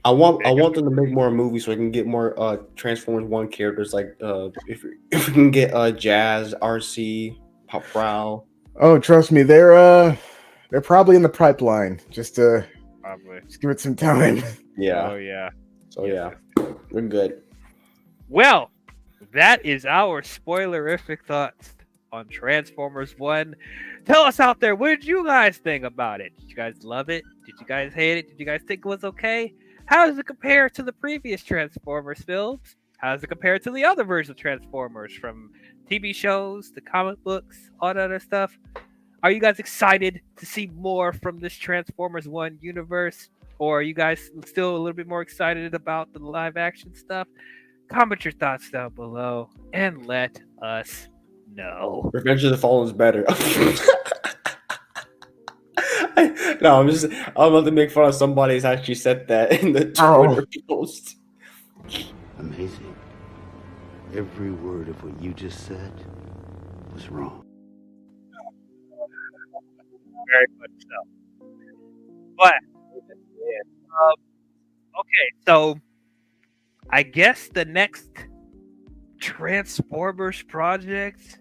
I want them to make more movies so I can get more Transformers 1 characters. Like if we can get Jazz, RC, Pop Prowl. Oh, trust me, they're probably in the pipeline. Just give it some time. Yeah. Oh yeah. So yeah, we're good. Well, that is our spoilerific thoughts on Transformers 1. Tell us out there, what did you guys think about it? Did you guys love it? Did you guys hate it? Did you guys think it was okay? How does it compare to the previous Transformers films? How does it compare to the other versions of Transformers, from TV shows to comic books, all that other stuff? Are you guys excited to see more from this Transformers 1 universe? Or are you guys still a little bit more excited about the live action stuff? Comment your thoughts down below and let us know. Revenge of the Fallen is better. I'm about to make fun of somebody who's actually said that in the Twitter post. Amazing. Every word of what you just said was wrong. Very much so. But okay, so I guess the next Transformers project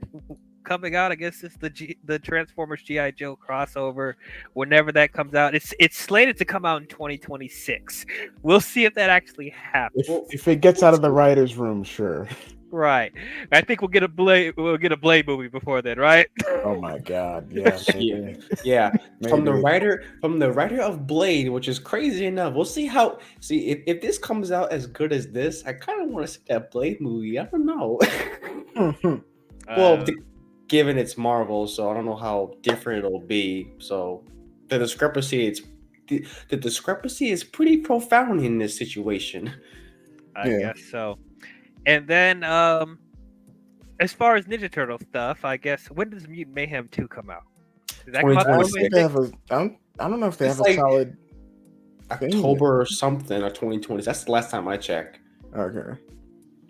coming out, I guess it's the Transformers G.I. Joe crossover. Whenever that comes out, it's slated to come out in 2026. We'll see if that actually happens. If it gets out of the writer's room, sure. Right. I think we'll get a Blade movie before then, right? Oh my god, yeah. Yeah. From the writer of Blade, which is crazy enough. We'll see if this comes out as good as this. I kind of want to see that Blade movie. I don't know. Well, given it's Marvel, so I don't know how different it'll be. So the discrepancy is pretty profound in this situation. I guess so. And then, as far as Ninja Turtle stuff, I guess, when does Mutant Mayhem 2 come out? Does that come out? I don't know if they It's have a like solid thing yet. October or something of 2020. That's the last time I checked. Okay.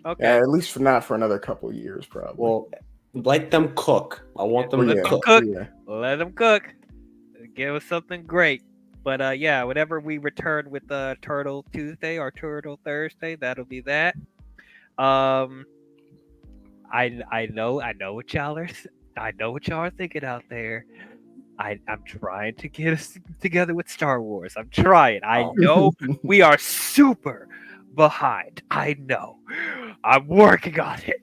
Okay. Yeah, at least not for another couple years, probably. Well, let them cook. I want them to yeah. cook. Yeah. Let them cook. Give us something great. But yeah, whenever we return with Turtle Tuesday or Turtle Thursday, that'll be that. I know what y'all are. I know what y'all are thinking out there. I'm trying to get us together with Star Wars. I'm trying. I know we are super behind. I know. I'm working on it.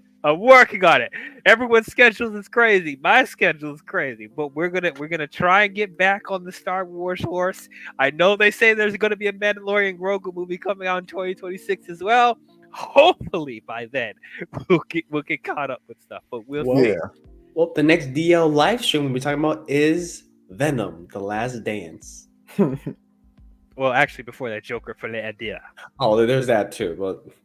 Everyone's schedule is crazy. My schedule is crazy, but we're gonna try and get back on the Star Wars horse. I know they say there's gonna be a Mandalorian Grogu movie coming out in 2026 as well. Hopefully by then we'll get caught up with stuff, but we'll see. Well, the next DL live stream we'll be talking about is Venom: The Last Dance. Well, actually, before that, Joker for the idea. Oh, there's that too.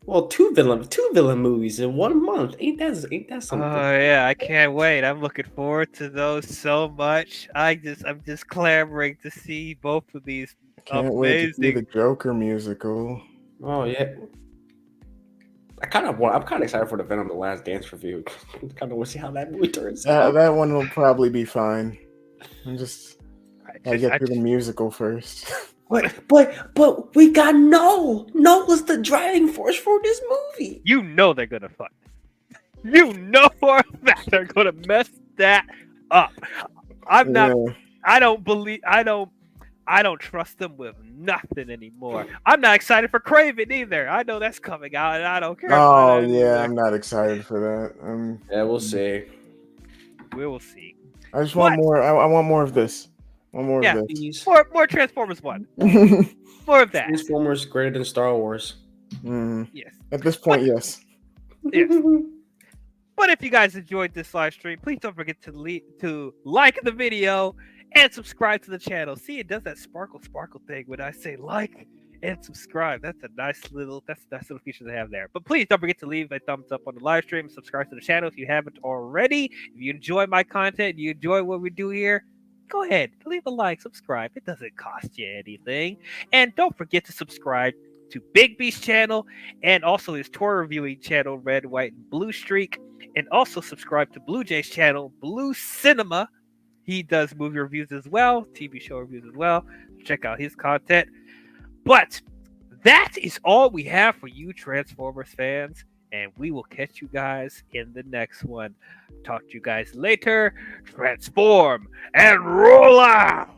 Well, two villain movies in 1 month. Ain't that something? Oh yeah, I can't wait. I'm looking forward to those so much. I'm just clamoring to see both of these. Can't wait to see the Joker musical. Oh yeah. I'm kind of excited for the Venom: The Last Dance review. Kind of want to see how that movie turns out. That one will probably be fine. I get through the musical first. But we got Noel. Noel was the driving force for this movie. You know they're gonna fuck. You know for a fact they're gonna mess that up. I'm not. I don't trust them with nothing anymore. I'm not excited for Kraven either. I know that's coming out, and I don't care. Oh yeah, I'm not excited for that. Yeah, we'll see. We will see. I just want more. I want more of this. More of this. More Transformers 1. More of that. Transformers greater than Star Wars. Yes. At this point, yes. Yes. But if you guys enjoyed this live stream, please don't forget to like the video and subscribe to the channel. See, it does that sparkle thing when I say like and subscribe. That's a nice little feature to have there. But please don't forget to leave a thumbs up on the live stream, subscribe to the channel if you haven't already. If you enjoy my content, you enjoy what we do here, go ahead, leave a like, subscribe. It doesn't cost you anything. And don't forget to subscribe to Big Beast channel and also his tour reviewing channel, Red, White, and Blue Streak. And also subscribe to Blue Jay's channel, Blue Cinema. He does movie reviews as well, TV show reviews as well. Check out his content. But that is all we have for you Transformers fans. And we will catch you guys in the next one. Talk to you guys later. Transform and roll out!